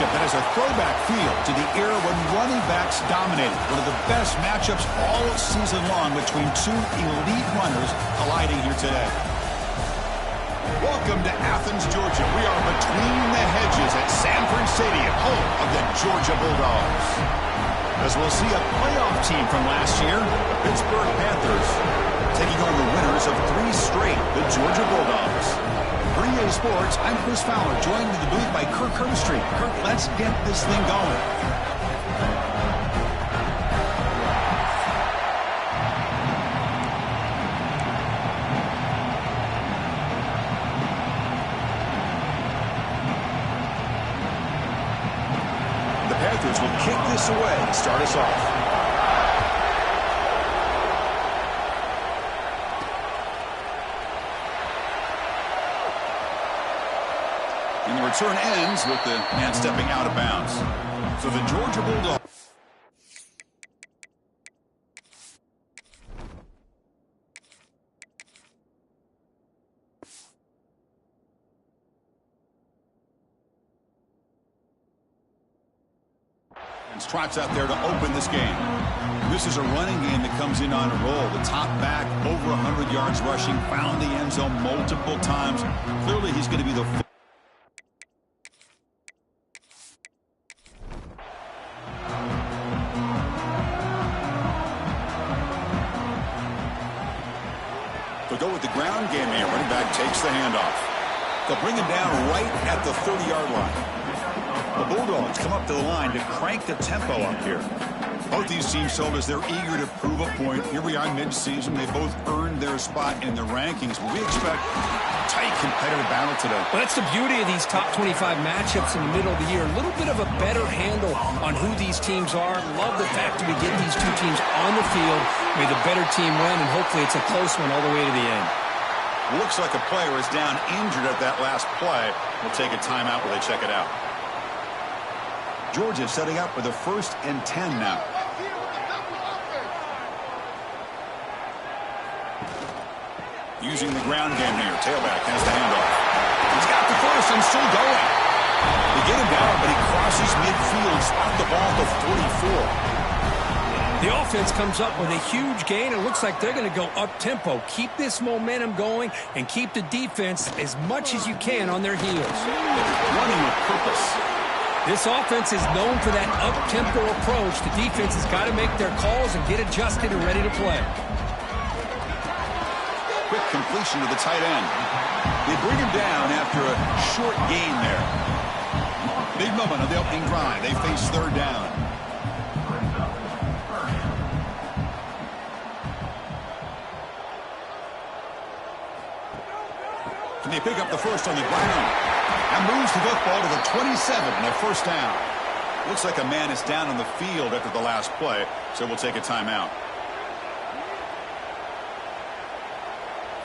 matchup that has a throwback feel to the era when running backs dominated. One of the best matchups all season long between two elite runners colliding here today. Welcome to Athens, Georgia. We are between the hedges at Sanford Stadium, home of the Georgia Bulldogs. As we'll see a playoff team from last year, the Pittsburgh Panthers, taking on the winners of 3 straight, the Georgia Bulldogs. For EA Sports, I'm Chris Fowler, joined in the booth by Kirk Herbstreit. Kirk, let's get this thing going. The Panthers will kick this away to start us off. And the return ends with the man stepping out of bounds. So the Georgia Bulldogs. Trots out there to open this game. This is a running game that comes in on a roll. The top back, over 100 yards rushing, found the end zone multiple times. Clearly, he's going to be the... They'll go with the ground game here. Running back takes the handoff. They'll bring him down right at the 30-yard line. The Bulldogs come up to the line to crank the tempo up here. Both these teams told us they're eager to prove a point. Here we are mid-season. They both earned their spot in the rankings. But we expect a tight competitive battle today. Well, that's the beauty of these top 25 matchups in the middle of the year. A little bit of a better handle on who these teams are. Love the fact that we get these two teams on the field. May the better team win, and hopefully it's a close one all the way to the end. Looks like a player is down injured at that last play. We'll take a timeout while they check it out. Georgia setting up with a 1st and 10 now. Using the ground game here. Tailback has the handoff. He's got the first and still going. They get him down, but he crosses midfield. Spot the ball to 44. The offense comes up with a huge gain. It looks like they're going to go up-tempo. Keep this momentum going and keep the defense as much as you can on their heels. Running with purpose. This offense is known for that up-tempo approach. The defense has got to make their calls and get adjusted and ready to play. Quick completion to the tight end. They bring him down after a short gain there. Big moment of the opening drive. They face 3rd down. Can they pick up the first on the ground? And moves the football to the 27 and a 1st down. Looks like a man is down on the field after the last play, so we'll take a timeout.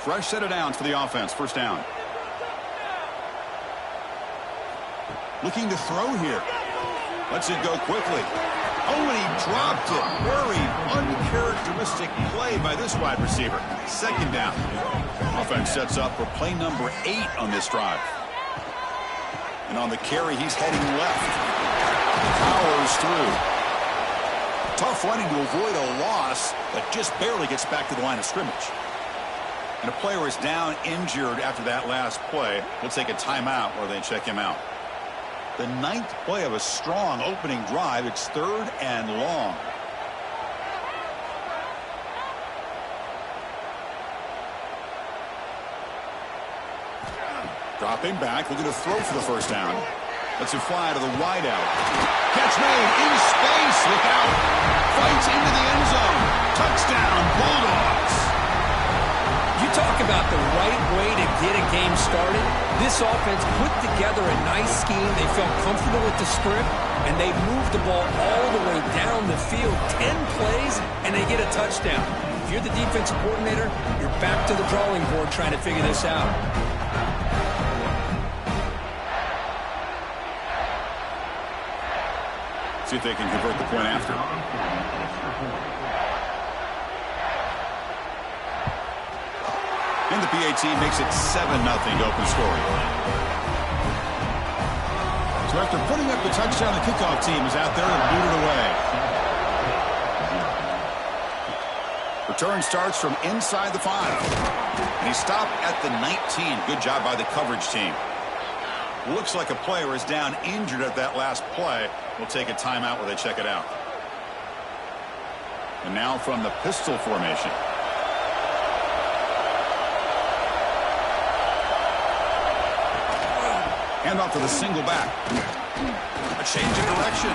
Fresh set of downs for the offense. 1st down. Looking to throw here. Lets it go quickly. Oh, and he dropped it. Very uncharacteristic play by this wide receiver. 2nd down. Offense sets up for play number 8 on this drive. And on the carry, he's heading left. Powers through. Tough running to avoid a loss, but just barely gets back to the line of scrimmage. And a player is down injured after that last play. We'll take a timeout while they check him out. The 9th play of a strong opening drive. It's 3rd and long. Dropping back, looking to throw for the 1st down. Lets it fly to the wideout. Catch made in space. Look out. Fights into the end zone. Touchdown, Bulldogs. You talk about the right way to get a game started. This offense put together a nice scheme. They felt comfortable with the script, and they moved the ball all the way down the field. 10 plays, and they get a touchdown. If you're the defensive coordinator, you're back to the drawing board trying to figure this out. See if they can convert the point after. And the PAT makes it 7-0 to open scoring. So So after putting up the touchdown, the kickoff team is out there and booted away. Return starts from inside the 5. And he stopped at the 19. Good job by the coverage team. Looks like a player is down injured at that last play. We'll take a timeout where they check it out. And now from the pistol formation. Hand off to the single back. A change of direction.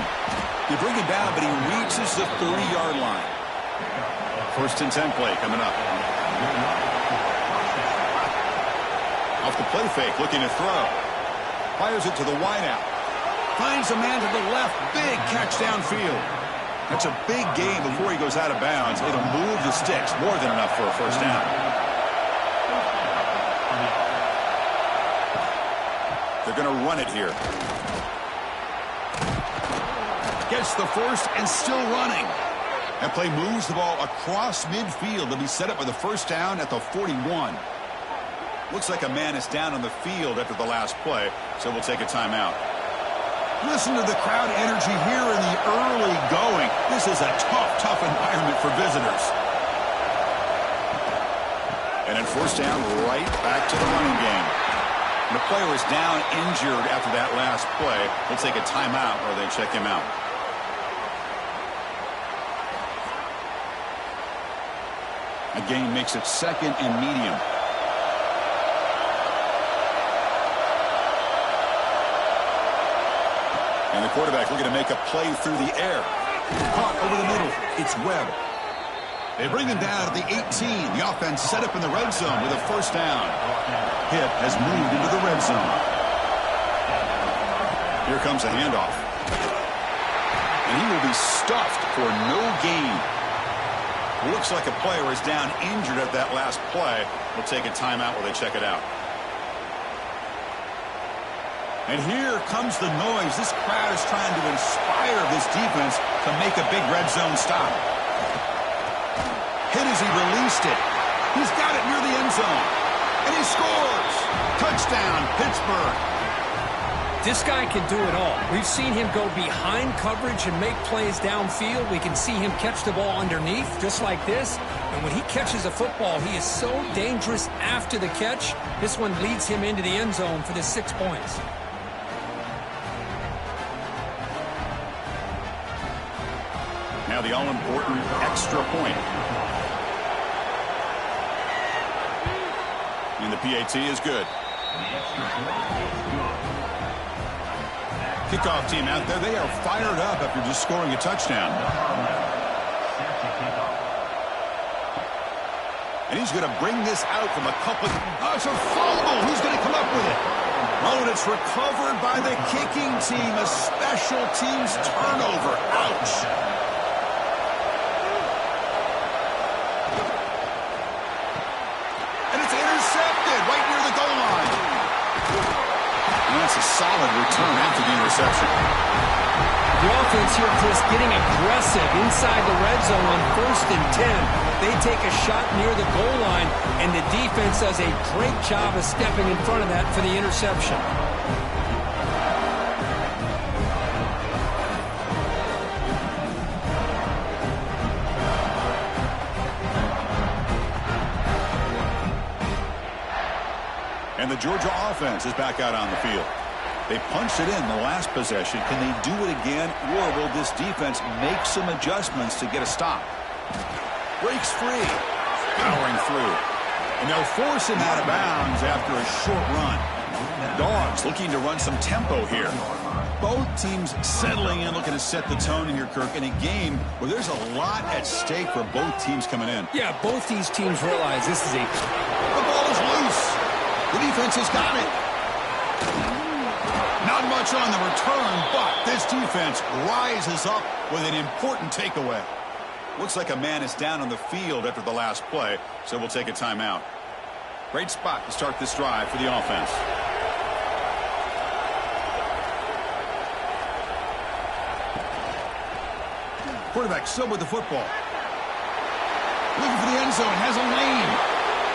You bring him down, but he reaches the 30-yard line. 1st and 10 play coming up. Off the play fake, looking to throw. Fires it to the wideout. Finds a man to the left. Big catch downfield. That's a big gain before he goes out of bounds. It'll move the sticks. More than enough for a first down. They're going to run it here. Gets the first and still running. That play moves the ball across midfield to be set up with a first down at the 41. Looks like a man is down on the field after the last play, so we'll take a timeout. Listen to the crowd energy here in the early going. This is a tough environment for visitors. And then first down, right back to the running game. The player is down injured after that last play. We'll take a timeout where they check him out. A gain makes it 2nd and medium. And the quarterback looking to make a play through the air. Caught over the middle. It's Webb. They bring him down at the 18. The offense set up in the red zone with a first down. Hit has moved into the red zone. Here comes a handoff. And he will be stuffed for no gain. Looks like a player is down injured at that last play. We'll take a timeout while they check it out. And here comes the noise. This crowd is trying to inspire this defense to make a big red zone stop. Hit as he released it. He's got it near the end zone. And he scores. Touchdown, Pittsburgh. This guy can do it all. We've seen him go behind coverage and make plays downfield. We can see him catch the ball underneath, just like this. And when he catches a football, he is so dangerous after the catch. This one leads him into the end zone for the 6 points. Now the all-important extra point. And the PAT is good. Kickoff team out there, they are fired up after just scoring a touchdown. And he's going to bring this out from a couple of... Oh, it's a fumble. Who's going to come up with it? Oh, and it's recovered by the kicking team. A special teams turnover. Ouch. And it's intercepted right near the goal line. And that's a solid return after the interception. The offense here, Chris, getting aggressive inside the red zone on 1st and 10. They take a shot near the goal line, and the defense does a great job of stepping in front of that for the interception. And the Georgia offense is back out on the field. They punched it in the last possession. Can they do it again, or will this defense make some adjustments to get a stop? Breaks free. Powering through. And they'll force him out of bounds after a short run. Dogs looking to run some tempo here. Both teams settling in, looking to set the tone here, Kirk, in a game where there's a lot at stake for both teams coming in. Yeah, both these teams realize this is a... The ball is loose. The defense has got it. Not much on the return, but this defense rises up with an important takeaway. Looks like a man is down on the field after the last play, so we'll take a timeout. Great spot to start this drive for the offense. Quarterback still with the football. Looking for the end zone, has a lane.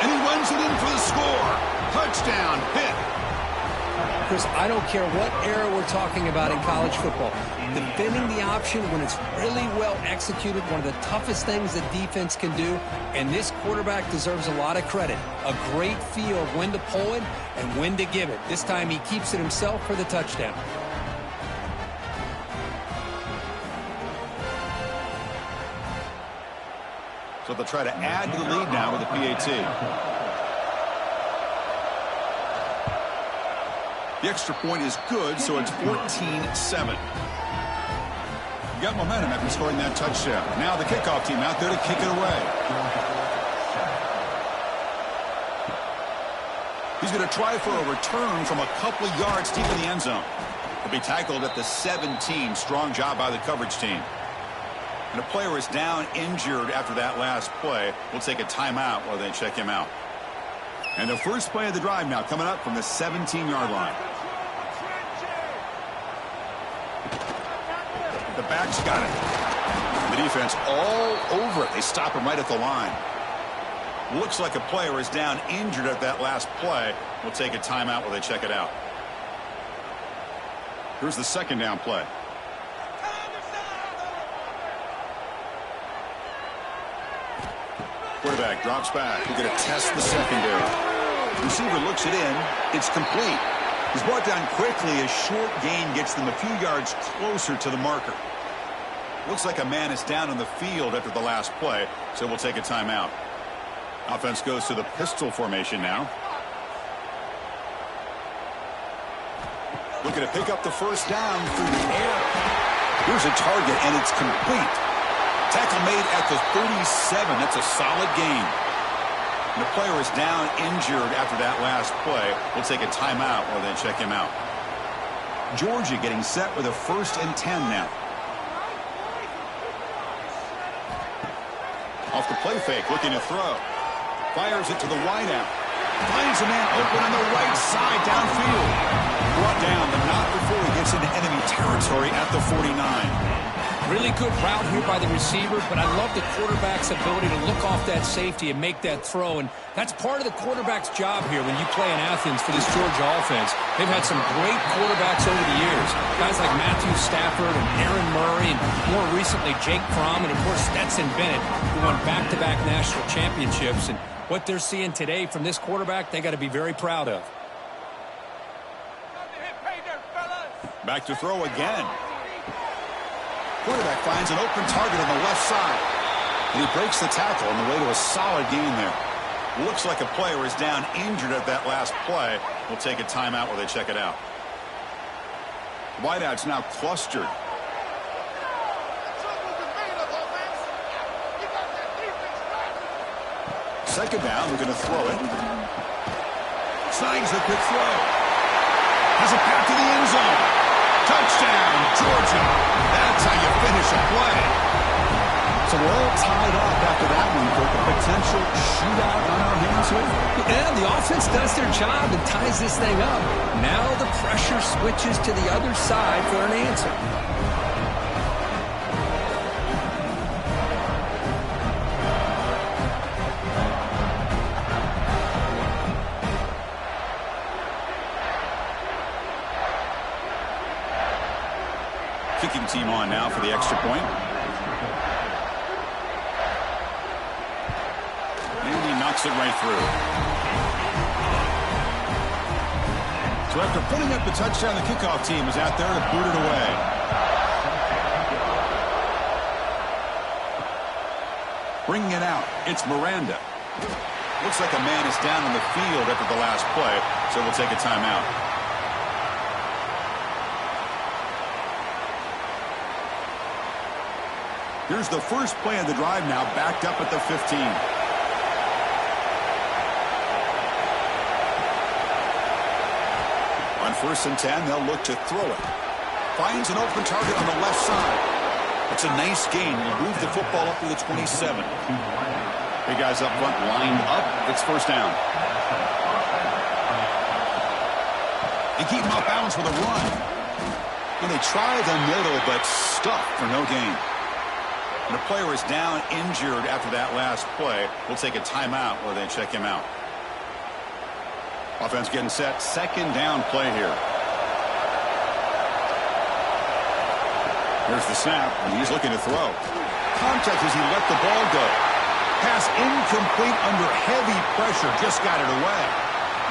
And he runs it in for the score. Touchdown, hit. Chris, I don't care what era we're talking about in college football. Defending the option when it's really well executed, one of the toughest things that defense can do, and this quarterback deserves a lot of credit. A great feel of when to pull it and when to give it. This time he keeps it himself for the touchdown. So they'll try to add to the lead now with a PAT. The extra point is good, so it's 14-7. You got momentum after scoring that touchdown. Now the kickoff team out there to kick it away. He's going to try for a return from a couple of yards deep in the end zone. He'll be tackled at the 17. Strong job by the coverage team. And a player is down injured after that last play. We'll take a timeout while they check him out. And the first play of the drive now coming up from the 17-yard line. The back's got it. The defense all over it. They stop him right at the line. Looks like a player is down injured at that last play. We'll take a timeout while they check it out. Here's the second down play. Quarterback drops back. We're going to test the secondary. Receiver looks it in. It's complete. He's brought down quickly. A short gain gets them a few yards closer to the marker. Looks like a man is down on the field after the last play, so we'll take a timeout. Offense goes to the pistol formation now. Looking to pick up the first down through the air. Here's a target, and it's complete. Tackle made at the 37. That's a solid gain. And the player is down injured after that last play. We'll take a timeout while they check him out. Georgia getting set with a 1st and 10 now. Off the play fake, looking to throw. Fires it to the wideout. Finds a man open on the right side downfield. Brought down, but not before he gets into enemy territory at the 49. Really good route here by the receiver, but I love the quarterback's ability to look off that safety and make that throw. And that's part of the quarterback's job here when you play in Athens for this Georgia offense. They've had some great quarterbacks over the years. Guys like Matthew Stafford and Aaron Murray, and more recently Jake Fromm, and of course Stetson Bennett, who won back-to-back national championships. And what they're seeing today from this quarterback, they got to be very proud of. Back to throw again. Quarterback finds an open target on the left side. And he breaks the tackle on the way to a solid gain there. Looks like a player is down injured at that last play. We'll take a timeout while they check it out. Wideout's now clustered. Second down, we're going to throw it. Snags the quick throw. Has a path to the end zone. Touchdown, Georgia. That's how you finish a play. So we're all tied up after that one, Kirk. A potential shootout on our hands here. Yeah, the offense does their job and ties this thing up. Now the pressure switches to the other side for an answer. Kicking team on now for the extra point. And he knocks it right through. So after putting up the touchdown, the kickoff team is out there to boot it away. Bringing it out, it's Miranda. Looks like a man is down on the field after the last play, so we'll take a timeout. Here's the first play of the drive now, backed up at the 15. On 1st and 10, they'll look to throw it. Finds an open target on the left side. It's a nice gain. We'll move the football up to the 27. Big guys up front lined up. It's first down. They keep him off balance with a run. And they try the middle, but stuffed for no gain. And a player is down injured after that last play. We'll take a timeout while they check him out. Offense getting set. Second down play here. Here's the snap, and he's looking to throw. Contact as he let the ball go. Pass incomplete under heavy pressure. Just got it away.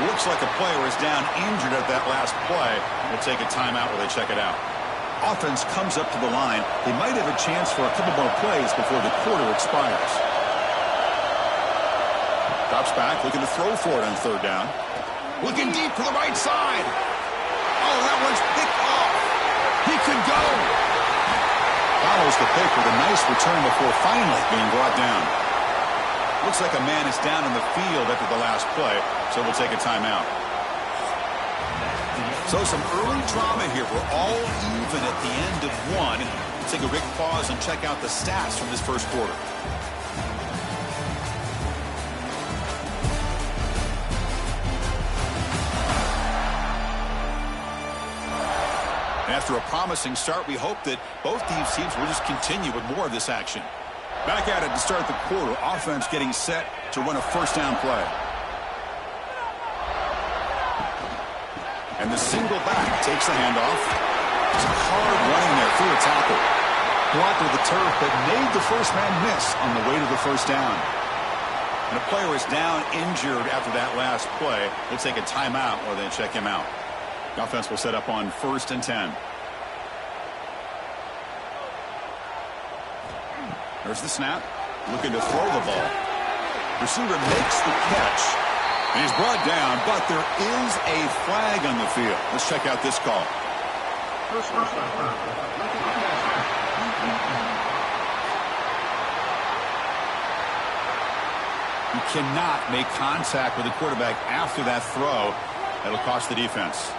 Looks like a player is down injured at that last play. We'll take a timeout while they check it out. Offense comes up to the line. They might have a chance for a couple more plays before the quarter expires. Drops back, looking to throw for it on third down. Looking deep for the right side. Oh, that one's picked off. He could go. Follows the pick with a nice return before finally being brought down. Looks like a man is down in the field after the last play, so we'll take a timeout. So some early drama here. We're all even at the end of one. Let's take a quick pause and check out the stats from this first quarter. After a promising start, we hope that both these teams will just continue with more of this action. Back at it to start the quarter. Offense getting set to run a first down play. And the single back takes the handoff. It's hard running there through a tackle. Blocked with the turf, but made the first man miss on the way to the first down. And a player is down injured after that last play. We'll take a timeout while they check him out. The offense will set up on 1st and 10. There's the snap. Looking to throw the ball. Receiver makes the catch. And he's brought down, but there is a flag on the field. Let's check out this call. You cannot make contact with the quarterback after that throw. That'll cost the defense.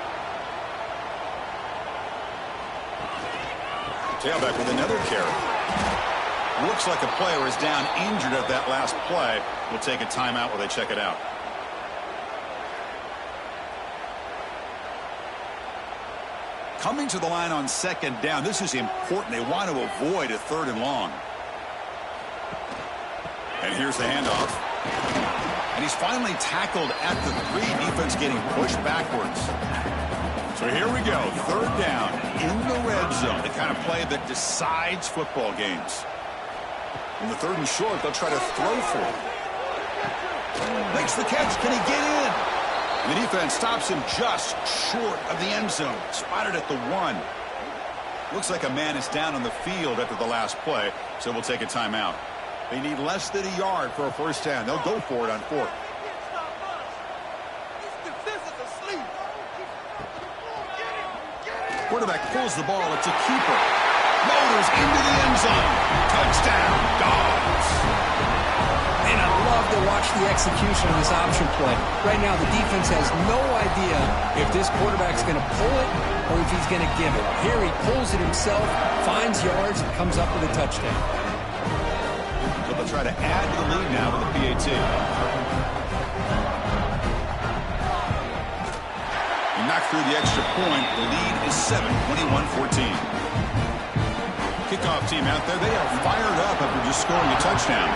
Tailback with another carry. Looks like a player is down injured at that last play. We'll take a timeout while they check it out. Coming to the line on 2nd down. This is important. They want to avoid a 3rd and long. And here's the handoff. And he's finally tackled at the 3. Defense getting pushed backwards. So here we go. 3rd down in the red zone. The kind of play that decides football games. In the 3rd and short, they'll try to throw for it. Makes the catch. Can he get in? And the defense stops him just short of the end zone. Spotted at the 1. Looks like a man is down on the field after the last play, so we'll take a timeout. They need less than a yard for a first down. They'll go for it on 4th. Quarterback pulls the ball. It's a keeper. Motors into the end zone. Touchdown, Dogs. And I love to watch the execution of this option play. Right now, the defense has no idea if this quarterback's going to pull it or if he's going to give it. Here he pulls it himself, finds yards, and comes up with a touchdown. So they'll try to add to the lead now with the PAT. He knocked through the extra point. The lead is 7, 21-14. Kickoff team out there. They are fired up after just scoring a touchdown.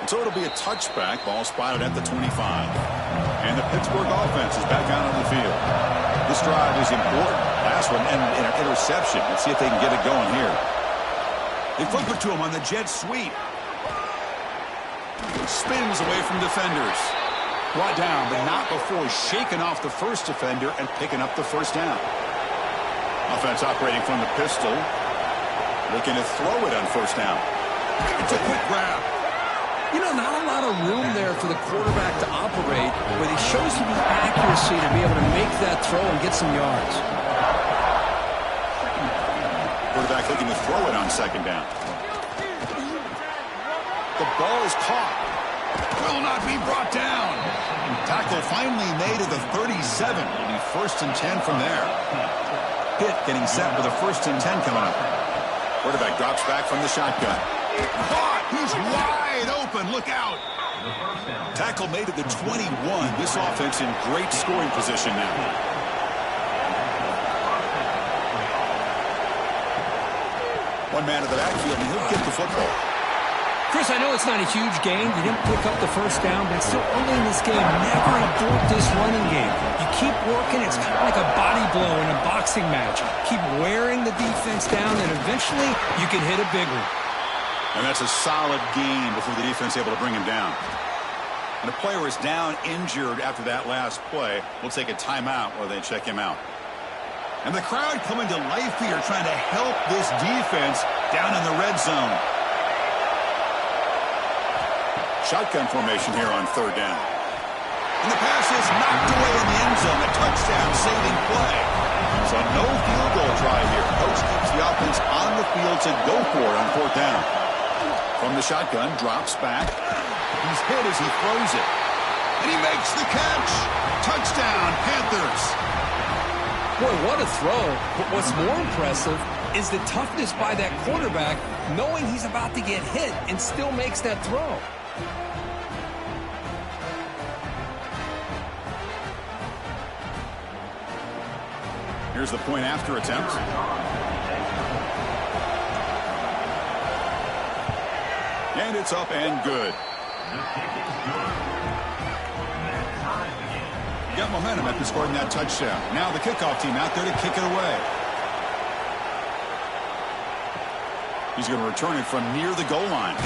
And so it'll be a touchback. Ball spotted at the 25. And the Pittsburgh offense is back out on the field. This drive is important. Last one and an interception. Let's see if they can get it going here. They flip it to him on the jet sweep. Spins away from defenders. Brought down, but not before shaking off the first defender and picking up the first down. Offense operating from the pistol. Looking to throw it on first down. It's a quick grab. You know, not a lot of room there for the quarterback to operate, but he shows you the accuracy to be able to make that throw and get some yards. Quarterback looking to throw it on 2nd down. The ball is caught. Will not be brought down. Tackle finally made at the 37. It'll be 1st and 10 from there. Pitt getting set with a 1st and 10 coming up. Quarterback drops back from the shotgun. Caught. He's wide open. Look out. Tackle made at the 21. This offense in great scoring position now. One man of the backfield, and he'll get the football. Chris, I know it's not a huge gain. You didn't pick up the first down, but it's still early in this game. Never abort this running game. You keep working. It's kind of like a body blow when boxing match. Keep wearing the defense down, and eventually you can hit a big one. And that's a solid gain before the defense is able to bring him down. And the player is down injured after that last play. We'll take a timeout while they check him out. And the crowd coming to life here, trying to help this defense down in the red zone. Shotgun formation here on third down. And the pass is knocked away in the end zone. A touchdown saving play. So no field goal try here. Coach keeps the offense on the field to go for it on fourth down. From the shotgun, drops back. He's hit as he throws it. And he makes the catch. Touchdown, Panthers. Boy, what a throw. But what's more impressive is the toughness by that quarterback, knowing he's about to get hit and still makes that throw. Here's the point after attempt. And it's up and good. Got momentum after scoring that touchdown. Now the kickoff team out there to kick it away. He's going to return it from near the goal line.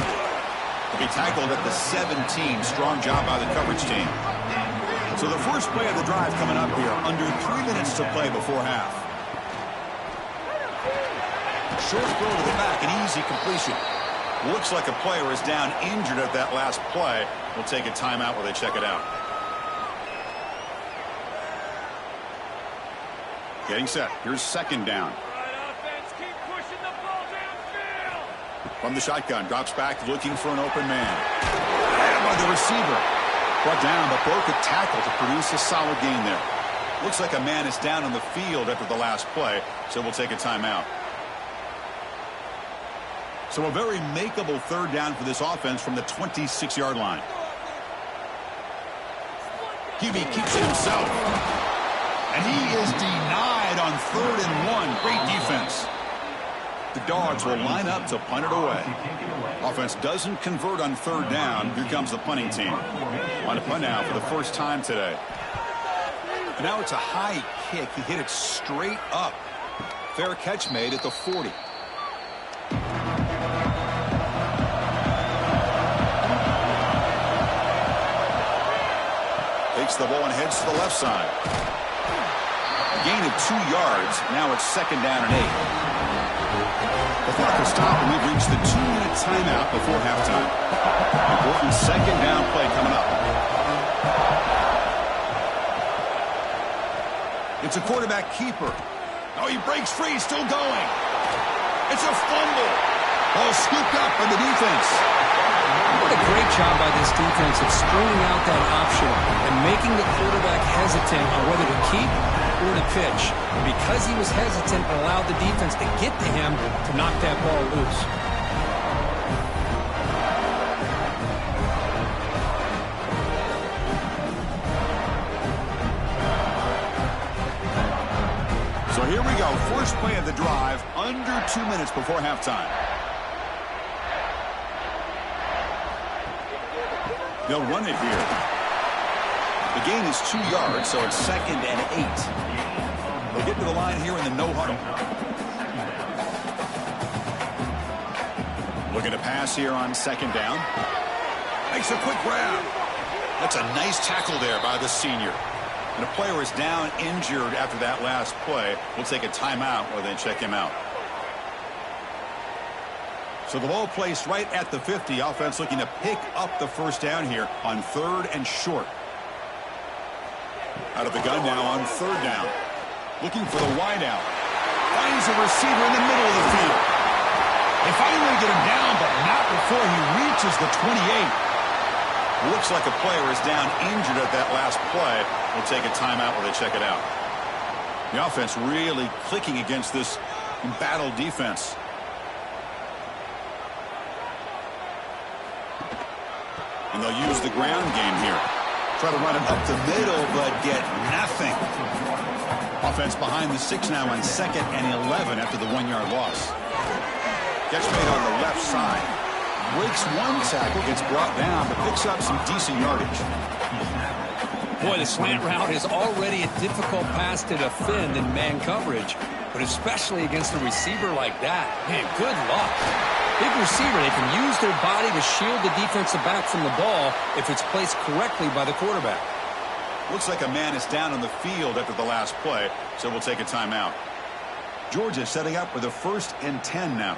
He'll be tackled at the 17. Strong job by the coverage team. So the first play of the drive coming up here. Under 3 minutes to play before half. Short throw to the back, an easy completion. Looks like a player is down injured at that last play. We'll take a timeout while they check it out. Getting set. Here's second down. From the shotgun, drops back, looking for an open man. And by the receiver. Brought down, but broke a tackle to produce a solid gain there. Looks like a man is down on the field after the last play, so we'll take a timeout. So a very makeable third down for this offense from the 26-yard line. QB keeps it himself. And he is denied on 3rd and 1. Great defense. The Dogs will line up to punt it away. Offense doesn't convert on third down. Here comes the punting team. On a punt now for the first time today. And now it's a high kick. He hit it straight up. Fair catch made at the 40. Takes the ball and heads to the left side. A gain of 2 yards. Now it's second down and 8. The clock will stop, and we've reached the 2-minute timeout before halftime. Important second down play coming up. It's a quarterback keeper. Oh, he breaks free, still going. It's a fumble. Ball scooped up by the defense. What a great job by this defense of stringing out that option and making the quarterback hesitant on whether to keep or to pitch. And because he was hesitant, it allowed the defense to get to him to knock that ball loose. So here we go. First play of the drive, under 2 minutes before halftime. They'll run it here. The gain is 2 yards, so it's second and 8. They'll get to the line here in the no huddle. Looking to pass here on second down. Makes a quick grab. That's a nice tackle there by the senior. And a player is down injured after that last play. We'll take a timeout while they check him out. So the ball placed right at the 50. Offense looking to pick up the first down here on 3rd and short. Out of the gun now on 3rd down. Looking for the wideout. Finds a receiver in the middle of the field. They finally get him down, but not before he reaches the 28. Looks like a player is down injured at that last play. We'll take a timeout while they check it out. The offense really clicking against this embattled defense. And they'll use the ground game here. Try to run it up the middle, but get nothing. Offense behind the 6 now on 2nd and 11 after the 1-yard loss. Catch made on the left side. Breaks one tackle, gets brought down, but picks up some decent yardage. Boy, the slant route is already a difficult pass to defend in man coverage, but especially against a receiver like that. Man, good luck. Big receiver, they can use their body to shield the defensive back from the ball if it's placed correctly by the quarterback. Looks like a man is down on the field after the last play, so we'll take a timeout. Georgia setting up with a 1st and 10 now.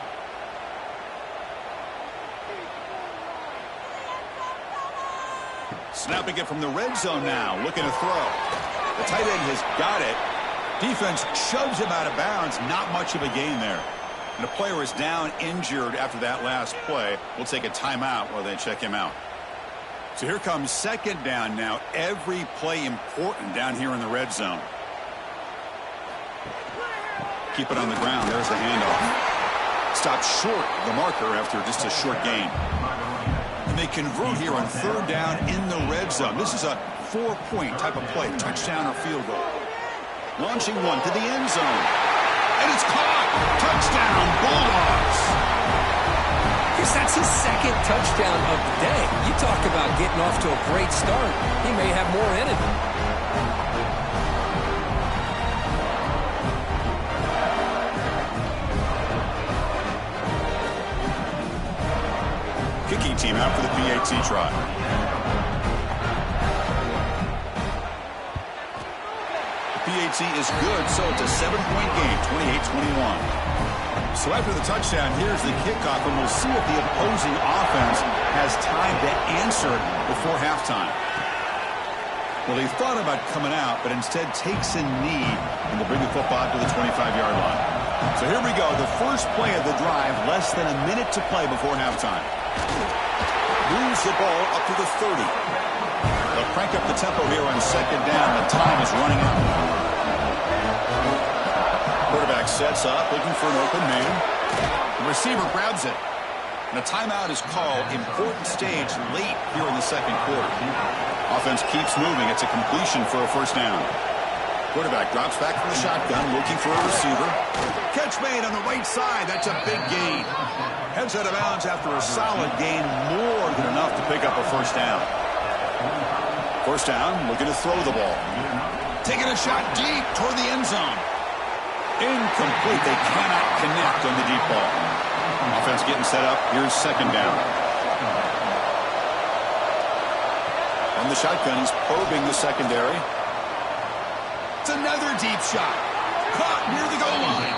Snapping it from the red zone now, looking to throw. The tight end has got it. Defense shoves him out of bounds. Not much of a gain there. And the player is down injured after that last play. We'll take a timeout while they check him out. So here comes 2nd down now. Every play important down here in the red zone. Keep it on the ground. There's the handoff. Stop short of the marker after just a short gain. And they convert here on 3rd down in the red zone. This is a 4-point type of play, touchdown or field goal. Launching one to the end zone. And it's caught. Touchdown, Bulldogs. Because that's his 2nd touchdown of the day. You talk about getting off to a great start. He may have more in it. Kicking team out for the PAT try. The PAT is good, so it's a 7-point game, 28-21. So after the touchdown, here's the kickoff, and we'll see if the opposing offense has time to answer it before halftime. Well, they thought about coming out, but instead takes a knee, and they bring the football to the 25-yard line. So here we go, the first play of the drive, less than a minute to play before halftime. Moves the ball up to the 30. They'll crank up the tempo here on 2nd down. The time is running out. Quarterback sets up, looking for an open man. The receiver grabs it. And a timeout is called. Important stage late here in the 2nd quarter. Offense keeps moving. It's a completion for a 1st down. Quarterback drops back from the shotgun, looking for a receiver. Catch made on the right side. That's a big gain. Heads out of bounds after a solid gain, more than enough to pick up a 1st down. 1st down, looking to throw the ball. Taking a shot deep toward the end zone. Incomplete. They cannot connect on the deep ball. Offense getting set up. Here's 2nd down. From the shotgun, he's probing the secondary. It's another deep shot. Caught near the goal line.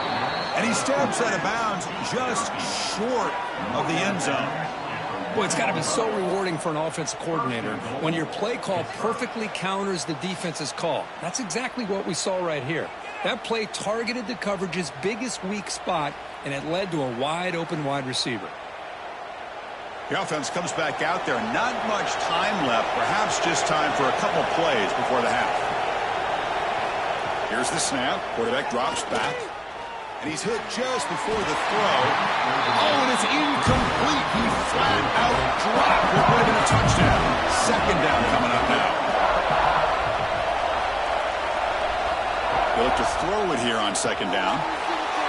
And he steps out of bounds just short of the end zone. Boy, it's got to be so rewarding for an offensive coordinator when your play call perfectly counters the defense's call. That's exactly what we saw right here. That play targeted the coverage's biggest weak spot, and it led to a wide-open wide receiver. The offense comes back out there. Not much time left. Perhaps just time for a couple plays before the half. Here's the snap. Quarterback drops back. And he's hit just before the throw. Oh, and it's incomplete. He flat out dropped what would have been a touchdown. 2nd down coming up now. They look to throw it here on 2nd down.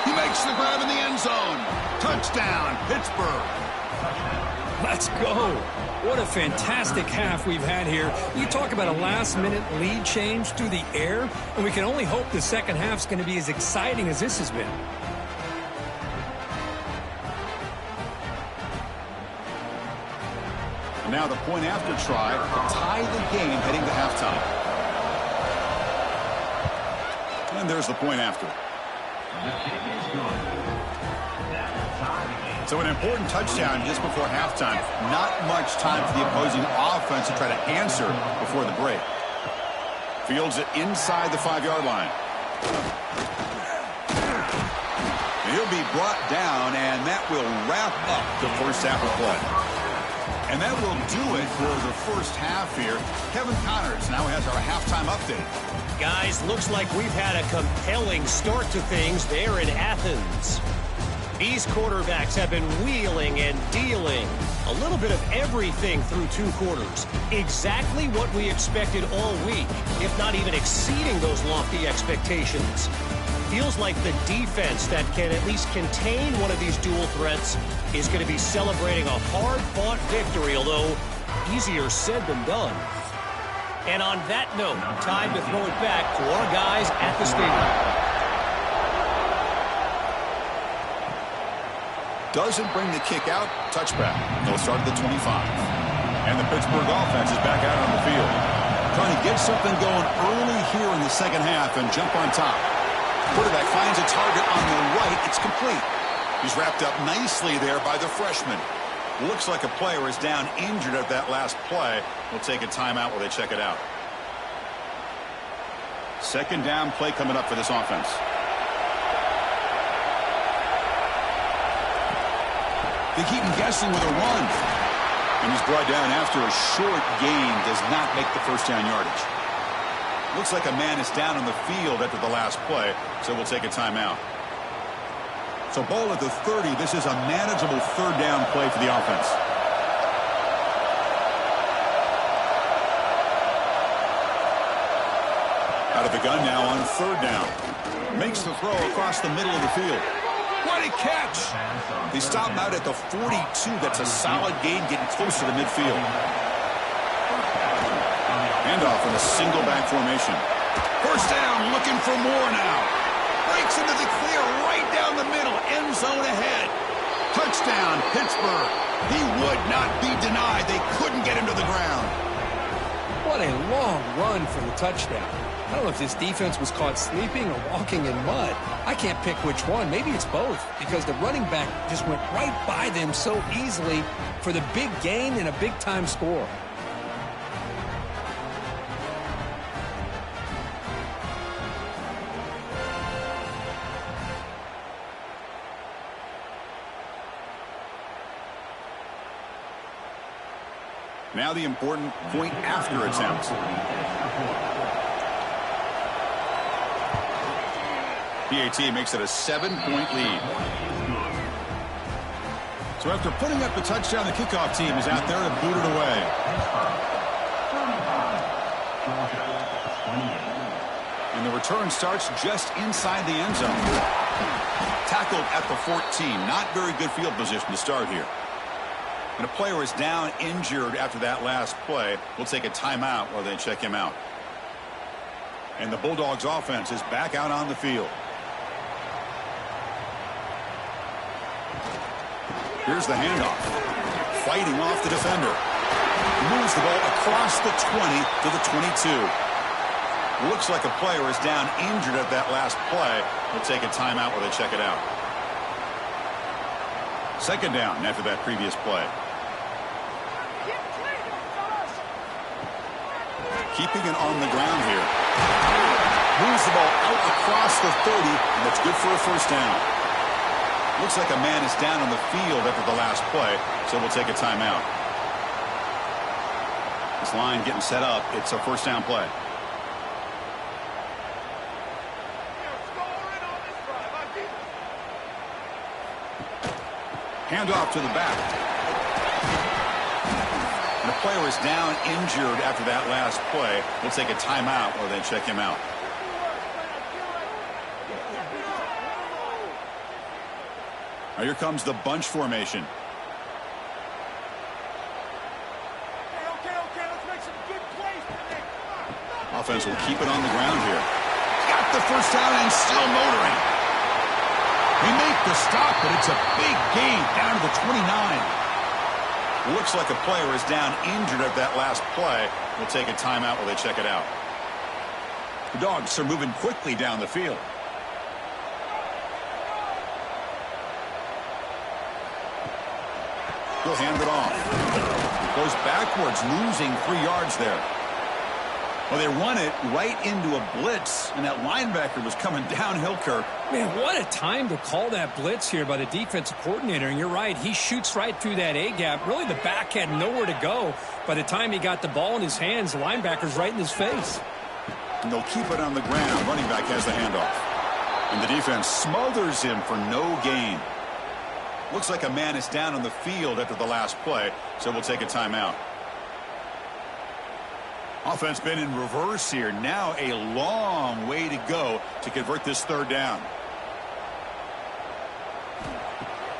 He makes the grab in the end zone. Touchdown, Pittsburgh. Let's go. What a fantastic half we've had here. You talk about a last-minute lead change through the air, and we can only hope the 2nd half's going to be as exciting as this has been. And now the point after try to tie the game heading to halftime. And there's the point after. So an important touchdown just before halftime. Not much time for the opposing offense to try to answer before the break. Fields it inside the 5-yard line. And he'll be brought down, and that will wrap up the first half of play. And that will do it for the first half here. Kevin Connors now has our halftime update. Guys, looks like we've had a compelling start to things there in Athens. These quarterbacks have been wheeling and dealing. A little bit of everything through 2 quarters. Exactly what we expected all week, if not even exceeding those lofty expectations. Feels like the defense that can at least contain one of these dual threats is going to be celebrating a hard-fought victory, although easier said than done. And on that note, time to throw it back to our guys at the stadium. Doesn't bring the kick out. Touchback. They'll start at the 25. And the Pittsburgh offense is back out on the field. Trying to get something going early here in the second half and jump on top. Quarterback finds a target on the right. It's complete. He's wrapped up nicely there by the freshman. Looks like a player is down injured at that last play. We'll take a timeout while they check it out. Second down play coming up for this offense. They keep him guessing with a run. And he's brought down after a short gain. Does not make the first down yardage. Looks like a man is down on the field after the last play, so we'll take a timeout. So ball at the 30. This is a manageable third down play for the offense. Out of the gun now on third down. Makes the throw across the middle of the field. What a catch! They stop him out at the 42. That's a solid gain, getting closer to midfield. Handoff in a single back formation. First down, looking for more now. Breaks into the clear right down the middle. End zone ahead. Touchdown, Pittsburgh. He would not be denied. They couldn't get him to the ground. What a long run for the touchdown. I don't know if this defense was caught sleeping or walking in mud. I can't pick which one. Maybe it's both, because the running back just went right by them so easily for the big gain and a big-time score. Now the important point after attempt. PAT makes it a 7-point lead. So after putting up the touchdown, the kickoff team is out there to boot it away. And the return starts just inside the end zone. Tackled at the 14. Not very good field position to start here. And a player is down injured after that last play. We'll take a timeout while they check him out. And the Bulldogs offense is back out on the field. Here's the handoff. Fighting off the defender. Moves the ball across the 20 to the 22. Looks like a player is down injured at that last play. We'll take a timeout while they check it out. Second down after that previous play. Keeping it on the ground here. Moves the ball out across the 30, and that's good for a first down. Looks like a man is down on the field after the last play, so we'll take a timeout. This line getting set up. It's a first down play. Handoff to the back. And the player is down injured after that last play. We'll take a timeout while they check him out. Now here comes the bunch formation. Offense will keep it on the ground here. Got the first down and still motoring. They make the stop, but it's a big gain down to the 29. Looks like a player is down injured at that last play. We'll take a timeout while they check it out. The Dogs are moving quickly down the field. He'll hand it off. Goes backwards, losing 3 yards there. Well, they run it right into a blitz, and that linebacker was coming downhill, Kirk. Man, what a time to call that blitz here by the defensive coordinator. And you're right, he shoots right through that A-gap. Really, the back had nowhere to go. By the time he got the ball in his hands, the linebacker's right in his face. And they'll keep it on the ground. Running back has the handoff. And the defense smothers him for no gain. Looks like a man is down on the field after the last play, so we'll take a timeout. Offense been in reverse here. Now a long way to go to convert this third down.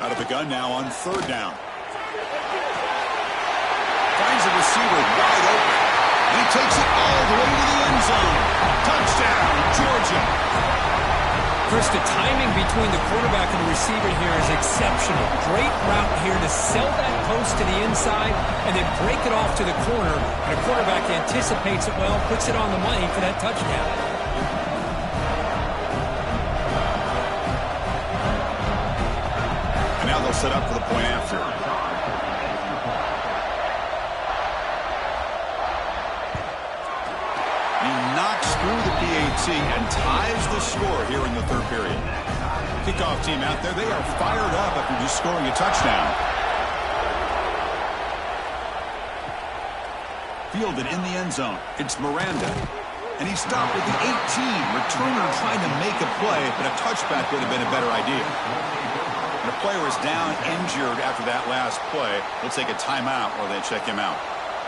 Out of the gun now on third down. Finds a receiver wide open. And he takes it all the way to the end zone. Touchdown, Georgia. Chris, the timing between the quarterback and the receiver here is exceptional. Great route here to sell that post to the inside and then break it off to the corner. And the quarterback anticipates it well, puts it on the money for that touchdown. And now they'll set up for the point after. Through the PAT and ties the score here in the third period. Kickoff team out there, they are fired up after just scoring a touchdown. Fielded in the end zone. It's Miranda. And he stopped at the 18. Returner trying to make a play, but a touchback would have been a better idea. And the player is down injured after that last play. We'll take a timeout while they check him out.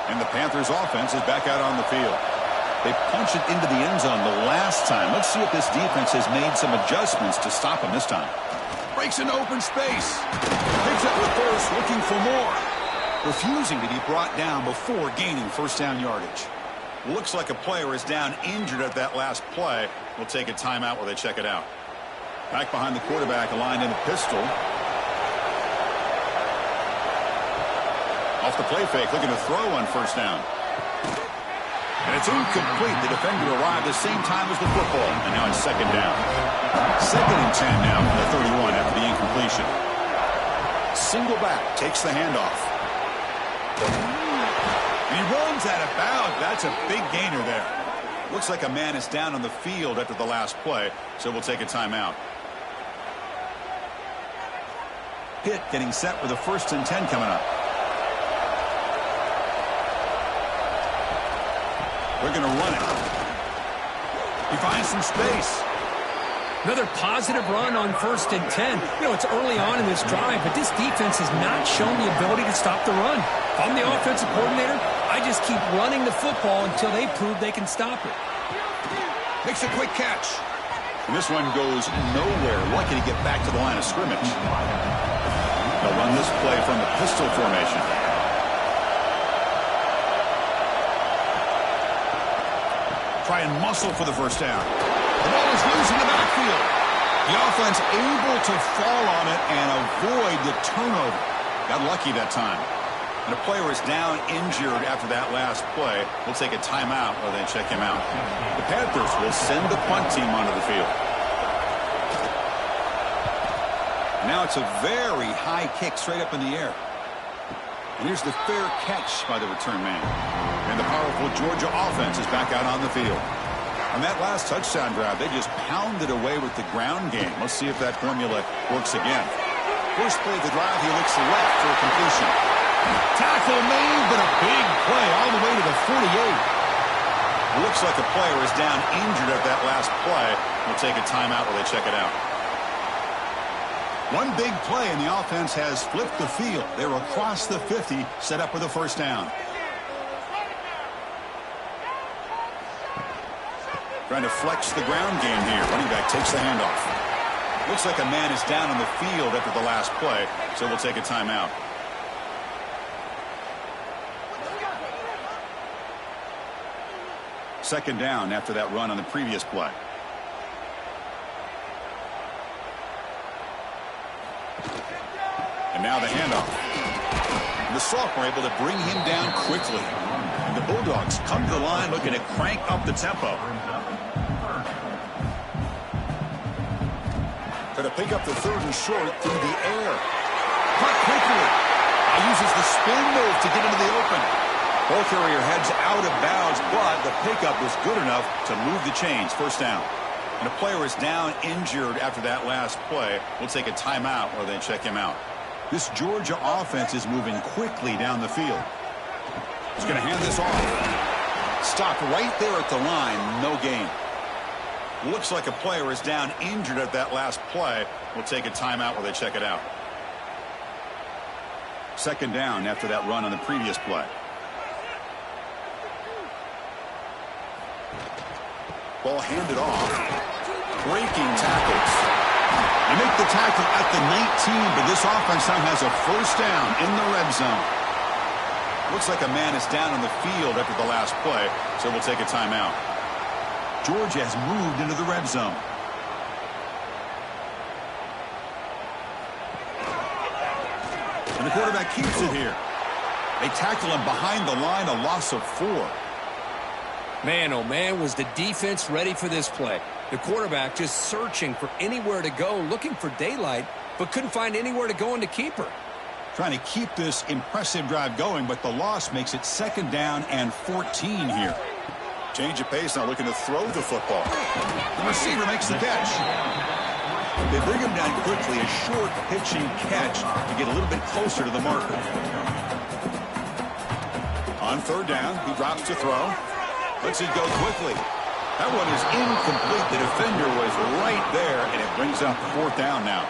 And the Panthers offense is back out on the field. They punched it into the end zone the last time. Let's see if this defense has made some adjustments to stop him this time. Breaks into open space. Picks up the first, looking for more. Refusing to be brought down before gaining first down yardage. Looks like a player is down injured at that last play. We'll take a timeout while they check it out. Back behind the quarterback, aligned in a pistol. Off the play fake, looking to throw on first down. And it's incomplete. The defender arrived the same time as the football. And now it's second down. 2nd and 10 now from the 31 after the incompletion. Single back, takes the handoff. And he runs out of bounds. That's a big gainer there. Looks like a man is down on the field after the last play, so we'll take a timeout. Pitt getting set with a 1st and 10 coming up. We're going to run it. He finds some space. Another positive run on 1st and 10. You know, it's early on in this drive, but this defense has not shown the ability to stop the run. If I'm the offensive coordinator, I just keep running the football until they prove they can stop it. Makes a quick catch. And this one goes nowhere. Lucky to get back to the line of scrimmage. They'll run this play from the pistol formation. Try and muscle for the first down. The ball is loose in the backfield. The offense able to fall on it and avoid the turnover. Got lucky that time. And a player is down injured after that last play. We'll take a timeout while they check him out. The Panthers will send the punt team onto the field. Now it's a very high kick straight up in the air. And here's the fair catch by the return man. And the powerful Georgia offense is back out on the field. On that last touchdown drive, they just pounded away with the ground game. Let's see if that formula works again. First play of the drive, he looks left for a completion. Tackle made, but a big play all the way to the 48. Looks like a player is down injured at that last play. We'll take a timeout while they check it out. One big play, and the offense has flipped the field. They're across the 50, set up with a first down. Trying to flex the ground game here. Running back takes the handoff. Looks like a man is down on the field after the last play, so we'll take a timeout. Second down after that run on the previous play. And now the handoff. And the sophomore able to bring him down quickly. And the Bulldogs come to the line looking to crank up the tempo. Try to pick up the 3rd and short through the air. Cut quickly. Uses the spin move to get into the open. Ball carrier heads out of bounds, but the pickup was good enough to move the chains. First down. And a player is down injured after that last play. We'll take a timeout while they check him out. This Georgia offense is moving quickly down the field. He's going to hand this off. Stopped right there at the line. No gain. Looks like a player is down injured at that last play. We'll take a timeout while they check it out. Second down after that run on the previous play. Ball handed off. Breaking tackles. They make the tackle at the 19, but this offense now has a first down in the red zone. Looks like a man is down on the field after the last play, so we'll take a timeout. Georgia has moved into the red zone. And the quarterback keeps it here. They tackle him behind the line, a loss of 4. Man, oh man, was the defense ready for this play. The quarterback just searching for anywhere to go, looking for daylight, but couldn't find anywhere to go in the keeper. Trying to keep this impressive drive going, but the loss makes it 2nd down and 14 here. Change of pace, now looking to throw the football. The receiver makes the catch. They bring him down quickly, a short pitching catch to get a little bit closer to the marker. On 3rd down, he drops to throw. Lets it go quickly. That one is incomplete. The defender was right there, and it brings up 4th down now.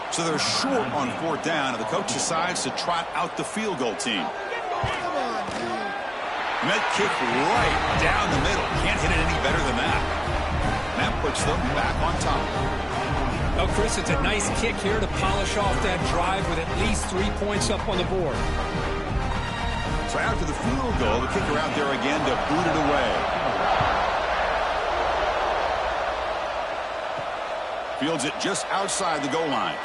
So they're short on 4th down, and the coach decides to trot out the field goal team. And that kick right down the middle. Can't hit it any better than that. And that puts them back on top. Oh, Chris, it's a nice kick here to polish off that drive with at least 3 points up on the board. So after the field goal, the kicker out there again to boot it away. Fields it just outside the goal line.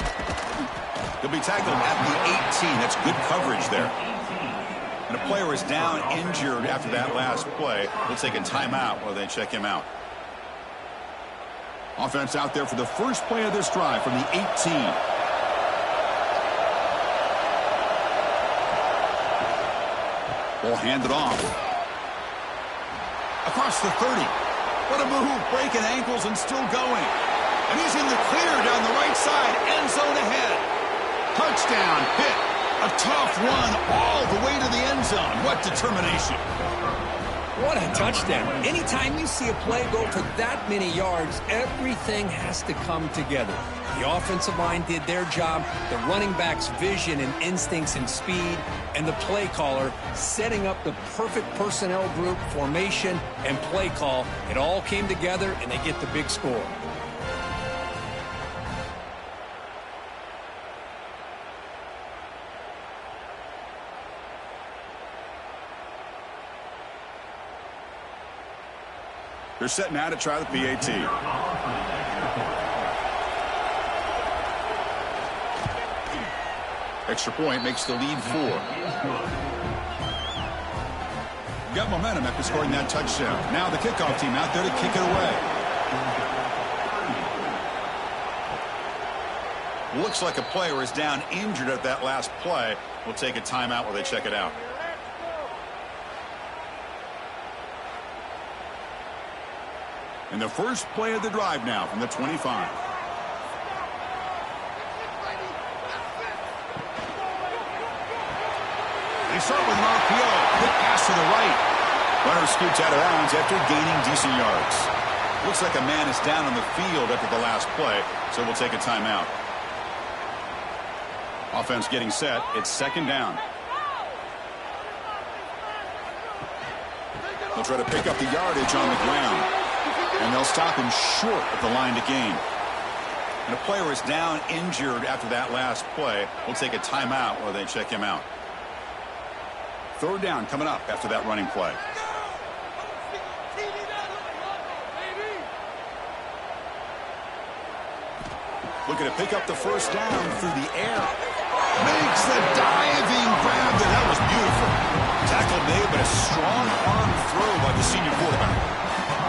He'll be tackled at the 18. That's good coverage there. And a player is down injured after that last play. We'll take a timeout while they check him out. Offense out there for the first play of this drive from the 18. Ball handed off. Across the 30. What a move, breaking ankles and still going. And he's in the clear down the right side, end zone ahead. Touchdown, hit. A tough run all the way to the end zone. What determination. What a touchdown. Anytime you see a play go for that many yards, everything has to come together. The offensive line did their job, the running back's vision and instincts and speed, and the play caller setting up the perfect personnel group, formation, and play call. It all came together, and they get the big score. They're setting out to try the PAT. Extra point makes the lead 4. Got momentum after scoring that touchdown. Now the kickoff team out there to kick it away. Looks like a player is down injured at that last play. We'll take a timeout while they check it out. And the first play of the drive now from the 25. They start with an RPO. Quick pass to the right. Runner scoots out of bounds after gaining decent yards. Looks like a man is down on the field after the last play, so we'll take a timeout. Offense getting set. It's 2nd down. They'll try to pick up the yardage on the ground. And they'll stop him short of the line to gain. And a player is down injured after that last play. We'll take a timeout while they check him out. 3rd down coming up after that running play. Looking to pick up the first down through the air. Makes the diving grab there. That was beautiful. Tackle made, but a strong arm throw by the senior quarterback.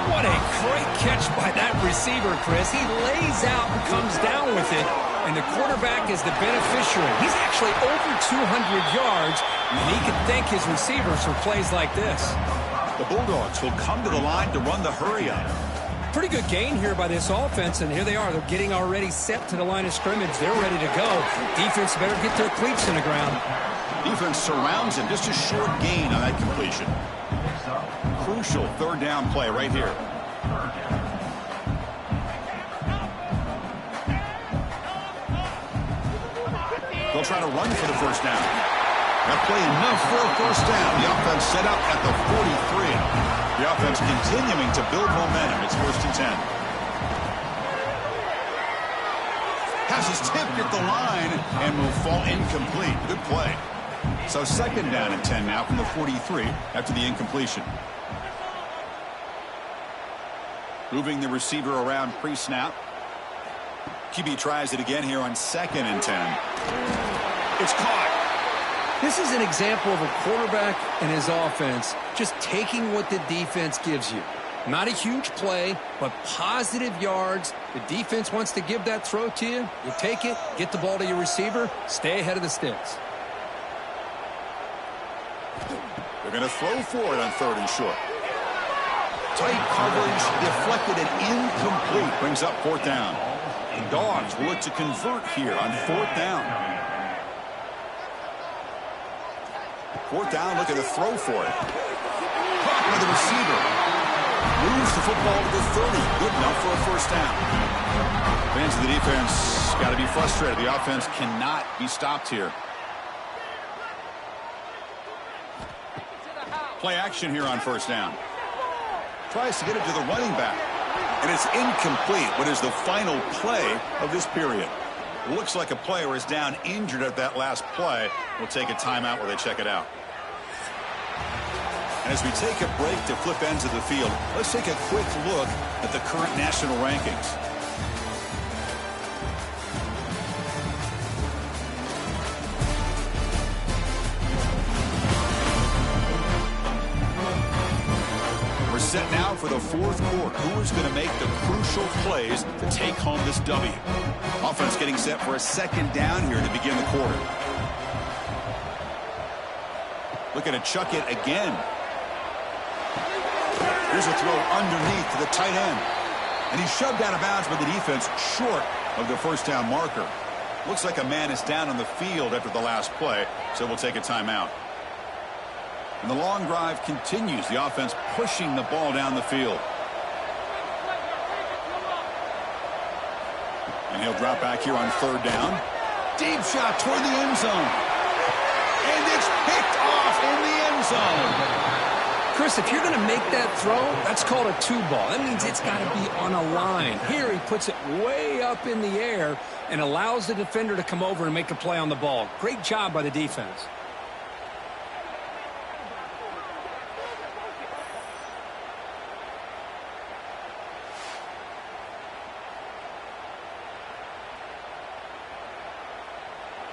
What a great catch by that receiver, Chris. He lays out and comes down with it, and the quarterback is the beneficiary. He's actually over 200 yards, and he can thank his receivers for plays like this. The Bulldogs will come to the line to run the hurry-up. Pretty good gain here by this offense, and here they are. They're getting already set to the line of scrimmage. They're ready to go. Defense better get their cleats in the ground. Defense surrounds him. Just a short gain on that completion. Crucial 3rd down play right here. They'll try to run for the first down. That play enough for a first down. The offense set up at the 43. The offense continuing to build momentum. It's 1st and 10. Pass is tipped at the line and will fall incomplete. Good play. So second down and 10 now from the 43 after the incompletion. Moving the receiver around pre-snap. QB tries it again here on second and 10. It's caught. This is an example of a quarterback and his offense just taking what the defense gives you. Not a huge play, but positive yards. The defense wants to give that throw to you. You take it, get the ball to your receiver, stay ahead of the sticks. They're going to throw for it on third and short. Tight coverage, deflected and incomplete. Brings up fourth down. The Dogs will look to convert here on fourth down. Fourth down, looking to throw for it. Caught by the receiver. Moves the football to the 30. Good enough for a first down. Fans of the defense got to be frustrated. The offense cannot be stopped here. Play action here on first down. Tries to get it to the running back. And it's incomplete. What is the final play of this period? Looks like a player is down injured at that last play. We'll take a timeout while they check it out. And as we take a break to flip ends of the field, let's take a quick look at the current national rankings. We're set now for the fourth quarter. Who is going to make the crucial plays to take home this W? Offense getting set for a second down here to begin the quarter. Looking to chuck it again. Here's a throw underneath to the tight end. And he's shoved out of bounds by the defense short of the first down marker. Looks like a man is down on the field after the last play, so we'll take a timeout. And the long drive continues. The offense pushing the ball down the field. And he'll drop back here on third down. Deep shot toward the end zone. And it's picked off in the end zone. Chris, if you're going to make that throw, that's called a two ball. That means it's got to be on a line. Here he puts it way up in the air and allows the defender to come over and make a play on the ball. Great job by the defense.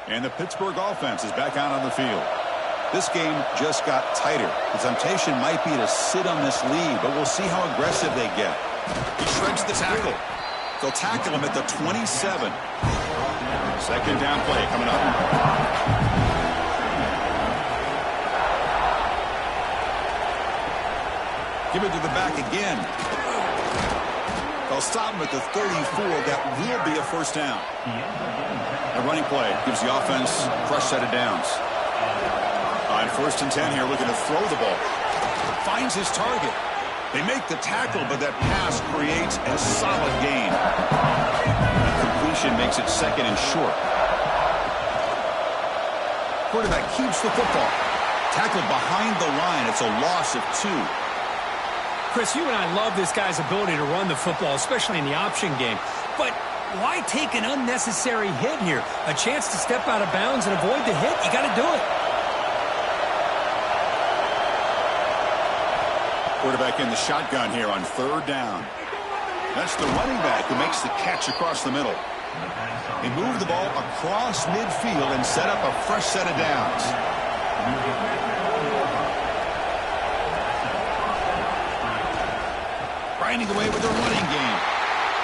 And the Pittsburgh offense is back out on the field. This game just got tighter. The temptation might be to sit on this lead, but we'll see how aggressive they get. He shreds the tackle. They'll tackle him at the 27. Second down play coming up. Give it to the back again. They'll stop him at the 34. That will be a first down. A running play gives the offense a fresh set of downs. On first and 10 here, looking to throw the ball. Finds his target. They make the tackle, but that pass creates a solid gain. The completion makes it second and short. Quarterback keeps the football. Tackled behind the line. It's a loss of 2. Chris, you and I love this guy's ability to run the football, especially in the option game. But why take an unnecessary hit here? A chance to step out of bounds and avoid the hit? You got to do it. Quarterback in the shotgun here on third down. That's the running back who makes the catch across the middle. They move the ball across midfield and set up a fresh set of downs. Grinding away with the running game.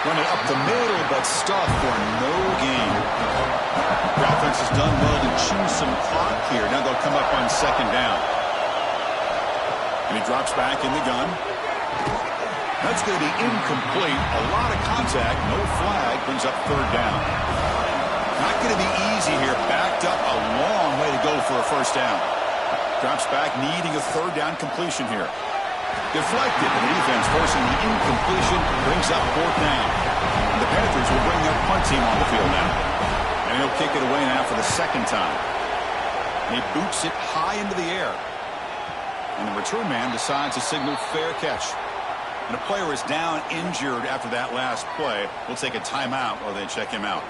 Run it up the middle, but stuffed for no gain. The offense has done well to chew some clock here. Now they'll come up on second down. And he drops back in the gun. That's going to be incomplete. A lot of contact. No flag. Brings up third down. Not going to be easy here. Backed up a long way to go for a first down. Drops back, needing a third down completion here. Deflected. The defense forcing the incompletion. Brings up fourth down. And the Panthers will bring their punt team on the field now. And he'll kick it away now for the second time. And he boots it high into the air. And the return man decides to signal fair catch. And a player is down injured after that last play. We'll take a timeout while they check him out.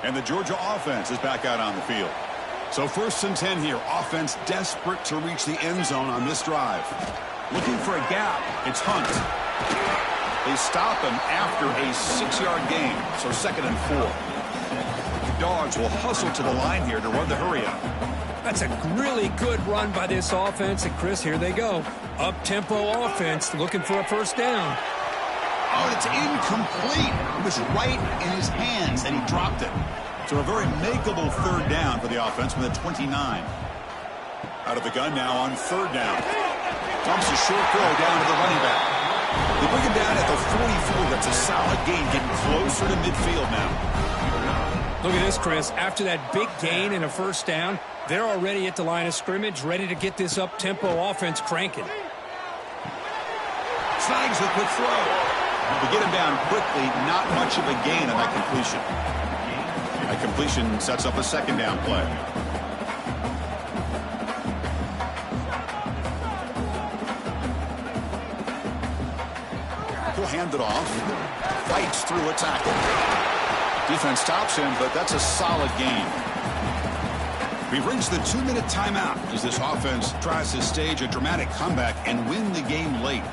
And the Georgia offense is back out on the field. So 1st and 10 here. Offense desperate to reach the end zone on this drive. Looking for a gap. It's Hunt. They stop him after a 6-yard gain. So 2nd and 4. Dogs will hustle to the line here to run the hurry up. That's a really good run by this offense. And, Chris, here they go. Up-tempo offense looking for a 1st down. Oh, it's incomplete. It was right in his hands, and he dropped it. So a very makeable 3rd down for the offense with a 29. Out of the gun now on 3rd down. Dumps a short throw down to the running back. They bring him down at the 44. That's a solid gain, getting closer to midfield now. Look at this, Chris. After that big gain and a 1st down, they're already at the line of scrimmage, ready to get this up-tempo offense cranking. Snags the quick throw. To get him down quickly, not much of a gain on that completion. That completion sets up a 2nd down play. He'll hand it off. Fights through a tackle. Defense stops him, but that's a solid gain. We've reached the 2-minute timeout as this offense tries to stage a dramatic comeback and win the game late.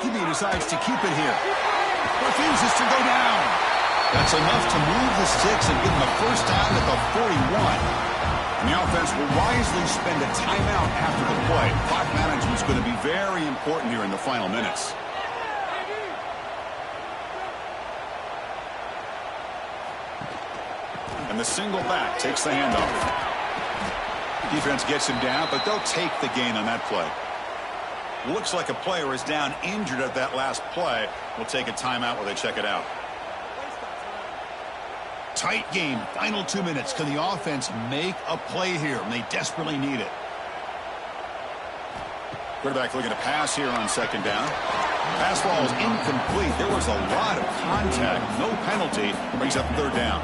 He decides to keep it here. Refuses to go down. That's enough to move the sticks and give him a 1st down at the 41. And the offense will wisely spend a timeout after the play. Clock management is going to be very important here in the final minutes. And the single back takes the handoff. Defense gets him down, but they'll take the gain on that play. Looks like a player is down injured at that last play. We'll take a timeout while they check it out. Tight game. Final 2 minutes. Can the offense make a play here? And they desperately need it. Quarterback looking to pass here on 2nd down. Pass ball is incomplete. There was a lot of contact. No penalty. Brings up 3rd down.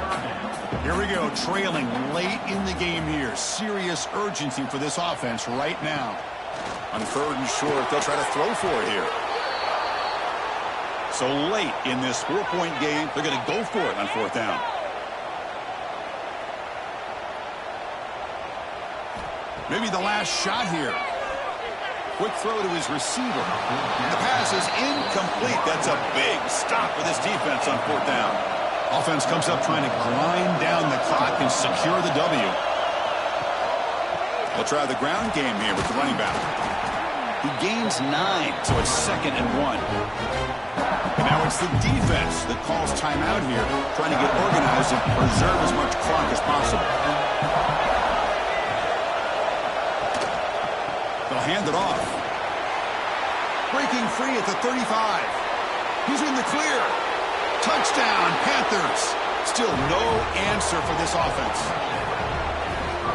Here we go. Trailing late in the game here. Serious urgency for this offense right now. On 3rd and short, they'll try to throw for it here. So late in this 4-point game, they're going to go for it on 4th down. Maybe the last shot here. Quick throw to his receiver. The pass is incomplete. That's a big stop for this defense on 4th down. Offense comes up trying to grind down the clock and secure the W. They'll try the ground game here with the running back. He gains 9, so it's 2nd and 1. And now it's the defense that calls timeout here, trying to get organized and preserve as much clock as possible. They'll hand it off. Breaking free at the 35. He's in the clear. Touchdown, Panthers. Still no answer for this offense.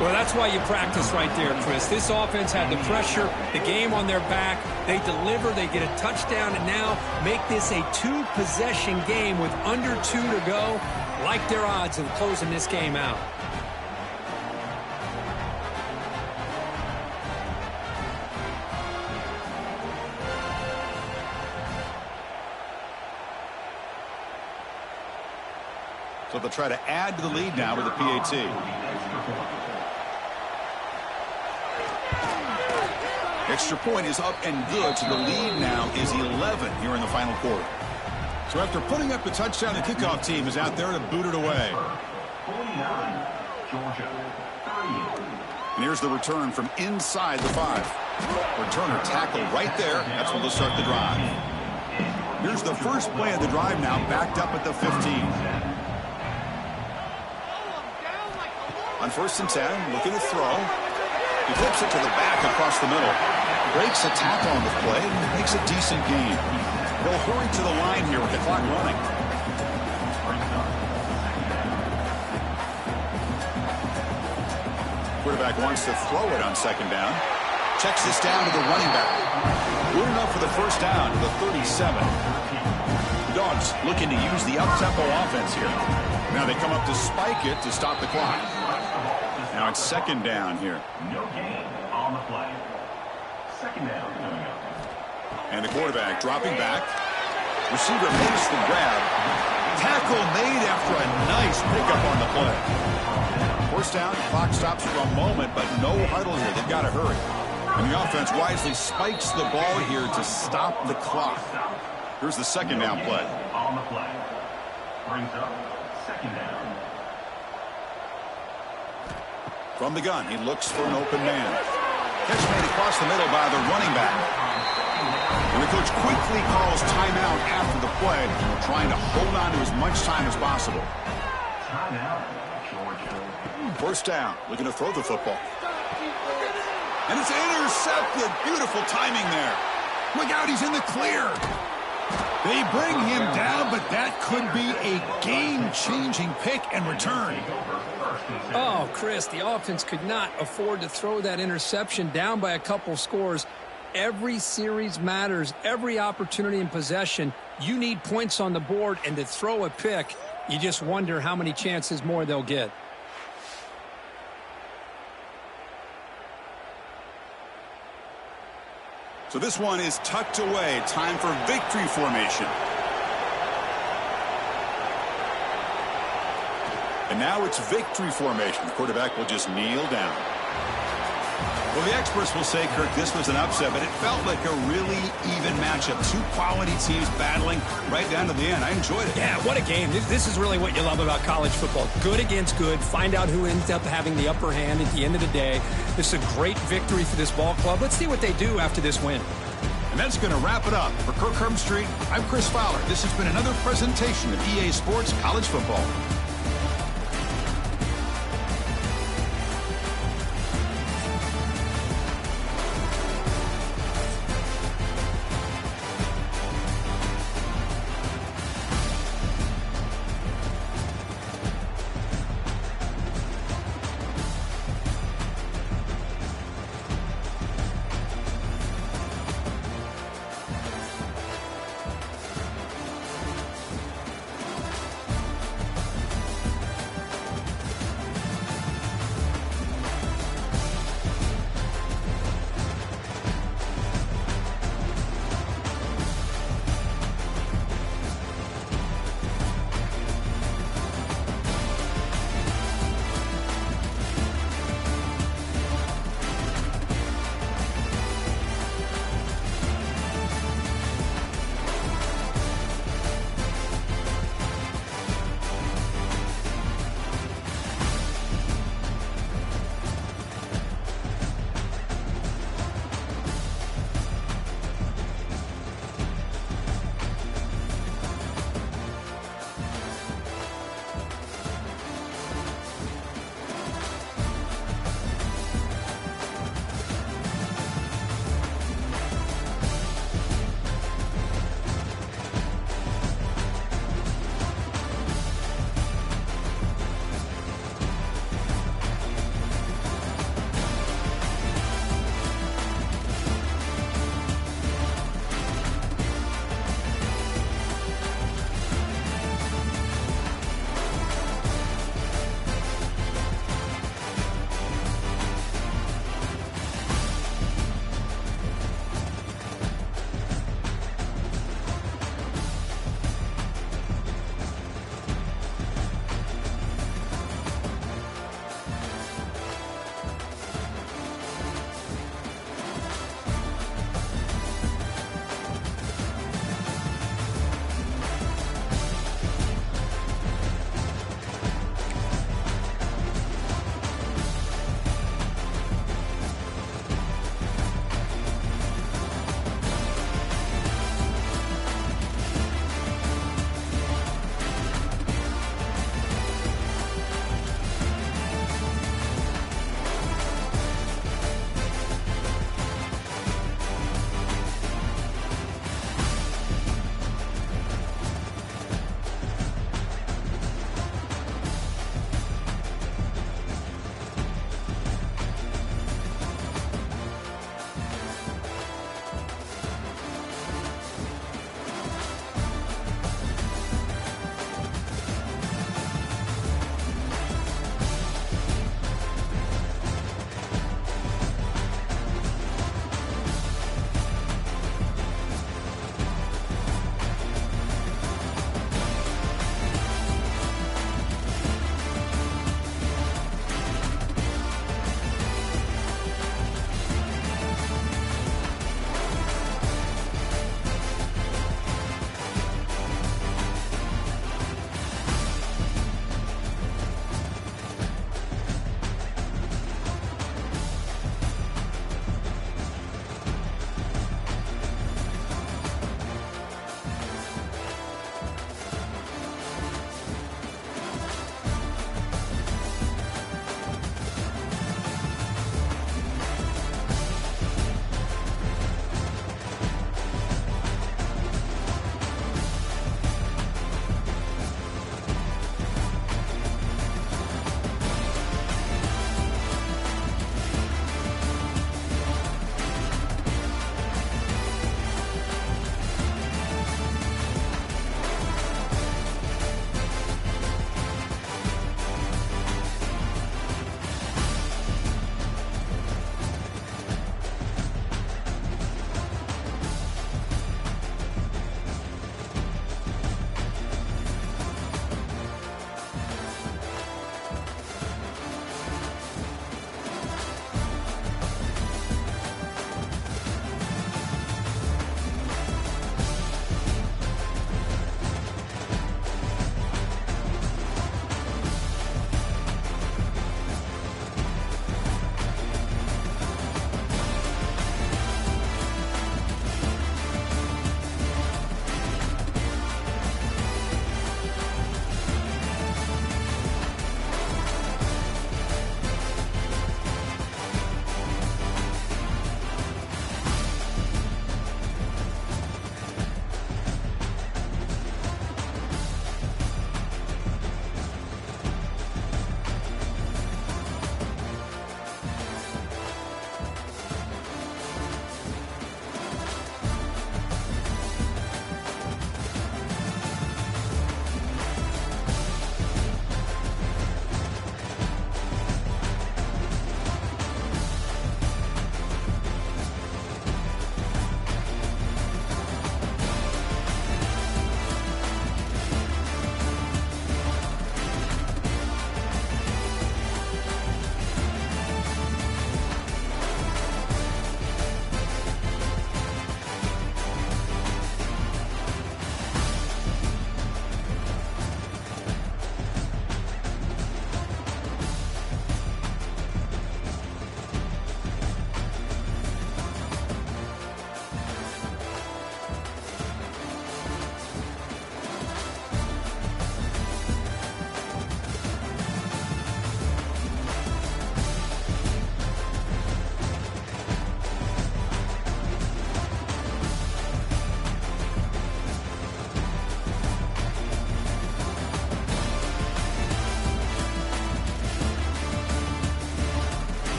Well, that's why you practice right there, Chris. This offense had the pressure, the game on their back. They deliver, they get a touchdown, and now make this a 2-possession game with under 2 to go. Like their odds of closing this game out. So they'll try to add to the lead now with the PAT. Extra point is up and good, so the lead now is 11 here in the final quarter. So after putting up the touchdown, the kickoff team is out there to boot it away. And here's the return from inside the 5. Returner tackled right there. That's when they'll start the drive. Here's the first play of the drive now, backed up at the 15. On 1st and 10, looking to throw. He flips it to the back across the middle. Breaks a tackle on the play and makes a decent gain. They'll hurry to the line here with the clock running. Quarterback wants to throw it on 2nd down. Checks this down to the running back. Good enough for the 1st down to the 37. The Dogs looking to use the up-tempo offense here. Now they come up to spike it to stop the clock. Now it's 2nd down here. No gain on the play. 2nd down coming up. And the quarterback dropping back. Receiver makes the grab. Tackle made after a nice pickup on the play. First down, clock stops for a moment, but no huddle here. They've got to hurry. And the offense wisely spikes the ball here to stop the clock. Here's the second down play. On the play. Brings up second down. From the gun, he looks for an open man. Catch made across the middle by the running back. And the coach quickly calls timeout after the play, trying to hold on to as much time as possible. Timeout, Georgia. First down, looking to throw the football. And it's intercepted. Beautiful timing there. Look out, he's in the clear. They bring him down, but that could be a game-changing pick and return. Oh, Chris, the offense could not afford to throw that interception down by a couple scores. Every series matters. Every opportunity in possession, you need points on the board, and to throw a pick, you just wonder how many chances more they'll get. So this one is tucked away. Time for victory formation. And now it's victory formation. The quarterback will just kneel down. Well, the experts will say, Kirk, this was an upset, but it felt like a really even matchup. Two quality teams battling right down to the end. I enjoyed it. Yeah, what a game. This is really what you love about college football. Good against good. Find out who ends up having the upper hand at the end of the day. This is a great victory for this ball club. Let's see what they do after this win. And that's going to wrap it up. For Kirk Herbstreit, I'm Chris Fowler. This has been another presentation of EA Sports College Football.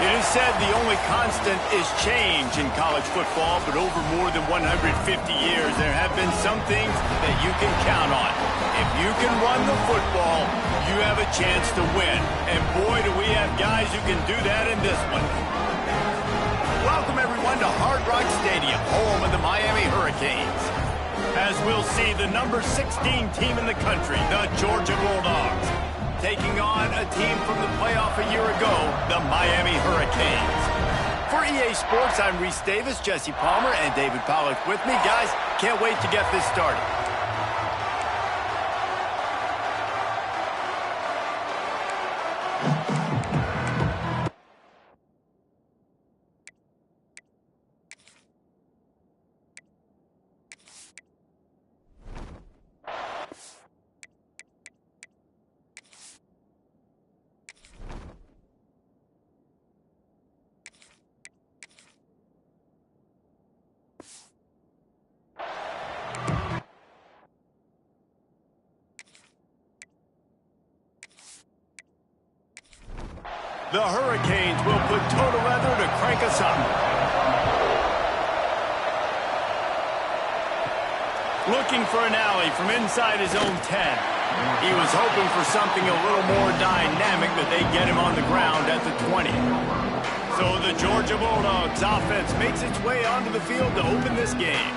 It is said the only constant is change in college football, but over more than 150 years, there have been some things that you can count on. If you can run the football, you have a chance to win. And boy, do we have guys who can do that in this one. Welcome, everyone, to Hard Rock Stadium, home of the Miami Hurricanes. As we'll see, the number 16 team in the country, the Georgia Bulldogs, taking on a team from the playoff a year ago, the Miami Hurricanes. For EA Sports, I'm Reese Davis, Jesse Palmer, and David Pollack with me. Guys, can't wait to get this started. The Hurricanes will put total leather to crank us up. Looking for an alley from inside his own 10. He was hoping for something a little more dynamic, but they get him on the ground at the 20. So the Georgia Bulldogs offense makes its way onto the field to open this game.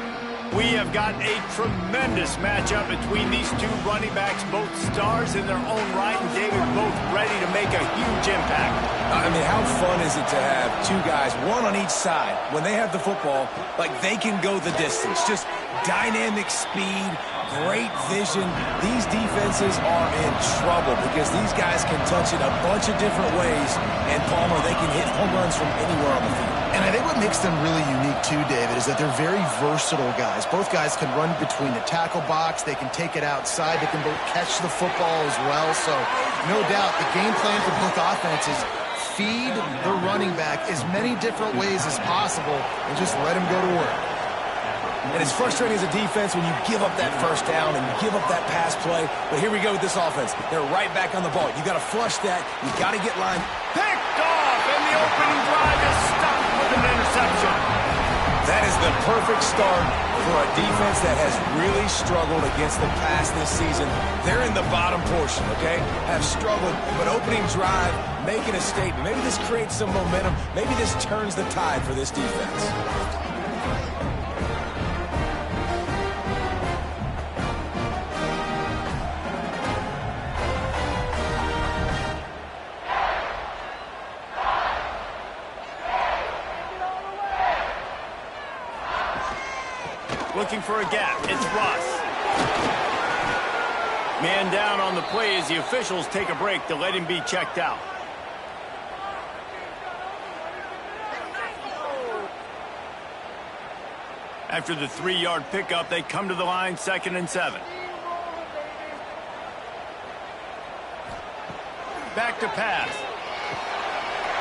We have got a tremendous matchup between these two running backs, both stars in their own right, and David, both ready to make a huge impact. I mean, how fun is it to have two guys, one on each side, when they have the football, like they can go the distance. Just dynamic speed, great vision. These defenses are in trouble because these guys can touch it a bunch of different ways, and Palmer, they can hit home runs from anywhere on the field. And I think what makes them really unique too, David, is that they're very versatile guys. Both guys can run between the tackle box. They can take it outside. They can both catch the football as well. So, no doubt, the game plan for both offenses, feed the running back as many different ways as possible and just let him go to work. And it's frustrating as a defense when you give up that first down and you give up that pass play. But here we go with this offense. They're right back on the ball. You got to flush that. You got to get lined. Picked off, and the opening drive is stopped with an interception. That is the perfect start for a defense that has really struggled against the pass this season. They're in the bottom portion, okay? Have struggled, but opening drive, making a statement. Maybe this creates some momentum. Maybe this turns the tide for this defense. Looking for a gap. It's Russ. Man down on the play as the officials take a break to let him be checked out. After the 3-yard pickup, they come to the line, 2nd and 7. Back to pass.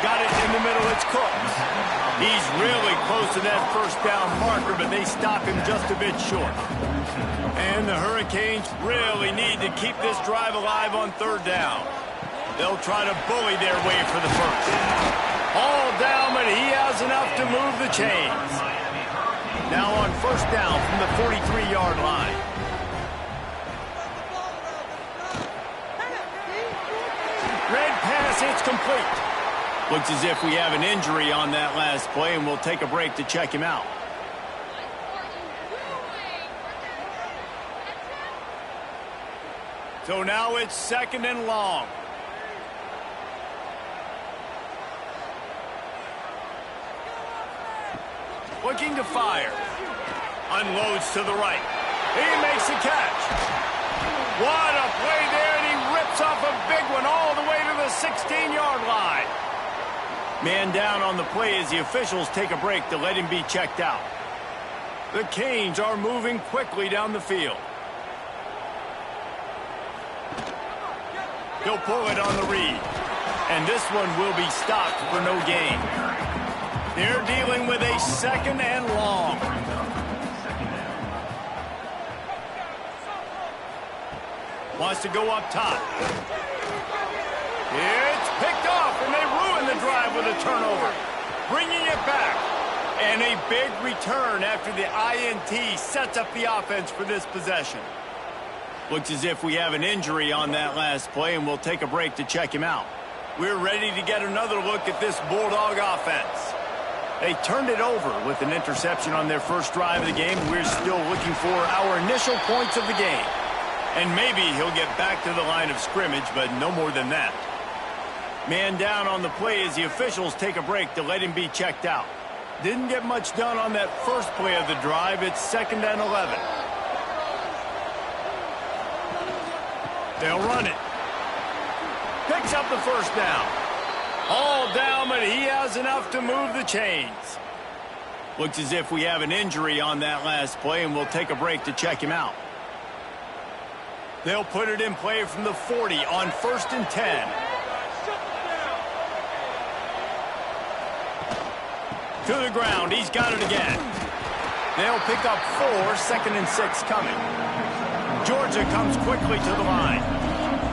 Got it in the middle. It's Cook. He's really close to that first down marker, but they stop him just a bit short. And the Hurricanes really need to keep this drive alive on third down. They'll try to bully their way for the first. All down, but he has enough to move the chains. Now on first down from the 43-yard line. Red pass, it's complete. Looks as if we have an injury on that last play, and we'll take a break to check him out. So now it's second and long. Looking to fire. Unloads to the right. He makes the catch. What a play there, and he rips off a big one all the way to the 16-yard line. Man down on the play as the officials take a break to let him be checked out. The Canes are moving quickly down the field. He'll pull it on the read. And this one will be stopped for no gain. They're dealing with a second and long. Wants to go up top. It's picked off, and they ruin the drive with a turnover. Bringing it back. And a big return after the INT sets up the offense for this possession. Looks as if we have an injury on that last play, and we'll take a break to check him out. We're ready to get another look at this Bulldog offense. They turned it over with an interception on their first drive of the game. We're still looking for our initial points of the game. And maybe he'll get back to the line of scrimmage, but no more than that. Man down on the play as the officials take a break to let him be checked out. Didn't get much done on that first play of the drive. It's second and 11. They'll run it. Picks up the first down. All down, but he has enough to move the chains. Looks as if we have an injury on that last play, and we'll take a break to check him out. They'll put it in play from the 40 on first and 10. To the ground. He's got it again. They'll pick up 4, second and 6 coming. Georgia comes quickly to the line.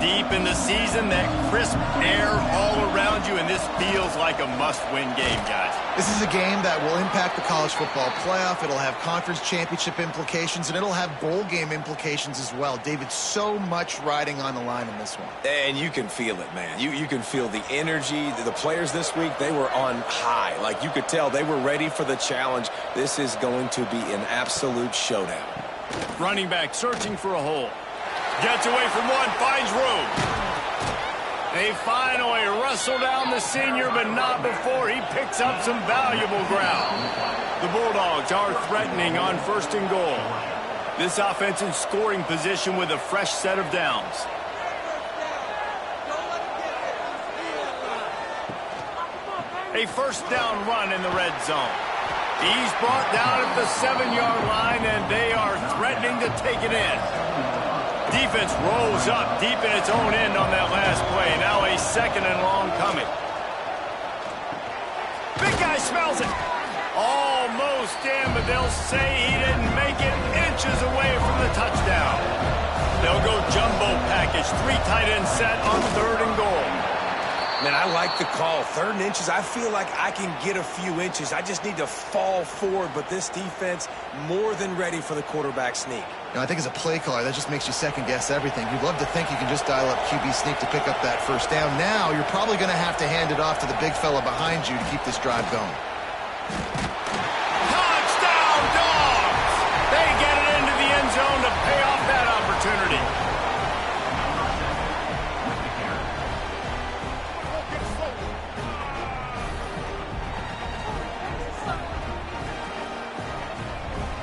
Deep in the season, that crisp air all around you, and this feels like a must-win game, guys. This is a game that will impact the college football playoff. It'll have conference championship implications, and it'll have bowl game implications as well. David, so much riding on the line in this one. And you can feel it, man. You can feel the energy. The players this week, they were on high. Like, you could tell they were ready for the challenge. This is going to be an absolute showdown. Running back searching for a hole. Gets away from one, finds room. They finally wrestle down the senior, but not before he picks up some valuable ground. The Bulldogs are threatening on first and goal. This offense in scoring position with a fresh set of downs. A first down run in the red zone. He's brought down at the 7-yard line, and they are threatening to take it in. Defense rolls up deep in its own end on that last play. Now a second and long coming. Big guy smells it. Almost in, but they'll say he didn't make it, inches away from the touchdown. They'll go jumbo package, 3 tight end set on third and goal. Man, I like the call. 3rd and inches, I feel like I can get a few inches. I just need to fall forward, but this defense more than ready for the quarterback sneak. You know, I think as a play caller, that just makes you second-guess everything. You'd love to think you can just dial up QB sneak to pick up that first down. Now, you're probably going to have to hand it off to the big fella behind you to keep this drive going. Touchdown, Dogs! They get it into the end zone to pay off that opportunity.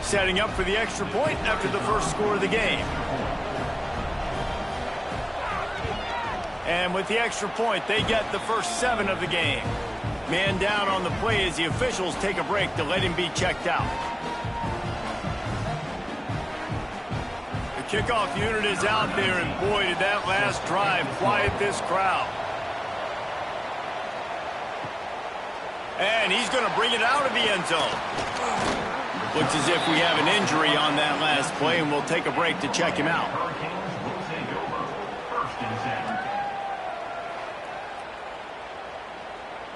Setting up for the extra point after the first score of the game. And with the extra point, they get the first 7 of the game. Man down on the play as the officials take a break to let him be checked out. The kickoff unit is out there, and boy, did that last drive quiet this crowd. And he's going to bring it out of the end zone. Looks as if we have an injury on that last play, and we'll take a break to check him out. Hurricanes will take over. First and 10.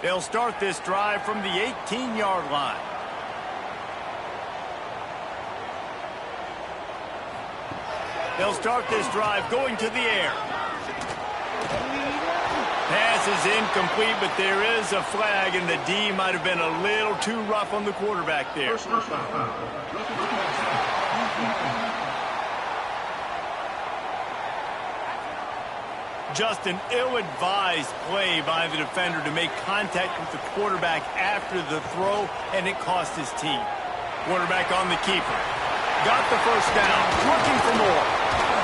They'll start this drive from the 18-yard line. They'll start this drive going to the air. Pass is incomplete, but there is a flag, and the D might have been a little too rough on the quarterback there. Just an ill-advised play by the defender to make contact with the quarterback after the throw, and it cost his team. Quarterback on the keeper. Got the first down. Looking for more.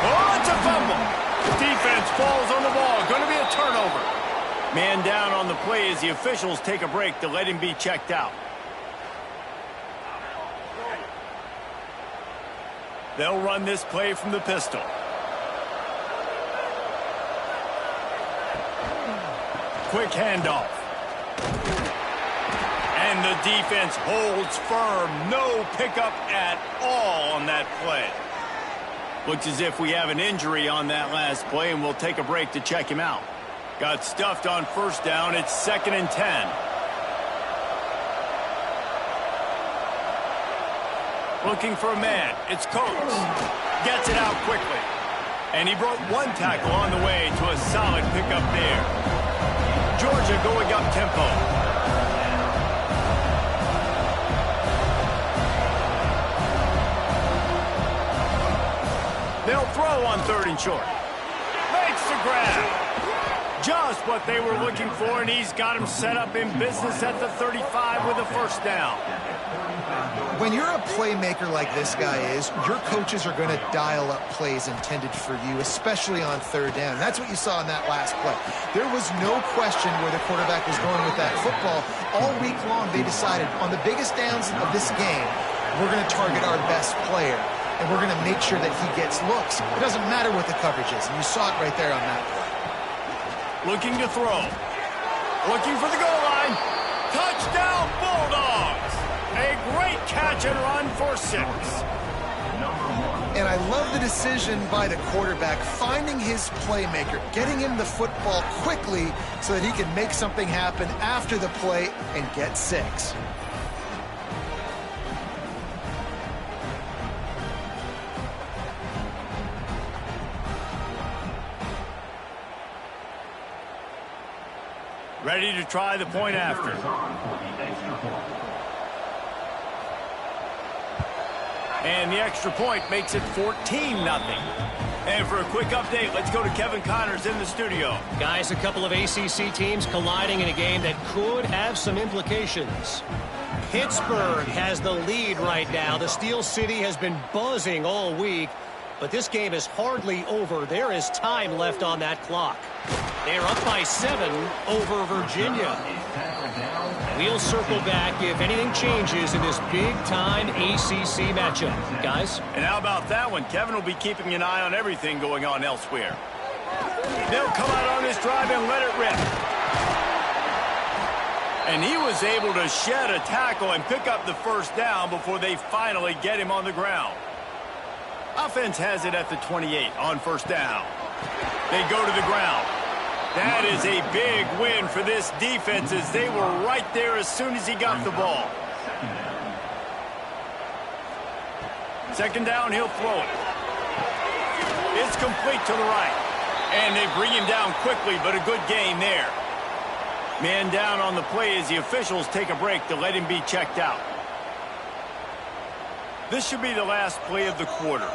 Oh, it's a fumble. Defense falls on the ball. Going to be a turnover. Man down on the play as the officials take a break to let him be checked out. They'll run this play from the pistol. Quick handoff. And the defense holds firm. No pickup at all on that play. Looks as if we have an injury on that last play, and we'll take a break to check him out. Got stuffed on first down. It's 2nd and 10. Looking for a man. It's Coates. Gets it out quickly. And he broke one tackle on the way to a solid pickup there. Georgia going up tempo. They'll throw on 3rd and short. Makes the grab. Just what they were looking for, and he's got him set up in business at the 35 with a first down. When you're a playmaker like this guy is, your coaches are going to dial up plays intended for you, especially on 3rd down. That's what you saw in that last play. There was no question where the quarterback was going with that football. All week long, they decided on the biggest downs of this game, we're going to target our best player, and we're going to make sure that he gets looks. It doesn't matter what the coverage is, and you saw it right there on that play. Looking to throw. Looking for the goal line. Touchdown, Bulldogs! A great catch and run for 6. And I love the decision by the quarterback, finding his playmaker, getting him the football quickly so that he can make something happen after the play and get 6. Ready to try the point after. And the extra point makes it 14-0. And for a quick update, let's go to Kevin Connors in the studio. Guys, a couple of ACC teams colliding in a game that could have some implications. Pittsburgh has the lead right now. The Steel City has been buzzing all week, but this game is hardly over. There is time left on that clock. They're up by 7 over Virginia. We'll circle back if anything changes in this big-time ACC matchup. Guys? And how about that one? Kevin will be keeping an eye on everything going on elsewhere. They'll come out on this drive and let it rip. And he was able to shed a tackle and pick up the first down before they finally get him on the ground. Offense has it at the 28 on first down. They go to the ground. That is a big win for this defense as they were right there as soon as he got the ball. 2nd down, he'll throw it. It's complete to the right. And they bring him down quickly, but a good gain there. Man down on the play as the officials take a break to let him be checked out. This should be the last play of the quarter.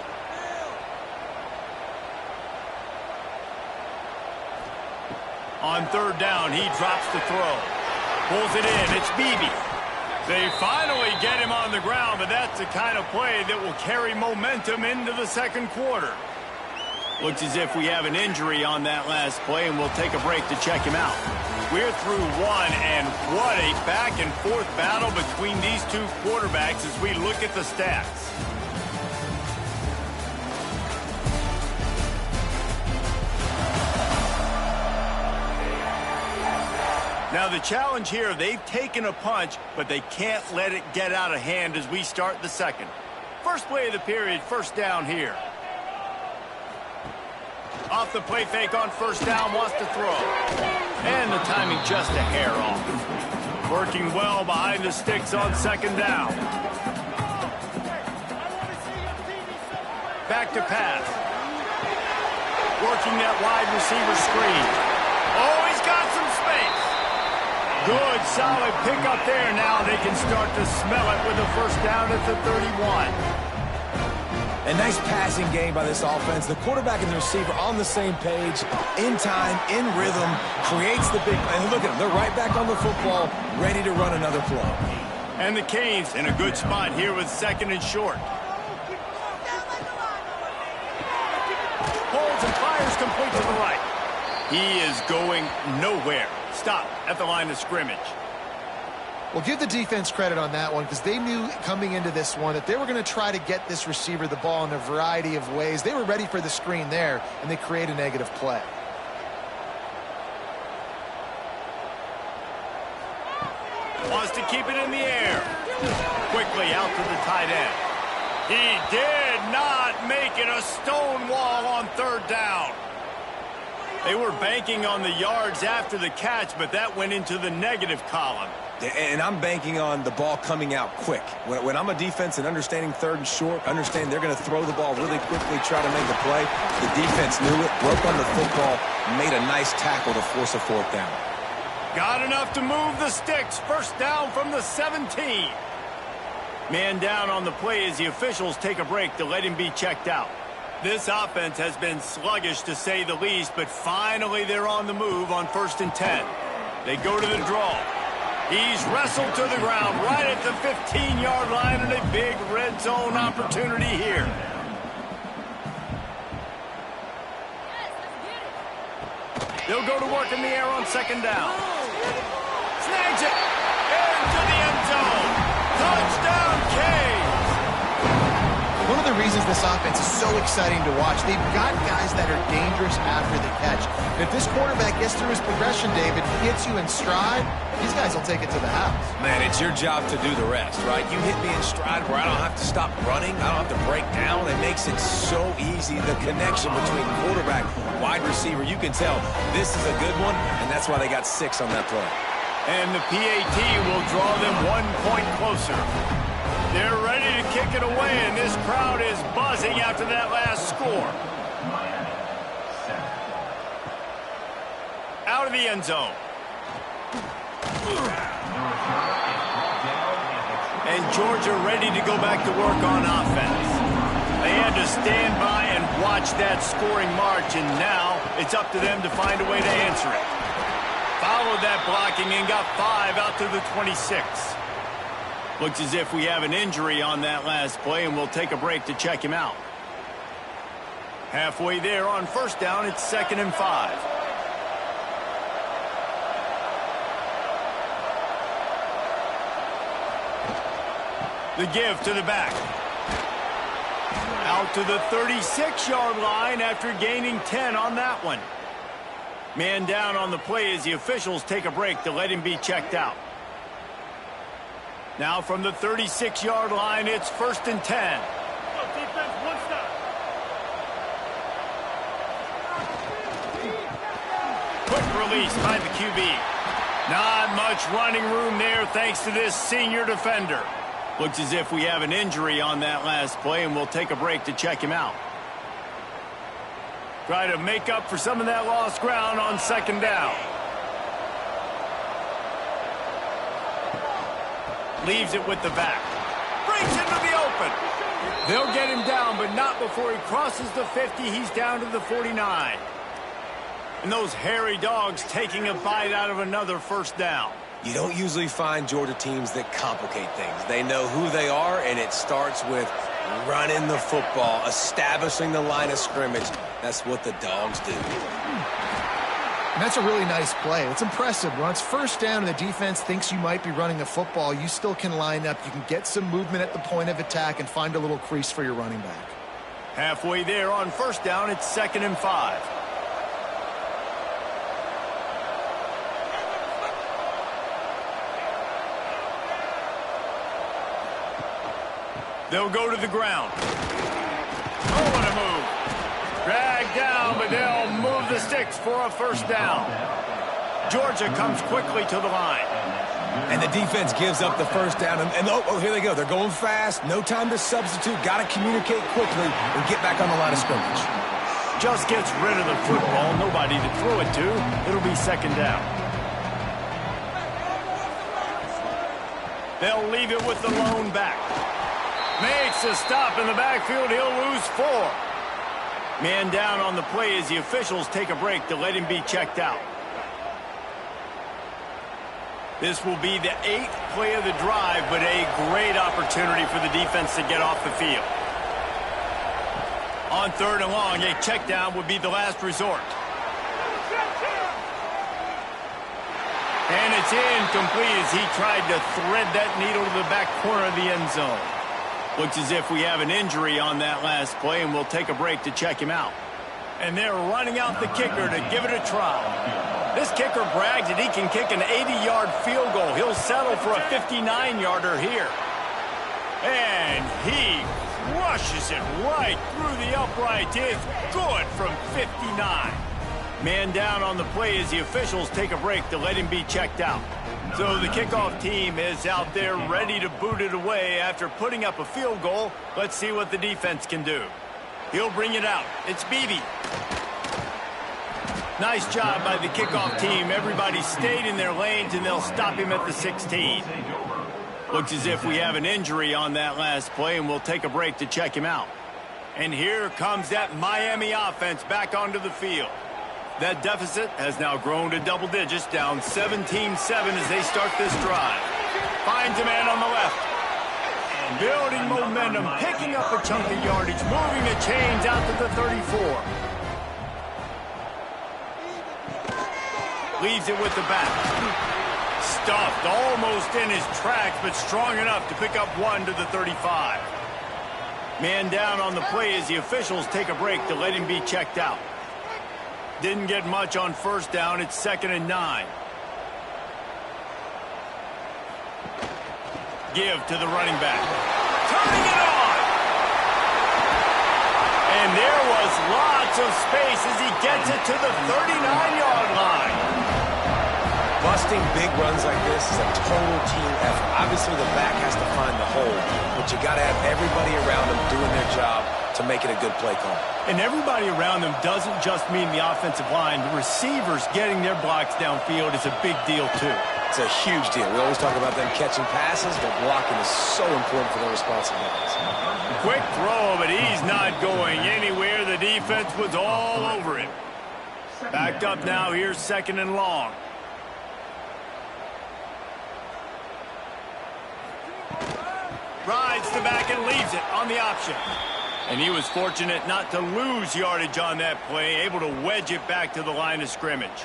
On 3rd down, he drops the throw. Pulls it in. It's Beebe. They finally get him on the ground, but that's the kind of play that will carry momentum into the 2nd quarter. Looks as if we have an injury on that last play, and we'll take a break to check him out. We're through 1, and what a back-and-forth battle between these two quarterbacks as we look at the stats. Now the challenge here, they've taken a punch, but they can't let it get out of hand as we start the second. First play of the period, first down here. Off the play fake on first down, wants to throw. And the timing just a hair off. Working well behind the sticks on second down. Back to pass. Working that wide receiver screen. Oh, he's got some space. Good, solid pickup there. Now they can start to smell it with a first down at the 31. A nice passing game by this offense. The quarterback and the receiver on the same page, in time, in rhythm, creates the big... And look at them. They're right back on the football, ready to run another play. And the Canes in a good spot here with second and short. Holds and fires complete to the right. He is going nowhere. Stop at the line of scrimmage. Well, give the defense credit on that one because they knew coming into this one that they were going to try to get this receiver the ball in a variety of ways. They were ready for the screen there, and they create a negative play. Wants to keep it in the air. Quickly out to the tight end. He did not make it a stone wall on third down. They were banking on the yards after the catch, but that went into the negative column. And I'm banking on the ball coming out quick. When I'm a defense and understanding third and short, understand they're going to throw the ball really quickly, try to make a play. The defense knew it, broke on the football, made a nice tackle to force a fourth down. Got enough to move the sticks. First down from the 17. Man down on the play as the officials take a break to let him be checked out. This offense has been sluggish to say the least, but finally they're on the move on 1st and 10. They go to the draw. He's wrestled to the ground right at the 15-yard line and a big red zone opportunity here. They'll go to work in the air on second down. Snags it. Into the end zone. Touchdown, Canes. One of the reasons this offense is so exciting to watch, they've got guys that are dangerous after the catch. If this quarterback gets through his progression, David, hits you in stride, these guys will take it to the house. Man, it's your job to do the rest, right? You hit me in stride where I don't have to stop running. I don't have to break down. It makes it so easy. The connection between quarterback, wide receiver, you can tell this is a good one, and that's why they got 6 on that play. And the PAT will draw them 1 point closer. They're ready to kick it away, and this crowd is buzzing after that last score. Out of the end zone. And Georgia ready to go back to work on offense. They had to stand by and watch that scoring march, and now it's up to them to find a way to answer it. Followed that blocking and got 5 out to the 26. Looks as if we have an injury on that last play, and we'll take a break to check him out. Halfway there on first down, it's 2nd and 5. The give to the back. Out to the 36-yard line after gaining 10 on that one. Man down on the play as the officials take a break to let him be checked out. Now from the 36-yard line, it's 1st and 10. Defense, 1 stop. Quick release by the QB. Not much running room there thanks to this senior defender. Looks as if we have an injury on that last play, and we'll take a break to check him out. Try to make up for some of that lost ground on 2nd down. Leaves it with the back. Breaks into the open. They'll get him down, but not before he crosses the 50. He's down to the 49. And those hairy dogs taking a bite out of another first down. You don't usually find Georgia teams that complicate things. They know who they are, and it starts with running the football, establishing the line of scrimmage. That's what the dogs do. And that's a really nice play. It's impressive. When it's first down and the defense thinks you might be running the football, you still can line up. You can get some movement at the point of attack and find a little crease for your running back. Halfway there on first down, it's 2nd and 5. They'll go to the ground. Oh, what a move. Dragged down, but they'll move the sticks for a first down. Georgia comes quickly to the line. And the defense gives up the first down. And oh, here they go. They're going fast. No time to substitute. Got to communicate quickly and get back on the line of scrimmage. Just gets rid of the football. Nobody to throw it to. It'll be second down. They'll leave it with the lone back. Makes a stop in the backfield. He'll lose 4. Man down on the play as the officials take a break to let him be checked out. This will be the 8th play of the drive, but a great opportunity for the defense to get off the field. On 3rd and long, a check down would be the last resort. And it's incomplete as he tried to thread that needle to the back corner of the end zone. Looks as if we have an injury on that last play, and we'll take a break to check him out. And they're running out the kicker to give it a try. This kicker brags that he can kick an 80-yard field goal. He'll settle for a 59-yarder here. And he crushes it right through the upright. It's good from 59. Man down on the play as the officials take a break to let him be checked out. So the kickoff team is out there ready to boot it away after putting up a field goal. Let's see what the defense can do. He'll bring it out. It's Beebe. Nice job by the kickoff team. Everybody stayed in their lanes, and they'll stop him at the 16. Looks as if we have an injury on that last play, and we'll take a break to check him out. And here comes that Miami offense back onto the field. That deficit has now grown to double digits, down 17-7 as they start this drive. Finds a man on the left. And building momentum, picking up a chunk of yardage, moving the chains out to the 34. Leaves it with the back. Stuffed almost in his tracks, but strong enough to pick up 1 to the 35. Man down on the play as the officials take a break to let him be checked out. Didn't get much on first down. It's 2nd and 9. Give to the running back. Turning it on! And there was lots of space as he gets it to the 39-yard line. Busting big runs like this is a total team effort. Obviously, the back has to find the hole, but you got to have everybody around them doing their job to make it a good play call. And everybody around them doesn't just mean the offensive line. The receivers getting their blocks downfield is a big deal, too. It's a huge deal. We always talk about them catching passes, but blocking is so important for their responsibilities. Quick throw, but he's not going anywhere. The defense was all over him. Backed up now. Here's 2nd and long. Rides the back and leaves it on the option. And he was fortunate not to lose yardage on that play, able to wedge it back to the line of scrimmage.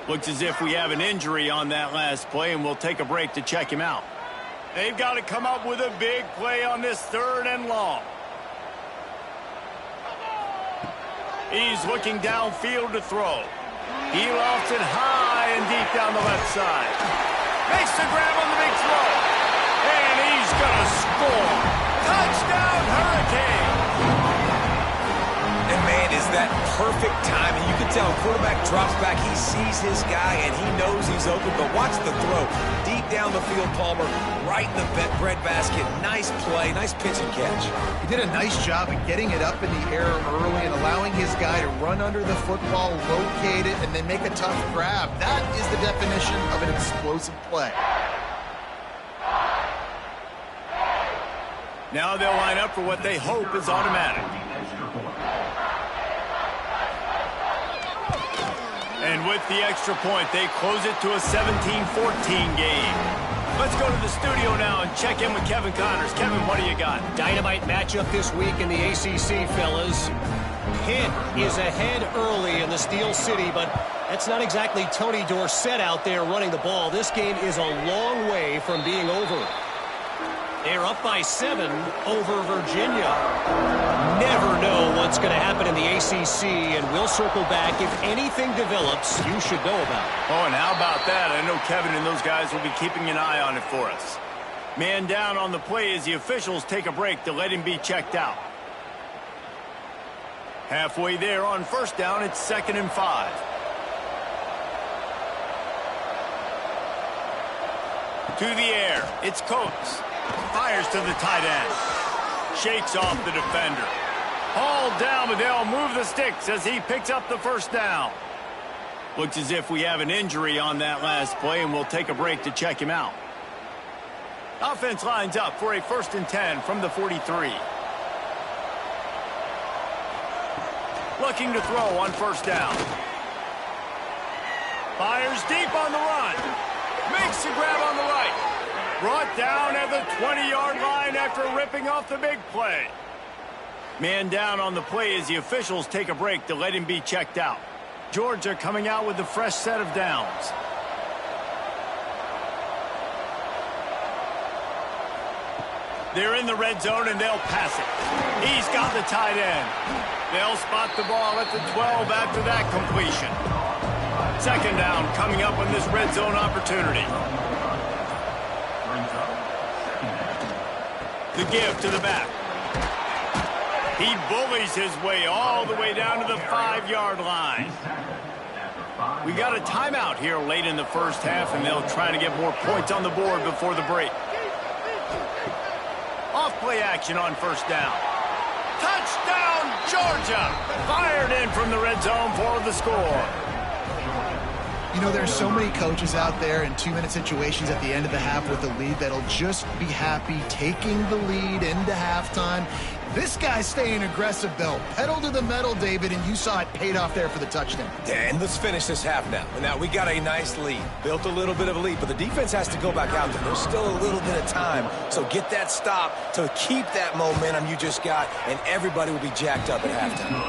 Looks as if we have an injury on that last play, and we'll take a break to check him out. They've got to come up with a big play on this 3rd and long. He's looking downfield to throw. He lofts it high and deep down the left side. Makes the grab on the big throw. And he's going to score. Touchdown, Hurricane! And, man, is that perfect timing. You can tell quarterback drops back. He sees his guy, and he knows he's open. But watch the throw. Deep down the field, Palmer, right in the breadbasket. Nice play, nice pitch and catch. He did a nice job of getting it up in the air early and allowing his guy to run under the football, locate it, and then make a tough grab. That is the definition of an explosive play. Now they'll line up for what they hope is automatic. And with the extra point, they close it to a 17-14 game. Let's go to the studio now and check in with Kevin Connors. Kevin, what do you got? Dynamite matchup this week in the ACC, fellas. Pitt is ahead early in the Steel City, but that's not exactly Tony Dorsett out there running the ball. This game is a long way from being over. They're up by 7 over Virginia. Never know what's going to happen in the ACC, and we'll circle back. If anything develops, you should know about it. Oh, and how about that? I know Kevin and those guys will be keeping an eye on it for us. Man down on the play as the officials take a break to let him be checked out. Halfway there on first down, it's 2nd and 5. To the air, it's Coates. Fires to the tight end. Shakes off the defender. Hauled down, but they'll move the sticks as he picks up the first down. Looks as if we have an injury on that last play, and we'll take a break to check him out. Offense lines up for a 1st and 10 from the 43. Looking to throw on first down. Fires deep on the run. Makes the grab on the right. Brought down at the 20-yard line after ripping off the big play. Man down on the play as the officials take a break to let him be checked out. Georgia coming out with a fresh set of downs. They're in the red zone, and they'll pass it. He's got the tight end. They'll spot the ball at the 12 after that completion. 2nd down coming up on this red zone opportunity. The give to the back. He bullies his way all the way down to the 5-yard line. We got a timeout here late in the first half, and they'll try to get more points on the board before the break. Off-play action on first down. Touchdown, Georgia! Fired in from the red zone for the score. You know, there's so many coaches out there in 2-minute situations at the end of the half with a lead that'll just be happy taking the lead into halftime. This guy's staying aggressive, though. Pedal to the metal, David, and you saw it paid off there for the touchdown. Yeah, and let's finish this half now. Now, we got a nice lead. Built a little bit of a lead, but the defense has to go back out there. There's still a little bit of time. So get that stop to keep that momentum you just got, and everybody will be jacked up at halftime.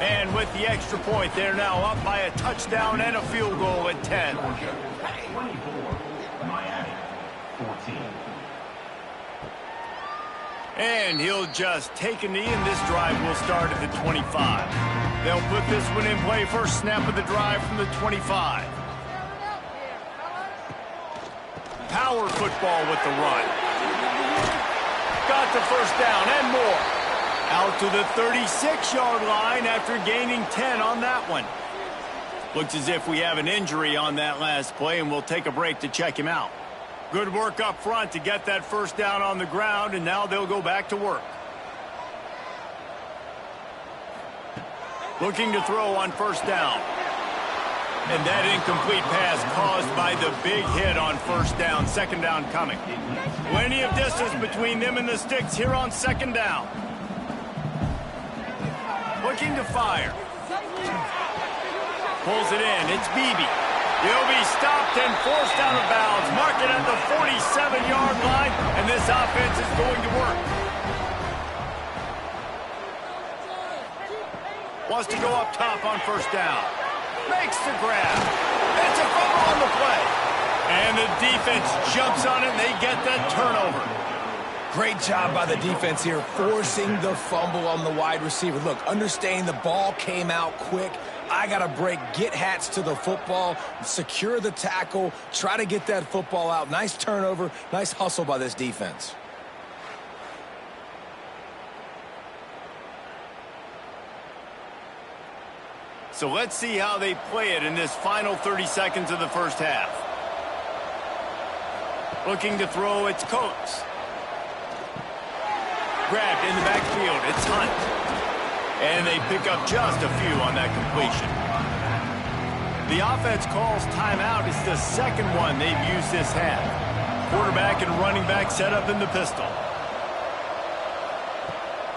And with the extra point, they're now up by a touchdown and a field goal at 10. 24, Miami, 14. And he'll just take a knee, and this drive will start at the 25. They'll put this one in play first snap of the drive from the 25. Power football with the run. Got the first down and more. Out to the 36-yard line after gaining 10 on that one. Looks as if we have an injury on that last play, and we'll take a break to check him out. Good work up front to get that first down on the ground, and now they'll go back to work. Looking to throw on first down. And that incomplete pass caused by the big hit on first down. 2nd down coming. Plenty of distance between them and the sticks here on 2nd down. Looking to fire. Pulls it in. It's Beebe. He'll be stopped and forced out of bounds. Mark it at the 47-yard line, and this offense is going to work. Wants to go up top on first down. Makes the grab. It's a fumble on the play. And the defense jumps on it, and they get that turnover. Great job by the defense here, forcing the fumble on the wide receiver. Look, understanding the ball came out quick. I got to break, get hats to the football, secure the tackle, try to get that football out. Nice turnover, nice hustle by this defense. So let's see how they play it in this final 30 seconds of the first half. Looking to throw, it's Coates. Grabbed in the backfield, it's Hunt. And they pick up just a few on that completion. The offense calls timeout. It's the second one they've used this half. Quarterback and running back set up in the pistol.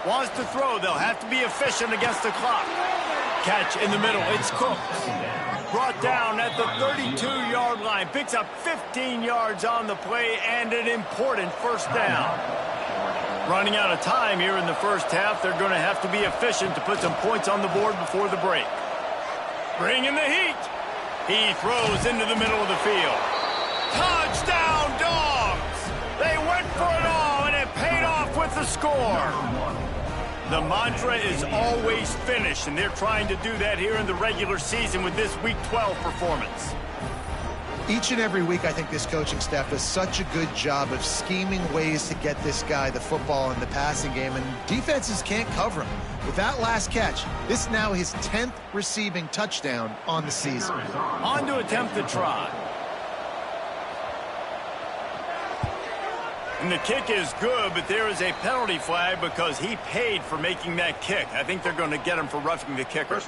Wants to throw. They'll have to be efficient against the clock. Catch in the middle. It's Coates. Brought down at the 32-yard line. Picks up 15 yards on the play and an important first down. Running out of time here in the first half. They're going to have to be efficient to put some points on the board before the break. Bringing the heat. He throws into the middle of the field. Touchdown, Dogs! They went for it all, and it paid off with the score. The mantra is always finish, and they're trying to do that here in the regular season with this Week 12 performance. Each and every week, I think this coaching staff does such a good job of scheming ways to get this guy the football in the passing game, and defenses can't cover him. With that last catch, this is now his 10th receiving touchdown on the season. On to attempt the try. And the kick is good, but there is a penalty flag because he paid for making that kick. I think they're going to get him for roughing the kicker.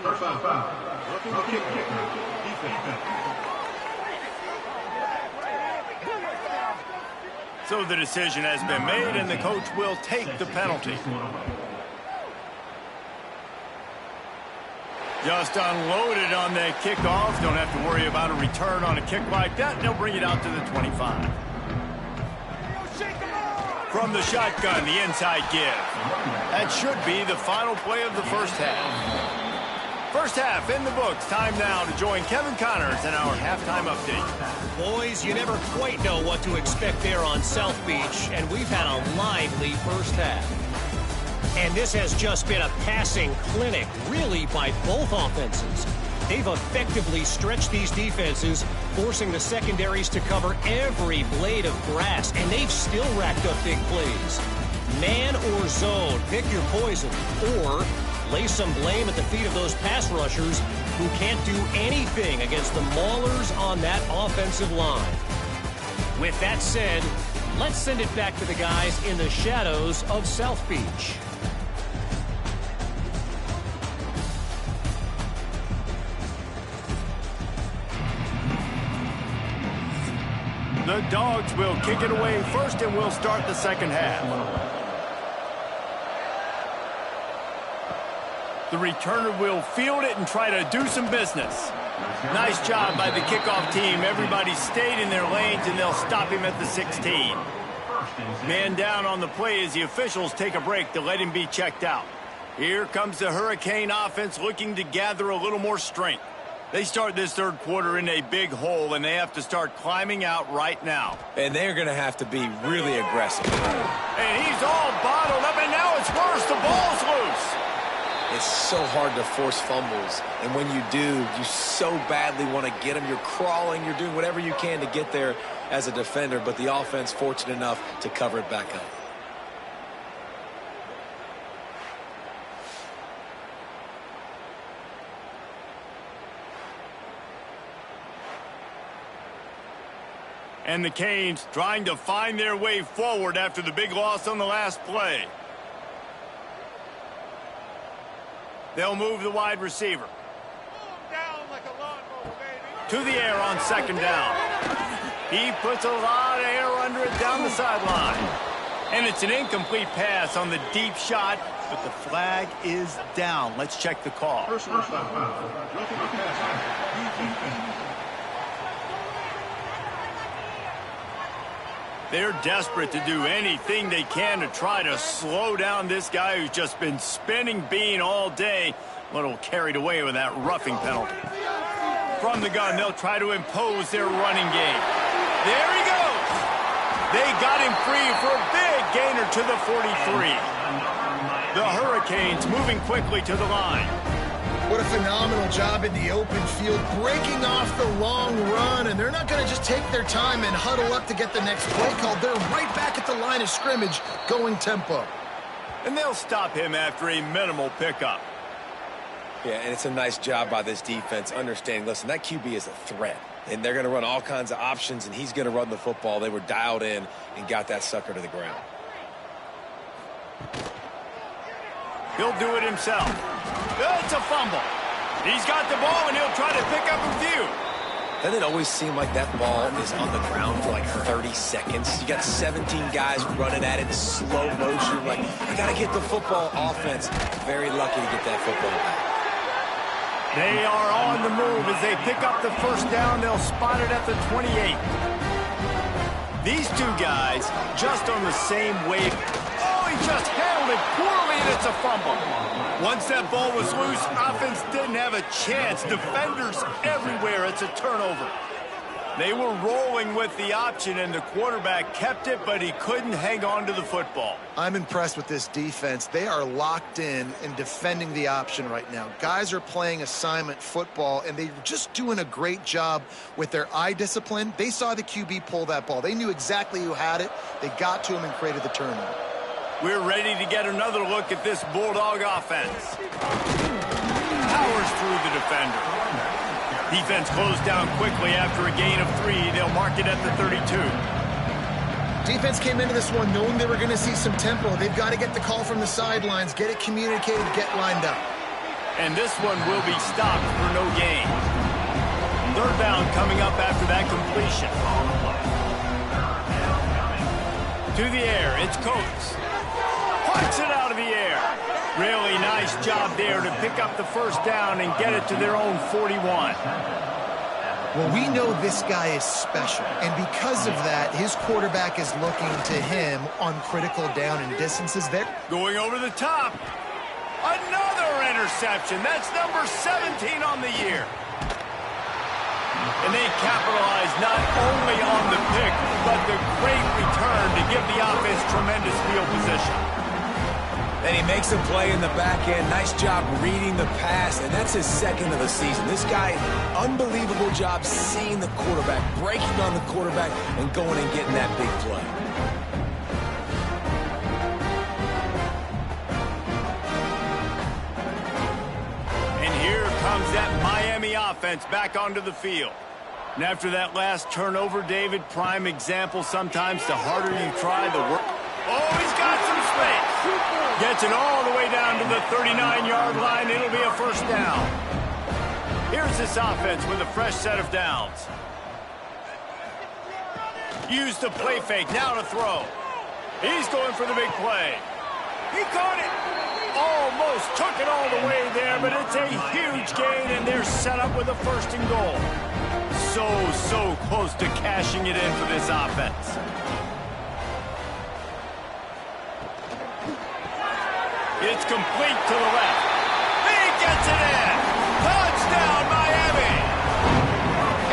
So the decision has been made, and the coach will take the penalty. Just unloaded on that kickoff. Don't have to worry about a return on a kick like that. They'll bring it out to the 25. From the shotgun, the inside give. That should be the final play of the first half. First half in the books. Time now to join Kevin Connors in our halftime update. Boys, you never quite know what to expect there on South Beach, and we've had a lively first half. And this has just been a passing clinic, really, by both offenses. They've effectively stretched these defenses, forcing the secondaries to cover every blade of grass, and they've still racked up big plays. Man or zone, pick your poison, or lay some blame at the feet of those pass rushers who can't do anything against the maulers on that offensive line. With that said, let's send it back to the guys in the shadows of South Beach. The Dogs will kick it away first, and we'll start the second half. The returner will field it and try to do some business. Nice job by the kickoff team. Everybody stayed in their lanes, and they'll stop him at the 16. Man down on the play as the officials take a break to let him be checked out. Here comes the Hurricane offense looking to gather a little more strength. They start this third quarter in a big hole, and they have to start climbing out right now. And they're going to have to be really aggressive. And he's all bottled up, and now it's worse. The ball's loose. It's so hard to force fumbles, and when you do, you so badly want to get them. You're crawling, you're doing whatever you can to get there as a defender, but the offense fortunate enough to cover it back up. And the Canes trying to find their way forward after the big loss on the last play. They'll move the wide receiver. To the air on second down. He puts a lot of air under it down the sideline. And it's an incomplete pass on the deep shot, but the flag is down. Let's check the call. They're desperate to do anything they can to try to slow down this guy who's just been spinning bean all day. A little carried away with that roughing penalty. From the gun, they'll try to impose their running game. There he goes. They got him free for a big gainer to the 43. The Hurricanes moving quickly to the line. What a phenomenal job in the open field, breaking off the long run, and they're not going to just take their time and huddle up to get the next play called. They're right back at the line of scrimmage, going tempo. And they'll stop him after a minimal pickup. Yeah, and it's a nice job by this defense understanding, listen, that QB is a threat, and they're going to run all kinds of options, and he's going to run the football. They were dialed in and got that sucker to the ground. He'll do it himself. It's a fumble. He's got the ball, and he'll try to pick up a few. Doesn't it always seem like that ball is on the ground for like 30 seconds? You got 17 guys running at it in slow motion. Like, I got to get the football. Offense, very lucky to get that football back. They are on the move as they pick up the first down. They'll spot it at the 28. These two guys just on the same wave. Oh, he just handled it poorly, and it's a fumble. Once that ball was loose, offense didn't have a chance. Defenders everywhere. It's a turnover. They were rolling with the option, and the quarterback kept it, but he couldn't hang on to the football. I'm impressed with this defense. They are locked in and defending the option right now. Guys are playing assignment football, and they're just doing a great job with their eye discipline. They saw the QB pull that ball. They knew exactly who had it. They got to him and created the turnover. We're ready to get another look at this Bulldog offense. Powers through the defender. Defense closed down quickly after a gain of 3. They'll mark it at the 32. Defense came into this one knowing they were going to see some tempo. They've got to get the call from the sidelines, get it communicated, get lined up. And this one will be stopped for no gain. Third down coming up after that completion. To the air, it's Coates. Punts it out of the air. Really nice job there to pick up the first down and get it to their own 41. Well, we know this guy is special, and because of that, his quarterback is looking to him on critical down and distances there. Going over the top. Another interception. That's number 17 on the year. And they capitalize not only on the pick, but the great return to give the offense tremendous field position. And he makes a play in the back end. Nice job reading the pass, and that's his second of the season. This guy, unbelievable job seeing the quarterback, breaking on the quarterback, and going and getting that big play. And here comes that Miami offense back onto the field. And after that last turnover, David, prime example, sometimes the harder you try, the worse. Oh, he's got some space. Gets it all the way down to the 39-yard line. It'll be a first down. Here's this offense with a fresh set of downs. Use the play fake. Now to throw. He's going for the big play. He caught it. Almost took it all the way there, but it's a huge gain, and they're set up with a first and goal. So close to cashing it in for this offense. It's complete to the left. He gets it in. Touchdown, Miami.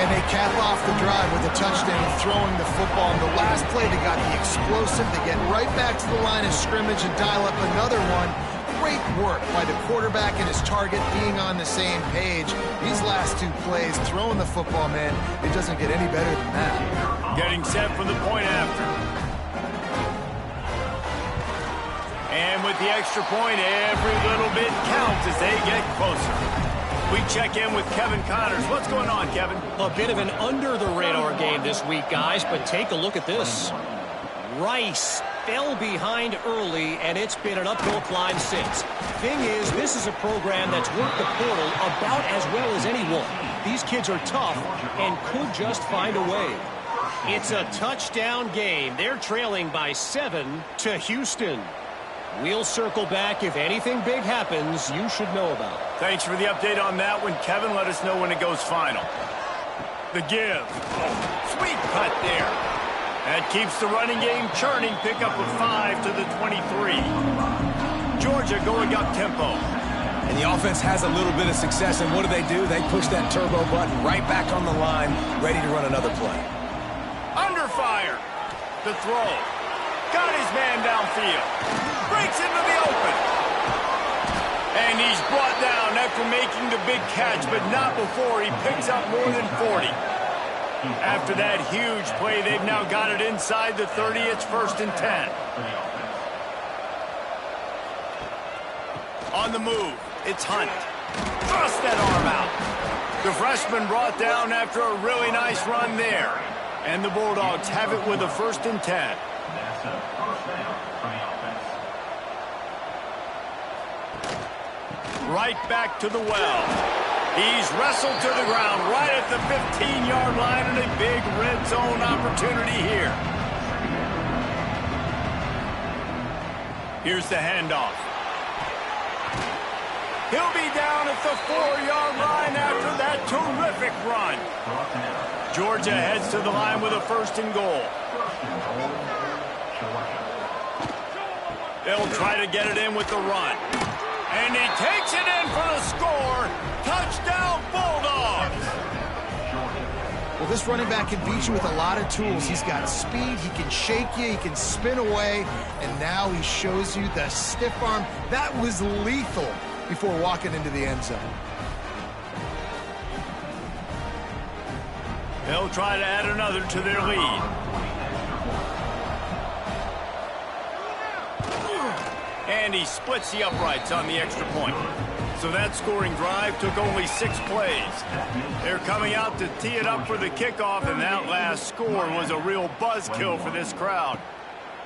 And they cap off the drive with a touchdown, throwing the football. In the last play, they got the explosive. They get right back to the line of scrimmage and dial up another one. Great work by the quarterback and his target being on the same page. These last 2 plays, throwing the football, man, it doesn't get any better than that. Getting set for the point after. And with the extra point, every little bit counts as they get closer. We check in with Kevin Connors. What's going on, Kevin? A bit of an under-the-radar game this week, guys, but take a look at this. Rice fell behind early, and it's been an uphill climb since. Thing is, this is a program that's worked the portal about as well as anyone. These kids are tough and could just find a way. It's a touchdown game. They're trailing by 7 to Houston. We'll circle back. If anything big happens, you should know about it. Thanks for the update on that one, Kevin. Let us know when it goes final. The give. Sweet cut there. That keeps the running game churning. Pick up with 5 to the 23. Georgia going up tempo. And the offense has a little bit of success, and what do? They push that turbo button right back on the line, ready to run another play. Under fire. The throw. Got his man downfield. Breaks into the open. And he's brought down after making the big catch, but not before he picks up more than 40. After that huge play, they've now got it inside the 30. It's 1st and 10. On the move, it's Hunt. Thrust that arm out. The freshman brought down after a really nice run there. And the Bulldogs have it with a 1st and 10. Right back to the well. He's wrestled to the ground right at the 15-yard line, and a big red zone opportunity here. Here's the handoff. He'll be down at the 4-yard line after that terrific run. Georgia heads to the line with a 1st and goal. They'll try to get it in with the run. And he takes it in for the score. Touchdown, Bulldogs. Well, this running back can beat you with a lot of tools. He's got speed, he can shake you, he can spin away, and now he shows you the stiff arm. That was lethal before walking into the end zone. They'll try to add another to their lead. And he splits the uprights on the extra point. So that scoring drive took only 6 plays. They're coming out to tee it up for the kickoff, and that last score was a real buzzkill for this crowd.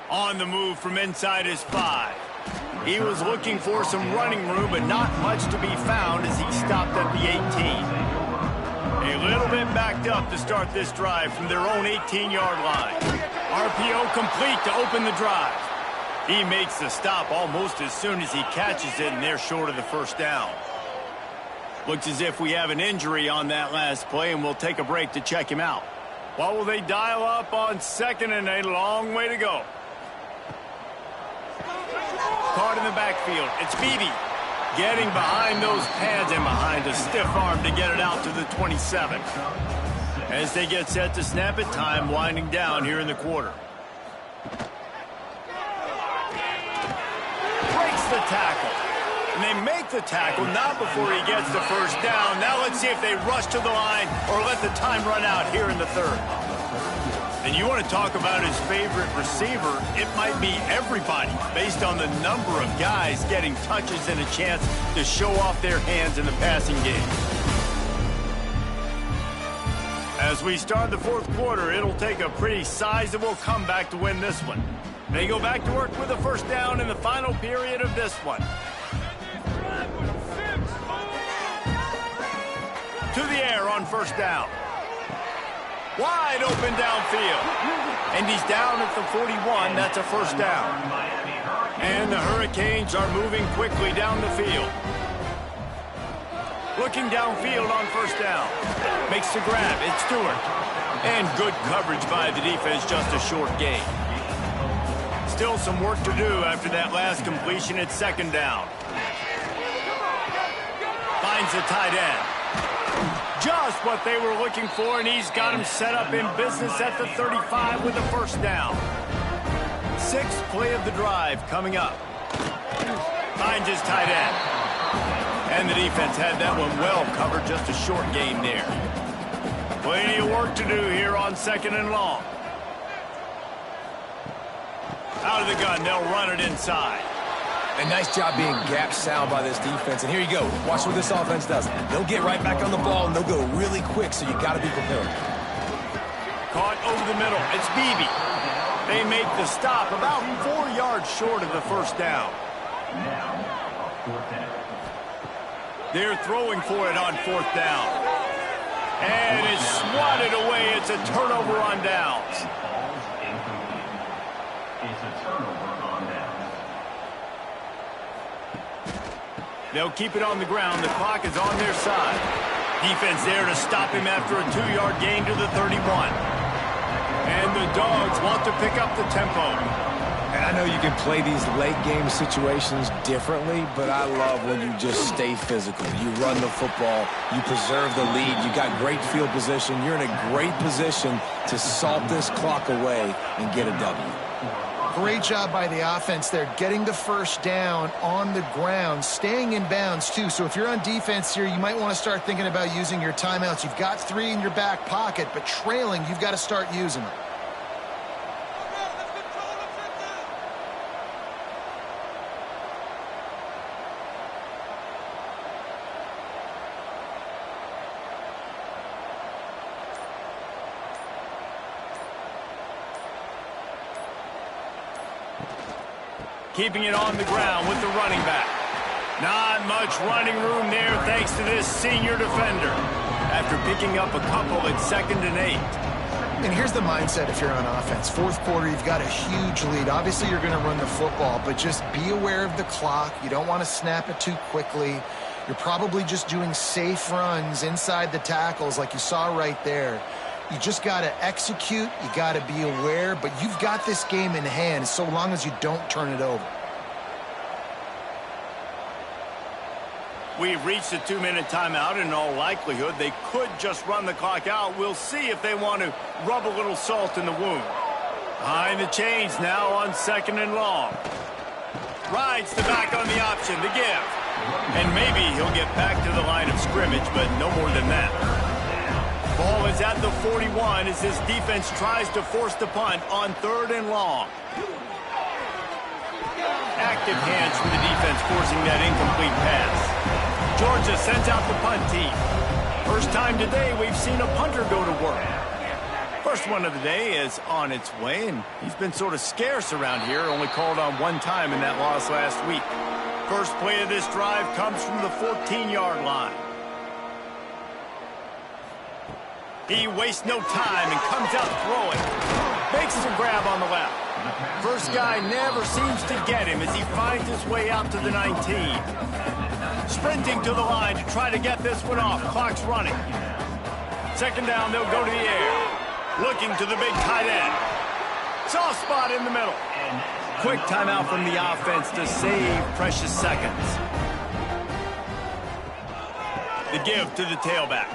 On the move from inside his 5. He was looking for some running room, but not much to be found as he stopped at the 18. A little bit backed up to start this drive from their own 18-yard line. RPO complete to open the drive. He makes the stop almost as soon as he catches it, and they're short of the first down. Looks as if we have an injury on that last play, and we'll take a break to check him out. What will they dial up on second and a long way to go? Caught in the backfield. It's Beebe getting behind those pads and behind a stiff arm to get it out to the 27. As they get set to snap it, time winding down here in the quarter. The tackle. And they make the tackle not before he gets the first down. Now let's see if they rush to the line or let the time run out here in the third. And you want to talk about his favorite receiver, it might be everybody based on the number of guys getting touches and a chance to show off their hands in the passing game. As we start the fourth quarter, it'll take a pretty sizable comeback to win this one. They go back to work with a first down in the final period of this one. To the air on first down. Wide open downfield. And he's down at the 41. That's a first down. And the Hurricanes are moving quickly down the field. Looking downfield on first down. Makes the grab. It's Stewart. And good coverage by the defense, just a short gain. Still some work to do after that last completion at second down. Finds the tight end. Just what they were looking for, and he's got him set up in business at the 35 with a first down. 6th play of the drive coming up. Finds his tight end. And the defense had that one well covered, just a short gain there. Plenty of work to do here on second and long. Out of the gun, they'll run it inside. A nice job being gap sound by this defense. And here you go. Watch what this offense does. They'll get right back on the ball, and they'll go really quick, so you got to be prepared. Caught over the middle. It's Beebe. They make the stop about 4 yards short of the first down. They're throwing for it on fourth down. And it's swatted away. It's a turnover on downs. They'll keep it on the ground. The clock is on their side. Defense there to stop him after a 2-yard gain to the 31. And the Dogs want to pick up the tempo. And I know you can play these late-game situations differently, but I love when you just stay physical. You run the football. You preserve the lead. You got great field position. You're in a great position to salt this clock away and get a W. Great job by the offense there, getting the first down on the ground, staying in bounds, too. So if you're on defense here, you might want to start thinking about using your timeouts. You've got 3 in your back pocket, but trailing, you've got to start using them. Keeping it on the ground with the running back. Not much running room there thanks to this senior defender after picking up a couple at 2nd and 8. And here's the mindset if you're on offense. Fourth quarter, you've got a huge lead. Obviously, you're going to run the football, but just be aware of the clock. You don't want to snap it too quickly. You're probably just doing safe runs inside the tackles like you saw right there. You just got to execute. You got to be aware, but you've got this game in hand so long as you don't turn it over. We've reached a 2-minute timeout, and in all likelihood, they could just run the clock out. We'll see if they want to rub a little salt in the wound. Behind the chains now on 2nd and long. Rides the back on the option, the give. And maybe he'll get back to the line of scrimmage, but no more than that. Ball is at the 41 as this defense tries to force the punt on 3rd and long. Active hands from the defense forcing that incomplete pass. Georgia sends out the punt team. First time today we've seen a punter go to work. First one of the day is on its way, and he's been sort of scarce around here, only called on 1 time in that loss last week. First play of this drive comes from the 14-yard line. He wastes no time and comes out throwing. Makes the grab on the left. First guy never seems to get him as he finds his way out to the 19. Sprinting to the line to try to get this one off. Clock's running. 2nd down, they'll go to the air. Looking to the big tight end. Soft spot in the middle. Quick timeout from the offense to save precious seconds. The give to the tailback.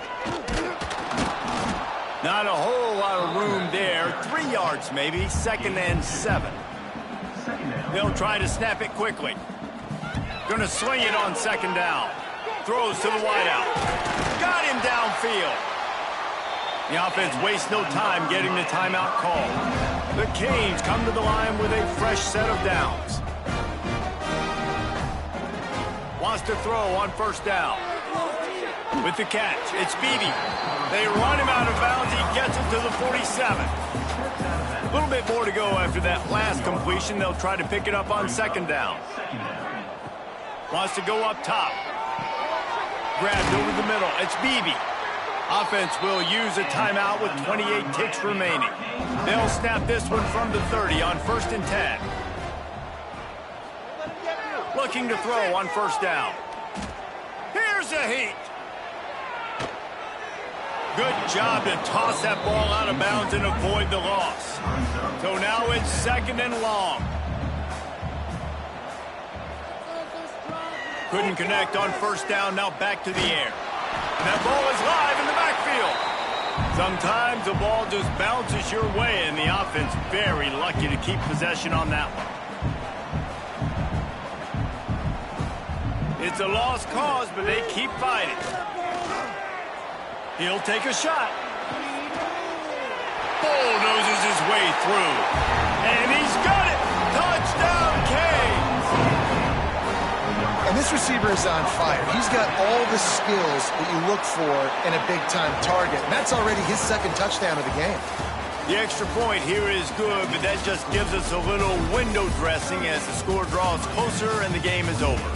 Not a whole lot of room there. 3 yards maybe. 2nd and 7. They'll try to snap it quickly. Going to swing it on 2nd down. Throws to the wideout. Got him downfield. The offense wastes no time getting the timeout call. The Canes come to the line with a fresh set of downs. Wants to throw on 1st down. With the catch, it's Beebe. They run him out of bounds. He gets it to the 47. A little bit more to go after that last completion. They'll try to pick it up on 2nd down. Wants to go up top. Grabbed over the middle. It's Beebe. Offense will use a timeout with 28 ticks remaining. They'll snap this one from the 30 on 1st and 10. Looking to throw on 1st down. Here's a heat. Good job to toss that ball out of bounds and avoid the loss. So now it's 2nd and long. Couldn't connect on 1st down, now back to the air. And that ball is live in the backfield. Sometimes the ball just bounces your way, and the offense very lucky to keep possession on that one. It's a lost cause, but they keep fighting. He'll take a shot. Bulldozes his way through. And he's got it! Touchdown, Canes! And this receiver is on fire. He's got all the skills that you look for in a big-time target. And that's already his 2nd touchdown of the game. The extra point here is good, but that just gives us a little window dressing as the score draws closer and the game is over.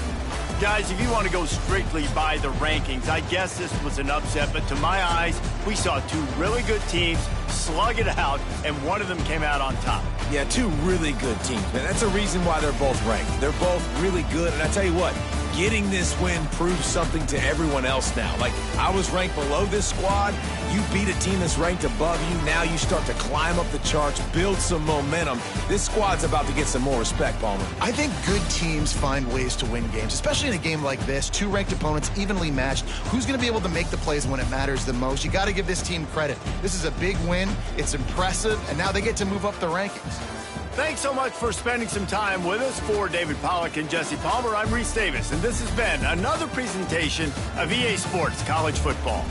Guys, if you want to go strictly by the rankings, I guess this was an upset, but to my eyes, we saw 2 really good teams slug it out, and one of them came out on top. Yeah, 2 really good teams, man. That's a reason why they're both ranked. They're both really good, and I tell you what, getting this win proves something to everyone else now. Like, I was ranked below this squad. You beat a team that's ranked above you. Now you start to climb up the charts, build some momentum. This squad's about to get some more respect, Palmer. I think good teams find ways to win games, especially in a game like this. 2 ranked opponents, evenly matched. Who's going to be able to make the plays when it matters the most? You got to give this team credit. This is a big win. It's impressive, and now they get to move up the rankings. Thanks so much for spending some time with us. For David Pollack and Jesse Palmer, I'm Reese Davis, and this has been another presentation of EA Sports College Football.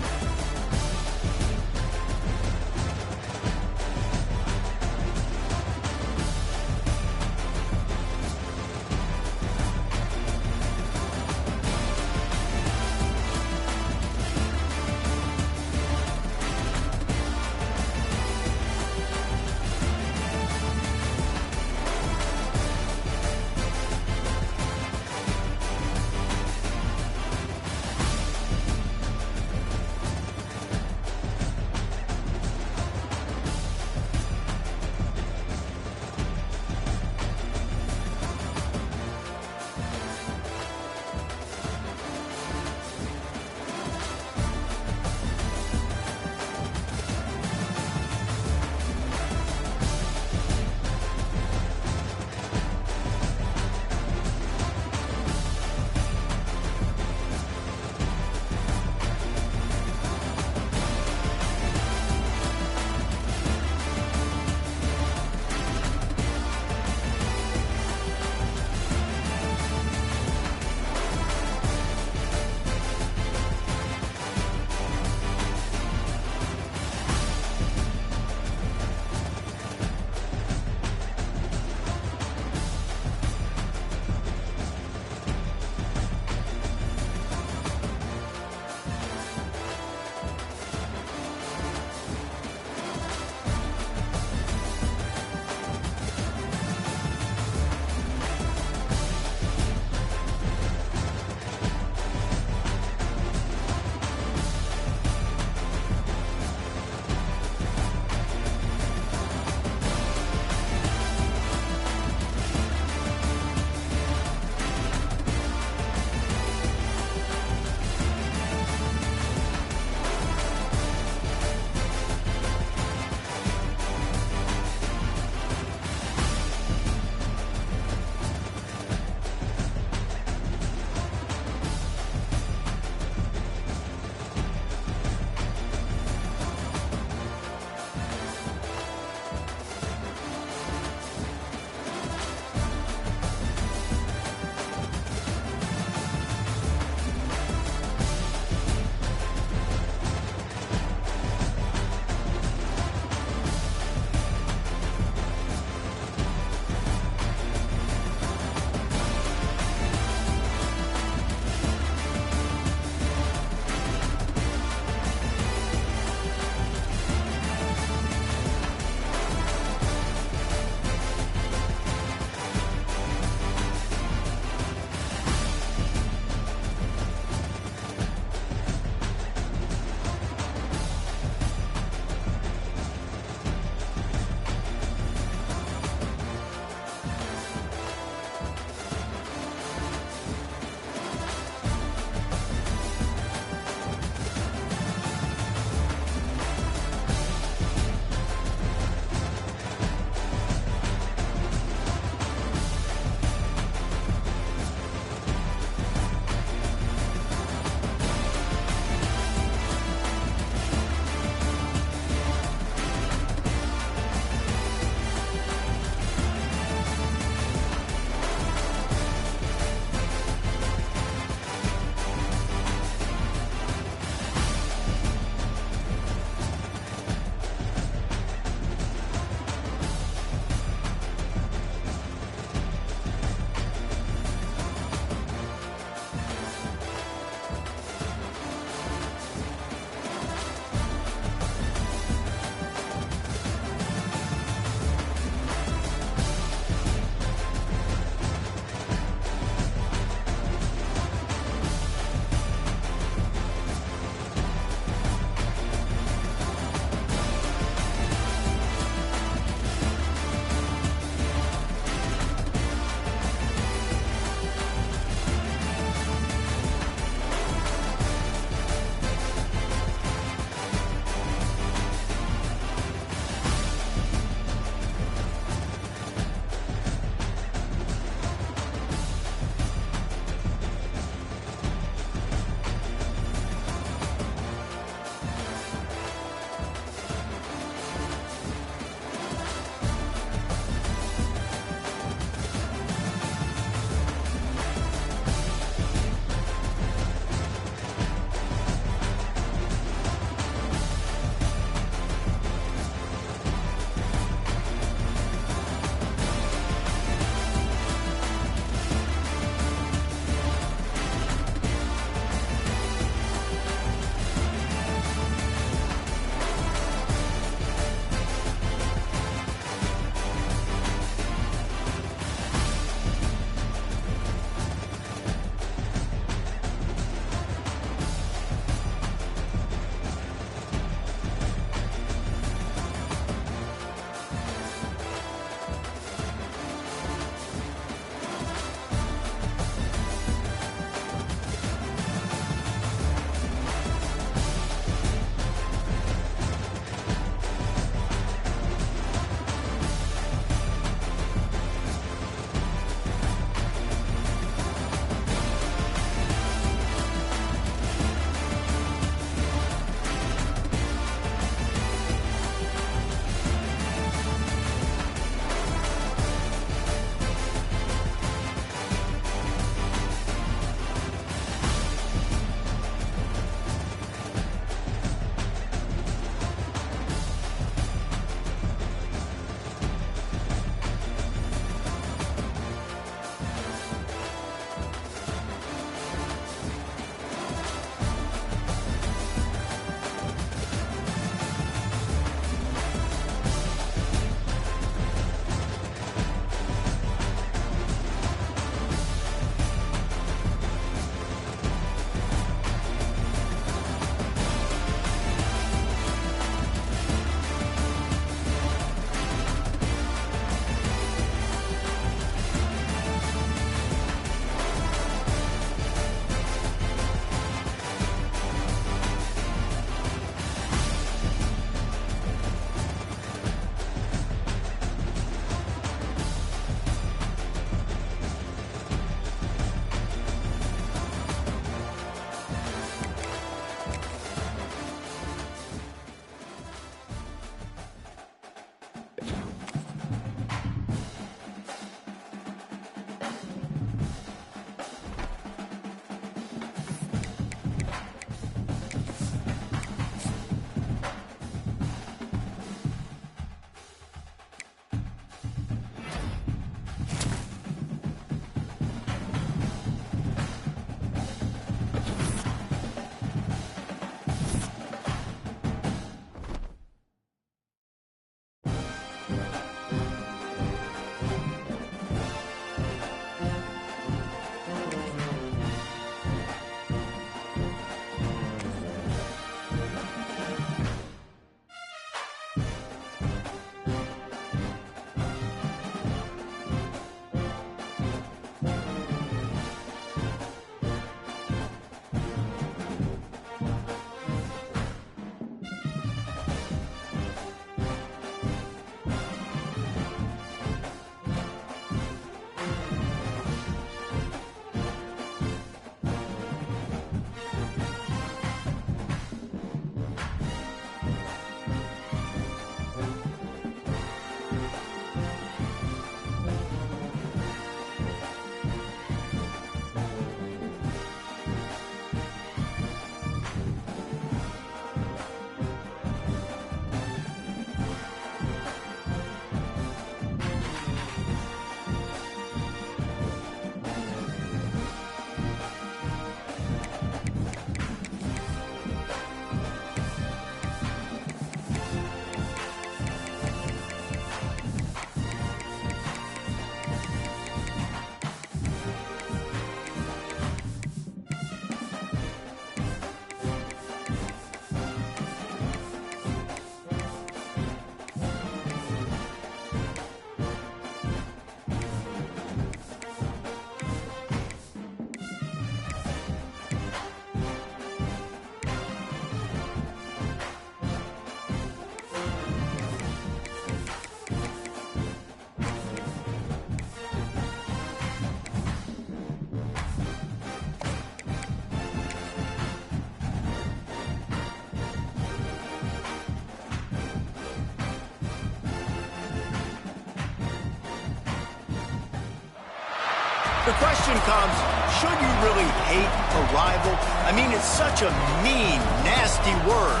The question comes, should you really hate a rival? I mean, it's such a mean, nasty word.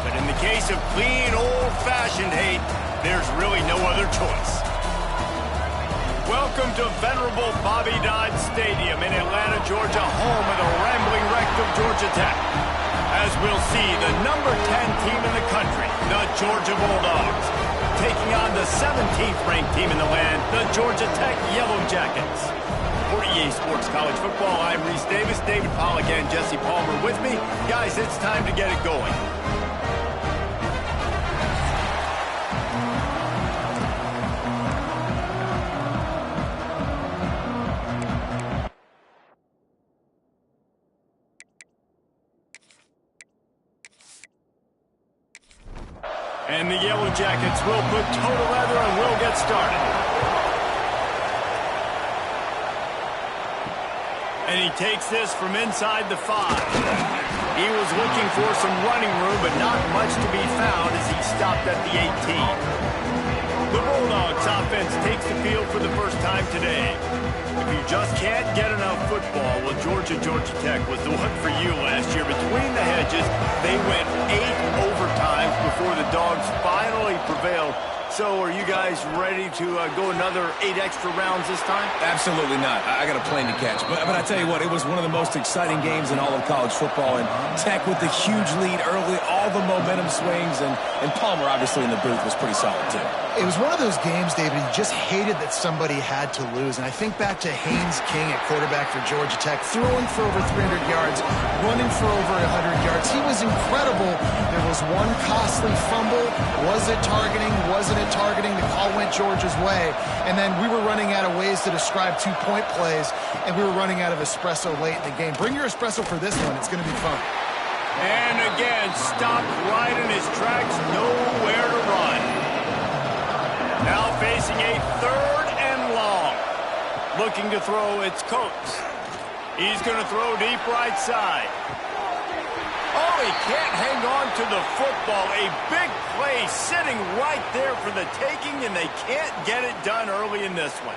But in the case of clean, old-fashioned hate, there's really no other choice. Welcome to venerable Bobby Dodd Stadium in Atlanta, Georgia, home of the rambling wreck of Georgia Tech. As we'll see, the number 10 team in the country, the Georgia Bulldogs, taking on the 17th ranked team in the land, the Georgia Tech Yellow Jackets. For EA Sports College Football, I'm Reese Davis, David Pollack, and Jesse Palmer with me. Guys, it's time to get it going. And the Yellow Jackets will put total leather and we'll get started. And he takes this from inside the 5. He was looking for some running room, but not much to be found as he stopped at the 18. The Bulldogs offense takes the field for the first time today. If you just can't get enough football, well, Georgia Tech was the one for you last year. Between the hedges, they went 8 overtimes before the Dogs finally prevailed. So are you guys ready to go another 8 extra rounds this time? Absolutely not. I got a plane to catch. But I tell you what, it was one of the most exciting games in all of college football. And Tech with the huge lead early, all the momentum swings, and Palmer obviously in the booth was pretty solid too. It was one of those games, David, you just hated that somebody had to lose. And I think back to Haynes King at quarterback for Georgia Tech, throwing for over 300 yards, running for over 100 yards. He was incredible. There was one costly fumble. Was it targeting? Wasn't it targeting? The call went Georgia's way. And then we were running out of ways to describe 2-point plays, and we were running out of espresso late in the game. Bring your espresso for this one. It's going to be fun. And again, stopped right in his tracks, nowhere to run. Now facing a 3rd and long. Looking to throw, it's Coates. He's going to throw deep right side. Oh, he can't hang on to the football. A big play sitting right there for the taking, and they can't get it done early in this one.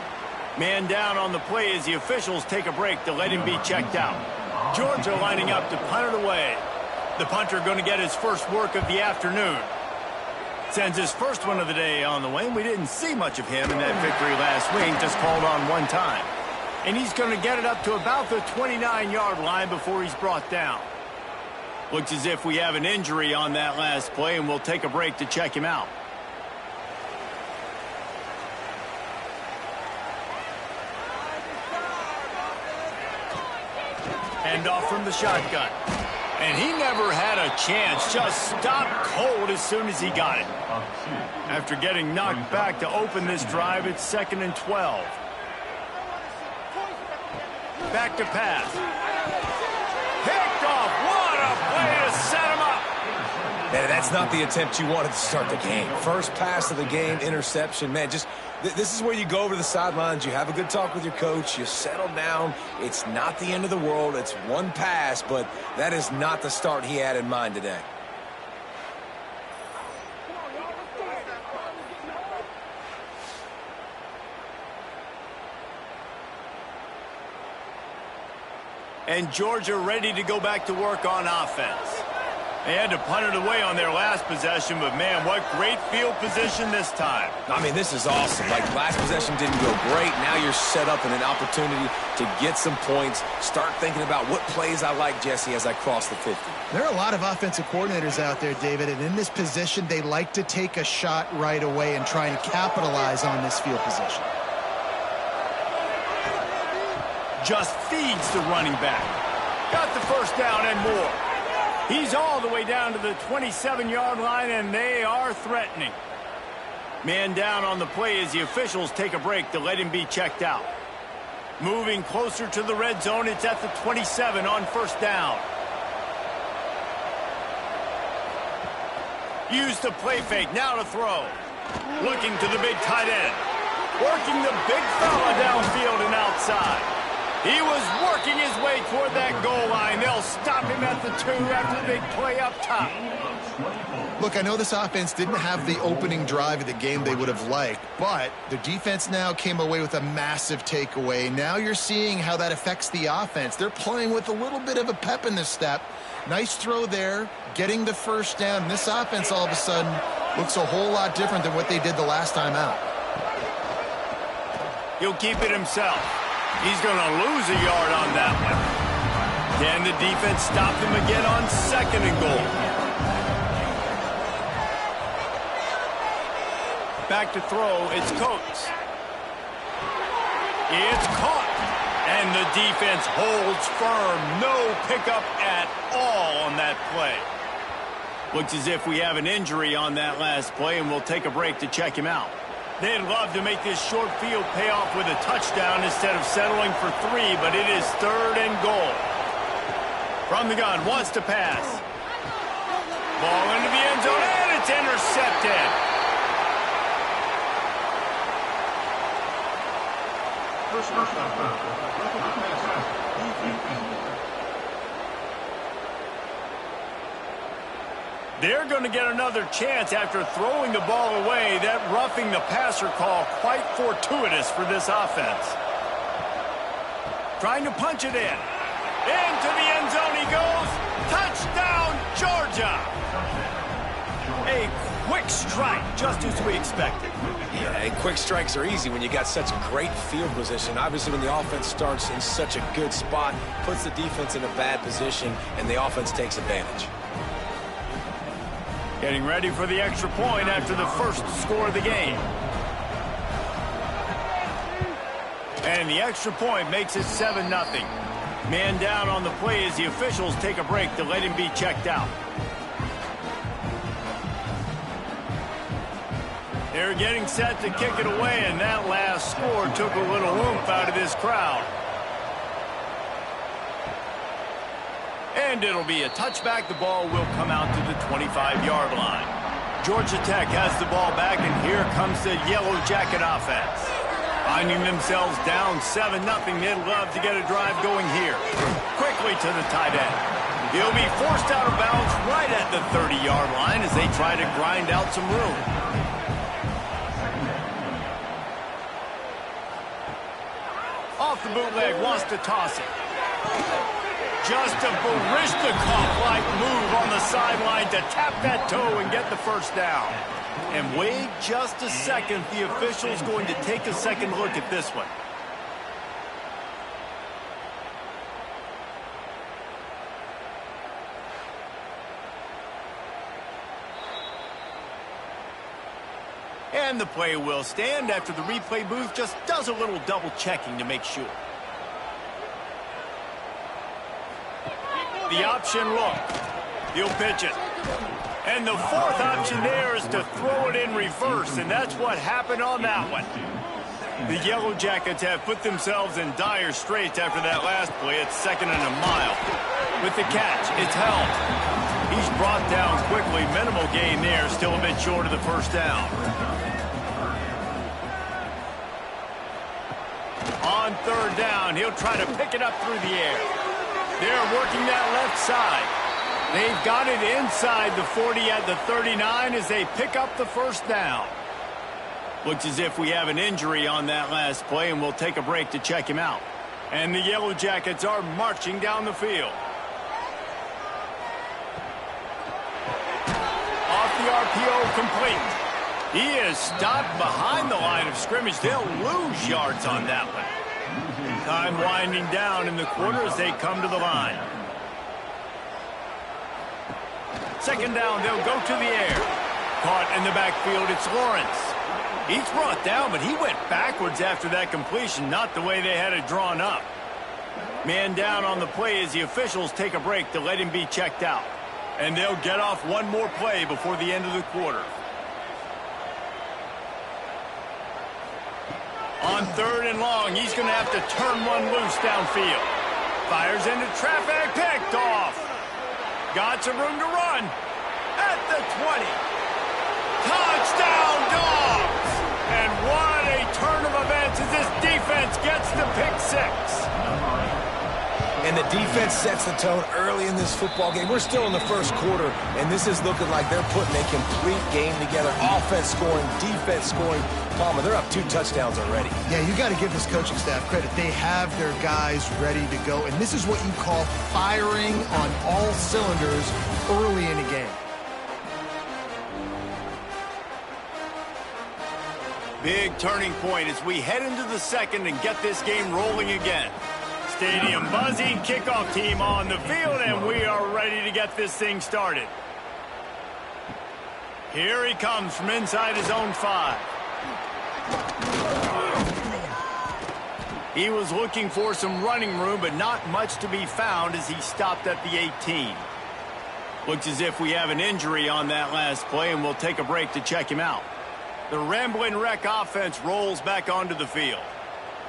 Man down on the play as the officials take a break to let him be checked out. Georgia lining up to punt it away. The punter going to get his first work of the afternoon. Sends his first one of the day on the way. We didn't see much of him in that victory last week, just called on one time. And he's going to get it up to about the 29-yard line before he's brought down. Looks as if we have an injury on that last play, and we'll take a break to check him out. Hand off from the shotgun. And he never had a chance, just stopped cold as soon as he got it. After getting knocked back to open this drive, it's 2nd and 12. Back to pass. Picked off. What a play to set him up. Man, that's not the attempt you wanted to start the game. First pass of the game, interception. Man, just this is where you go over to the sidelines. You have a good talk with your coach. You settle down. It's not the end of the world. It's one pass, but that is not the start he had in mind today. And Georgia ready to go back to work on offense. They had to punt it away on their last possession, but man, what great field position this time. I mean, this is awesome. Like, last possession didn't go great. Now you're set up in an opportunity to get some points. Start thinking about what plays I like, Jesse, as I cross the 50. There are a lot of offensive coordinators out there, David, and in this position, they like to take a shot right away and try and capitalize on this field position. Just feeds the running back. Got the first down and more. He's all the way down to the 27-yard line, and they are threatening. Man down on the play as the officials take a break to let him be checked out. Moving closer to the red zone, it's at the 27 on first down. Use the play fake, now to throw. Looking to the big tight end. Working the big fella downfield and outside. He was working his way toward that goal line. They'll stop him at the 2 after the big play up top. Look, I know this offense didn't have the opening drive of the game they would have liked, but the defense now came away with a massive takeaway. Now you're seeing how that affects the offense. They're playing with a little bit of a pep in the step. Nice throw there, getting the first down. This offense all of a sudden looks a whole lot different than what they did the last time out. He'll keep it himself. He's going to lose a yard on that one. Can the defense stop him again on 2nd and goal? Back to throw, it's Coates. It's caught. And the defense holds firm. No pickup at all on that play. Looks as if we have an injury on that last play, and we'll take a break to check him out. They'd love to make this short field pay off with a touchdown instead of settling for 3, but it is 3rd and goal. From the gun, wants to pass. Ball into the end zone, and it's intercepted. They're going to get another chance after throwing the ball away. That roughing the passer call quite fortuitous for this offense. Trying to punch it in. Into the end zone he goes. Touchdown, Georgia. A quick strike, just as we expected. Yeah, and quick strikes are easy when you got such great field position. Obviously, when the offense starts in such a good spot, puts the defense in a bad position, and the offense takes advantage. Getting ready for the extra point after the first score of the game. And the extra point makes it 7-0. Man down on the play as the officials take a break to let him be checked out. They're getting set to kick it away, and that last score took a little oomph out of this crowd. And it'll be a touchback. The ball will come out to the 25-yard line. Georgia Tech has the ball back, and here comes the Yellow Jacket offense. Finding themselves down 7-0, they'd love to get a drive going here. Quickly to the tight end. He'll be forced out of bounds right at the 30-yard line as they try to grind out some room. Off the bootleg, wants to toss it. Just a Baryshnikov-like move on the sideline to tap that toe and get the first down. And wait just a second. The official's going to take a second look at this one. And the play will stand after the replay booth just does a little double checking to make sure. The option look. He'll pitch it. And the fourth option there is to throw it in reverse, and that's what happened on that one. The Yellow Jackets have put themselves in dire straits after that last play. It's 2nd and a mile. With the catch, it's held. He's brought down quickly. Minimal gain there, still a bit short of the first down. On 3rd down, he'll try to pick it up through the air. They're working that left side. They've got it inside the 40 at the 39 as they pick up the first down. Looks as if we have an injury on that last play, and we'll take a break to check him out. And the Yellow Jackets are marching down the field. Off the RPO, complete. He is stopped behind the line of scrimmage. They'll lose yards on that one. Time winding down in the quarter as they come to the line. 2nd down, they'll go to the air. Caught in the backfield, it's Lawrence. He's brought down, but he went backwards after that completion, not the way they had it drawn up. Man down on the play as the officials take a break to let him be checked out. And they'll get off one more play before the end of the quarter. On 3rd and long, he's going to have to turn one loose downfield. Fires into traffic, picked off. Got some room to run. At the 20. Touchdown, Dogs! And what a turn of events as this defense gets the pick 6. And the defense sets the tone early in this football game. We're still in the first quarter, and this is looking like they're putting a complete game together. Offense scoring, defense scoring. Palmer, they're up 2 touchdowns already. Yeah, you got to give this coaching staff credit. They have their guys ready to go, and this is what you call firing on all cylinders early in a game. Big turning point as we head into the second and get this game rolling again. Stadium buzzing, kickoff team on the field, and we are ready to get this thing started. Here he comes from inside his own 5. He was looking for some running room, but not much to be found as he stopped at the 18. Looks as if we have an injury on that last play, and we'll take a break to check him out. The Ramblin' Wreck offense rolls back onto the field.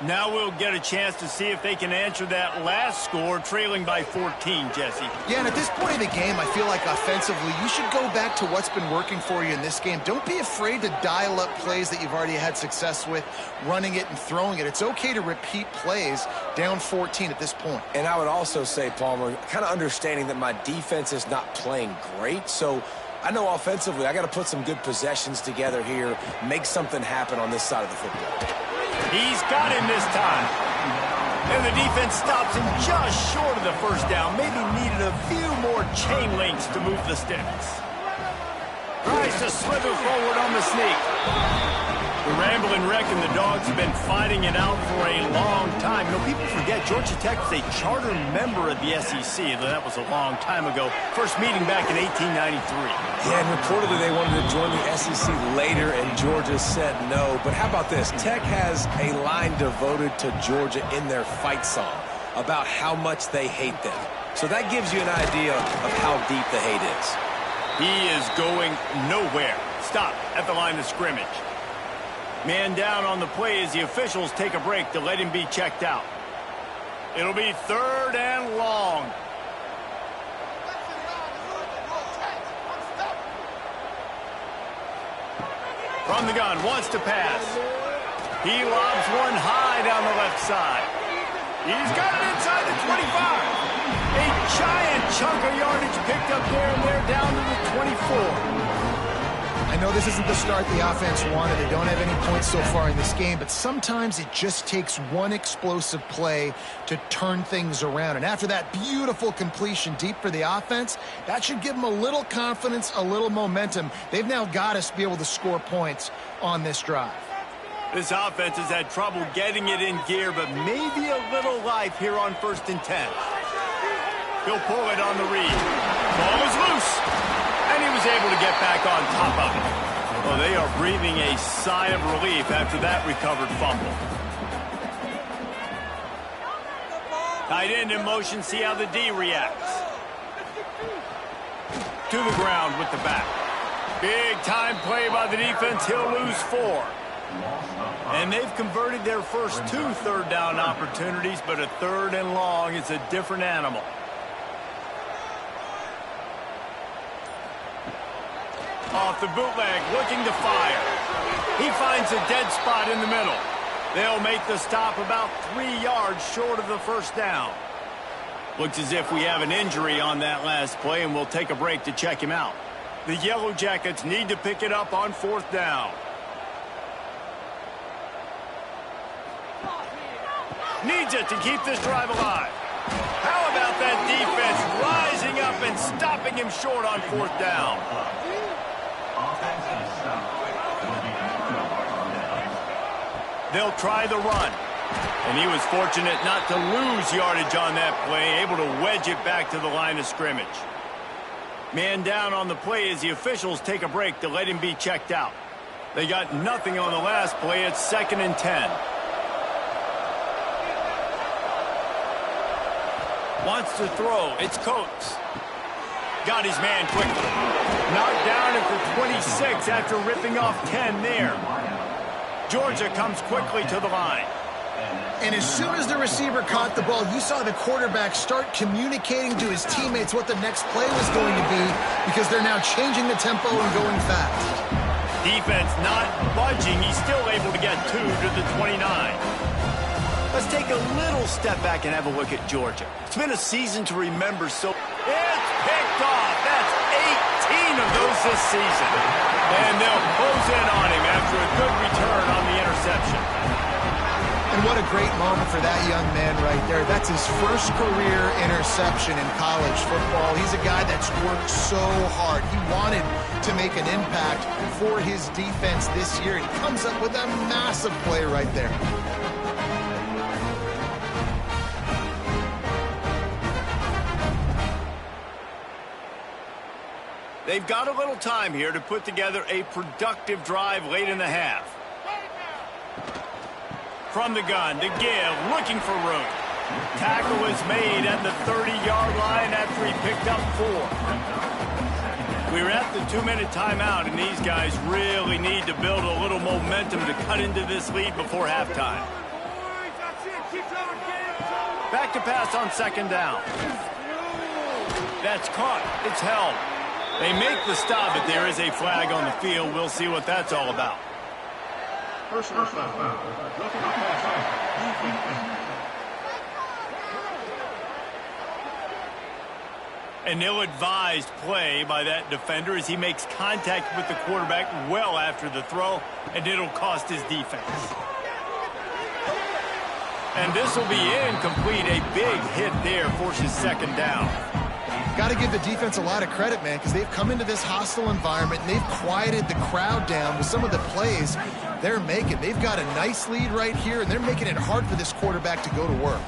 Now we'll get a chance to see if they can answer that last score, trailing by 14, Jesse. Yeah, and at this point of the game, I feel like offensively, you should go back to what's been working for you in this game. Don't be afraid to dial up plays that you've already had success with, running it and throwing it. It's okay to repeat plays down 14 at this point. And I would also say, Palmer, kind of understanding that my defense is not playing great, so I know offensively I got to put some good possessions together here, make something happen on this side of the football. He's got him this time. And the defense stops him just short of the first down. Maybe needed a few more chain links to move the sticks. Tries to slither forward on the sneak. The Ramblin' Wreck and the Dogs have been fighting it out for a long time. You know, people forget Georgia Tech was a charter member of the SEC. That was a long time ago. First meeting back in 1893. Yeah, and reportedly they wanted to join the SEC later, and Georgia said no. But how about this? Tech has a line devoted to Georgia in their fight song about how much they hate them. So that gives you an idea of how deep the hate is. He is going nowhere. Stop at the line of scrimmage. Man down on the play as the officials take a break to let him be checked out. It'll be 3rd and long. From the gun, wants to pass. He lobs one high down the left side. He's got it inside the 25. A giant chunk of yardage picked up there, and they're down to the 24. I know this isn't the start the offense wanted. They don't have any points so far in this game, but sometimes it just takes one explosive play to turn things around. And after that beautiful completion deep for the offense, that should give them a little confidence, a little momentum. They've now got us to be able to score points on this drive. This offense has had trouble getting it in gear, but maybe a little life here on 1st and 10. He'll pull it on the read. Ball is loose. And he was able to get back on top of it. Well, they are breathing a sigh of relief after that recovered fumble. Tight end in motion, see how the D reacts. To the ground with the back. Big time play by the defense. He'll lose 4. And they've converted their first 2 third down opportunities, but a 3rd and long is a different animal. Off the bootleg, looking to fire. He finds a dead spot in the middle. They'll make the stop about 3 yards short of the first down. Looks as if we have an injury on that last play, and we'll take a break to check him out. The Yellow Jackets need to pick it up on 4th down. Needs it to keep this drive alive. How about that defense rising up and stopping him short on 4th down? They'll try the run. And he was fortunate not to lose yardage on that play, able to wedge it back to the line of scrimmage. Man down on the play as the officials take a break to let him be checked out. They got nothing on the last play. It's 2nd and 10. Wants to throw. It's Coates. Got his man quickly. Knocked down at the 26 after ripping off 10 there. Georgia comes quickly to the line. And as soon as the receiver caught the ball, you saw the quarterback start communicating to his teammates what the next play was going to be, because they're now changing the tempo and going fast. Defense not budging. He's still able to get 2 to the 29. A Let's take a little step back and have a look at Georgia. It's been a season to remember. So it's picked off. That's 18 of those this season. And they'll close in on him after a good return on the interception. And what a great moment for that young man right there. That's his first career interception in college football. He's a guy that's worked so hard. He wanted to make an impact for his defense this year. He comes up with a massive play right there. They've got a little time here to put together a productive drive late in the half. From the gun to give, looking for room. Tackle is made at the 30-yard line after he picked up 4. We're at the 2-minute timeout, and these guys really need to build a little momentum to cut into this lead before halftime. Back to pass on second down. That's caught. It's held. They make the stop, but there is a flag on the field. We'll see what that's all about. An ill-advised play by that defender as he makes contact with the quarterback well after the throw, and it'll cost his defense. And this will be incomplete. A big hit there forces second down. Got to give the defense a lot of credit, man, because they've come into this hostile environment and they've quieted the crowd down with some of the plays they're making. They've got a nice lead right here, and they're making it hard for this quarterback to go to work.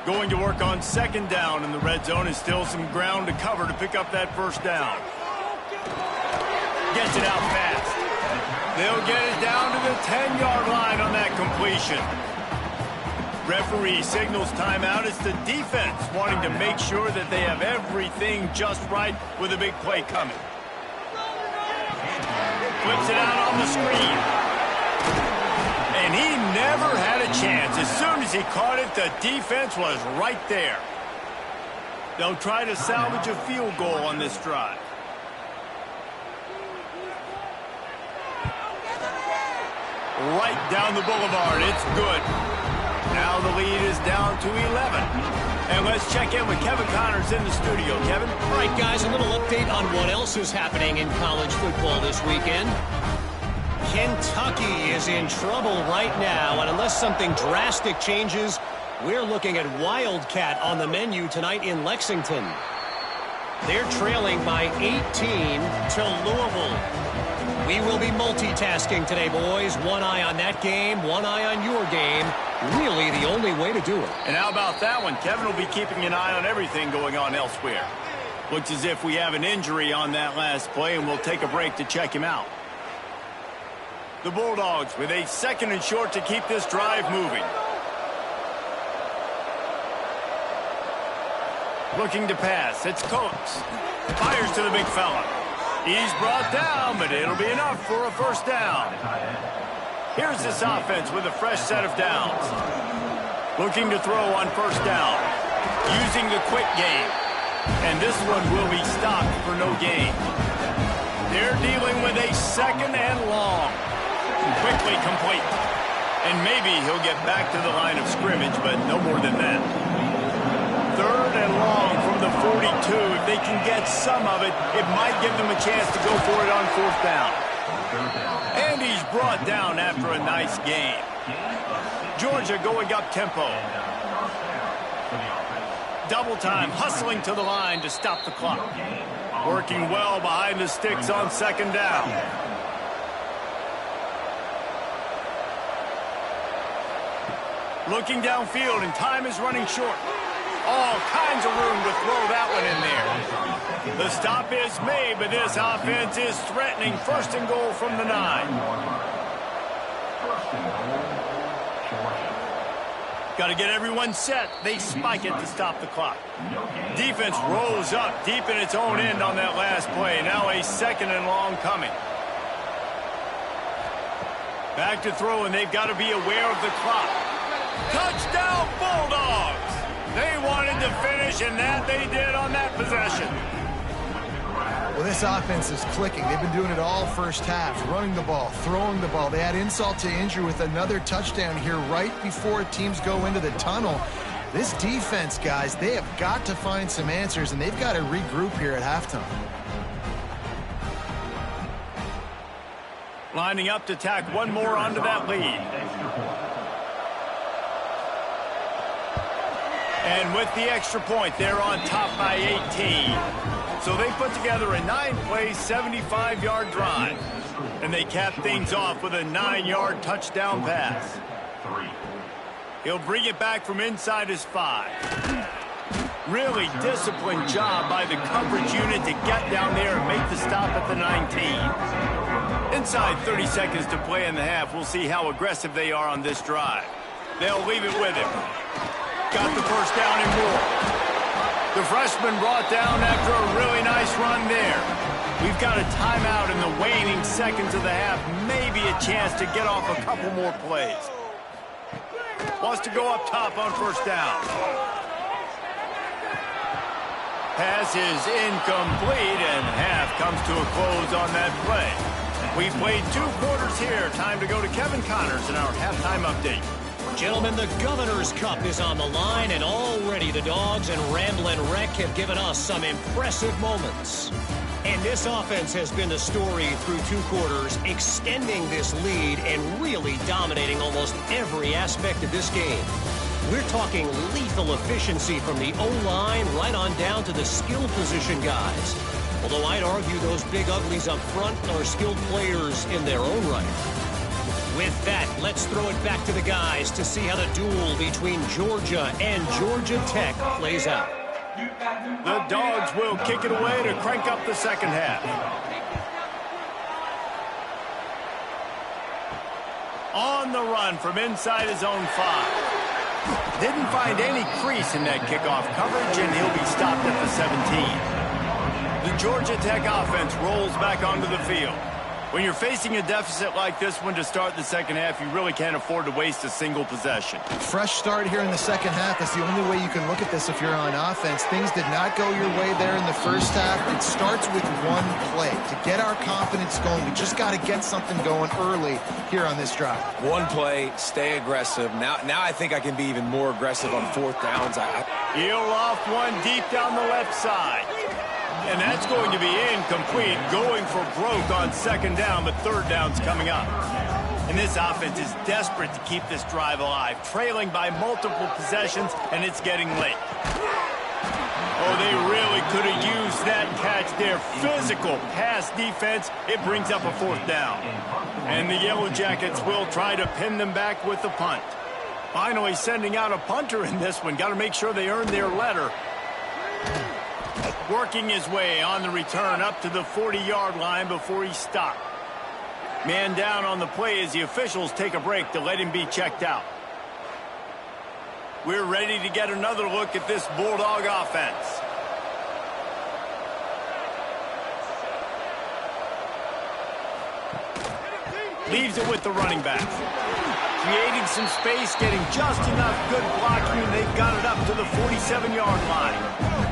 Going to work on second down in the red zone is still some ground to cover to pick up that first down. Gets it out fast. They'll get it down to the 10-yard line on that completion. Referee signals timeout. It's the defense wanting to make sure that they have everything just right with a big play coming. Flips it out on the screen. And he never had a chance. As soon as he caught it, the defense was right there. They'll try to salvage a field goal on this drive. Right down the boulevard. It's good. Now the lead is down to 11. And let's check in with Kevin Connors in the studio. Kevin? All right, guys, a little update on what else is happening in college football this weekend. Kentucky is in trouble right now, and unless something drastic changes, we're looking at Wildcat on the menu tonight in Lexington. They're trailing by 18 to Louisville. We will be multitasking today, boys. One eye on that game, one eye on your game. Really the only way to do it. And how about that one? Kevin will be keeping an eye on everything going on elsewhere. Looks as if we have an injury on that last play, and we'll take a break to check him out. The Bulldogs with a second and short to keep this drive moving. Looking to pass. It's Coates. Fires to the big fella. He's brought down, but it'll be enough for a first down. Here's this offense with a fresh set of downs. Looking to throw on first down. Using the quick game. And this one will be stopped for no gain. They're dealing with a second and long. Quickly complete. And maybe he'll get back to the line of scrimmage, but no more than that. Third and long from the 42. If they can get some of it, it might give them a chance to go for it on fourth down. And he's brought down after a nice game. Georgia going up tempo. Double time, hustling to the line to stop the clock. Working well behind the sticks on second down. Looking downfield, and time is running short. All kinds of room to throw that one in there. The stop is made, but this offense is threatening first and goal from the 9. Got to get everyone set. They spike it to stop the clock. Defense rolls up deep in its own end on that last play. Now a second and long coming. Back to throw, and they've got to be aware of the clock. Touchdown, Bulldogs! They wanted to finish, and that they did on that possession. Well, this offense is clicking. They've been doing it all first half, running the ball, throwing the ball. They add insult to injury with another touchdown here right before teams go into the tunnel. This defense, guys, they have got to find some answers, and they've got to regroup here at halftime. Lining up to tack one more onto that lead. And with the extra point, they're on top by 18. So they put together a 9-play, 75-yard drive. And they cap things off with a 9-yard touchdown pass. He'll bring it back from inside his 5. Really disciplined job by the coverage unit to get down there and make the stop at the 19. Inside 30 seconds to play in the half. We'll see how aggressive they are on this drive. They'll leave it with him. Got the first down and more. The freshman brought down after a really nice run there. We've got a timeout in the waning seconds of the half. Maybe a chance to get off a couple more plays. Wants to go up top on first down. Pass is incomplete, and half comes to a close on that play. We've played 2 quarters here. Time to go to Kevin Connors in our halftime update. Gentlemen, the Governor's Cup is on the line, and already the Dogs and Ramblin' Wreck have given us some impressive moments. And this offense has been the story through 2 quarters, extending this lead and really dominating almost every aspect of this game. We're talking lethal efficiency from the O-line right on down to the skill position guys. Although I'd argue those big uglies up front are skilled players in their own right. With that, let's throw it back to the guys to see how the duel between Georgia and Georgia Tech plays out. The Dogs will kick it away to crank up the second half. On the run from inside his own 5. Didn't find any crease in that kickoff coverage, and he'll be stopped at the 17. The Georgia Tech offense rolls back onto the field. When you're facing a deficit like this one to start the second half, you really can't afford to waste a single possession. Fresh start here in the second half. That's the only way you can look at this if you're on offense. Things did not go your way there in the first half. It starts with one play. To get our confidence going, we just got to get something going early here on this drive. One play, stay aggressive. Now I think I can be even more aggressive on 4th downs. He'll off one deep down the left side. And that's going to be incomplete, going for broke on 2nd down, but 3rd down's coming up. And this offense is desperate to keep this drive alive, trailing by multiple possessions, and it's getting late. Oh, they really could have used that catch there. Physical pass defense. It brings up a 4th down. And the Yellow Jackets will try to pin them back with the punt. Finally sending out a punter in this one. Got to make sure they earn their letter. Working his way on the return up to the 40-yard line before he's stopped. Man down on the play as the officials take a break to let him be checked out. We're ready to get another look at this Bulldog offense. Leaves it with the running back. Creating some space, getting just enough good blocking, and they've got it up to the 47-yard line.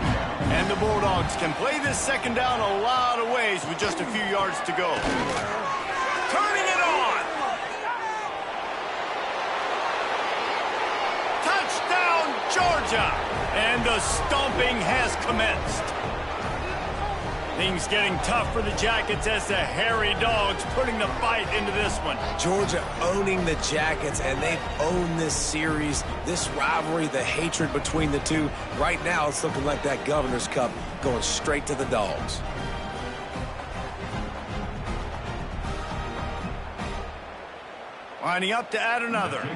And the Bulldogs can play this 2nd down a lot of ways with just a few yards to go. Turning it on! Touchdown, Georgia! And the stomping has commenced. Things getting tough for the Jackets as the hairy Dogs putting the fight into this one. Georgia owning the Jackets, and they've owned this series, this rivalry, the hatred between the two. Right now, it's looking like that Governor's Cup going straight to the Dogs. Lining up to add another.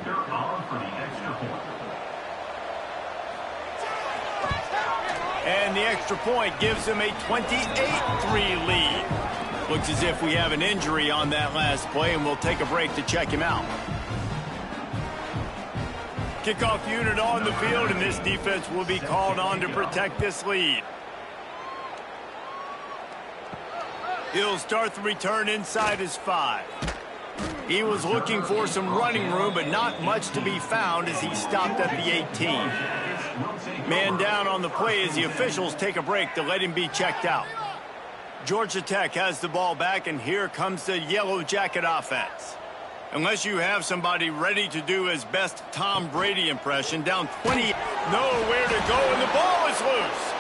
And the extra point gives them a 28-3 lead. Looks as if we have an injury on that last play, and we'll take a break to check him out. Kickoff unit on the field, and this defense will be called on to protect this lead. He'll start the return inside his 5. He was looking for some running room, but not much to be found as he stopped at the 18. Man down on the play as the officials take a break to let him be checked out. Georgia Tech has the ball back, and here comes the Yellow Jacket offense. Unless you have somebody ready to do his best Tom Brady impression, down 20, nowhere to go, and the ball is loose.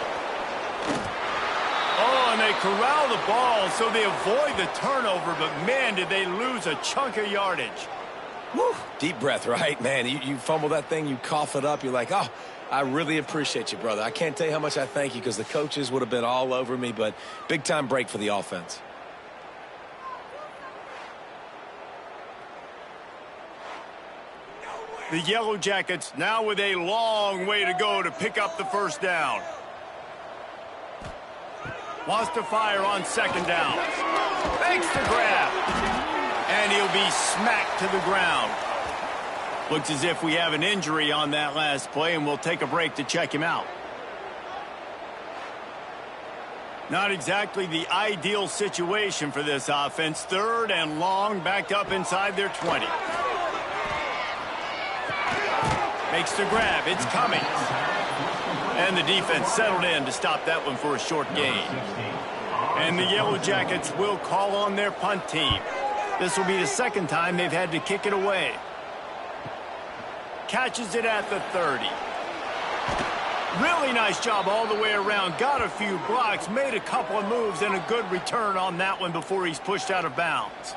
Oh, and they corral the ball, so they avoid the turnover, but man, did they lose a chunk of yardage. Whew. Deep breath, right? Man, you fumble that thing, you cough it up, you're like, oh, I really appreciate you, brother. I can't tell you how much I thank you because the coaches would have been all over me, but big-time break for the offense. The Yellow Jackets now with a long way to go to pick up the first down. Wants to fire on second down. Makes the grab. And he'll be smacked to the ground. Looks as if we have an injury on that last play, and we'll take a break to check him out. Not exactly the ideal situation for this offense. Third and long, backed up inside their 20. Makes the grab. It's coming. And the defense settled in to stop that one for a short gain. And the Yellow Jackets will call on their punt team. This will be the second time they've had to kick it away. Catches it at the 30. Really nice job all the way around. Got a few blocks, made a couple of moves, and a good return on that one before he's pushed out of bounds.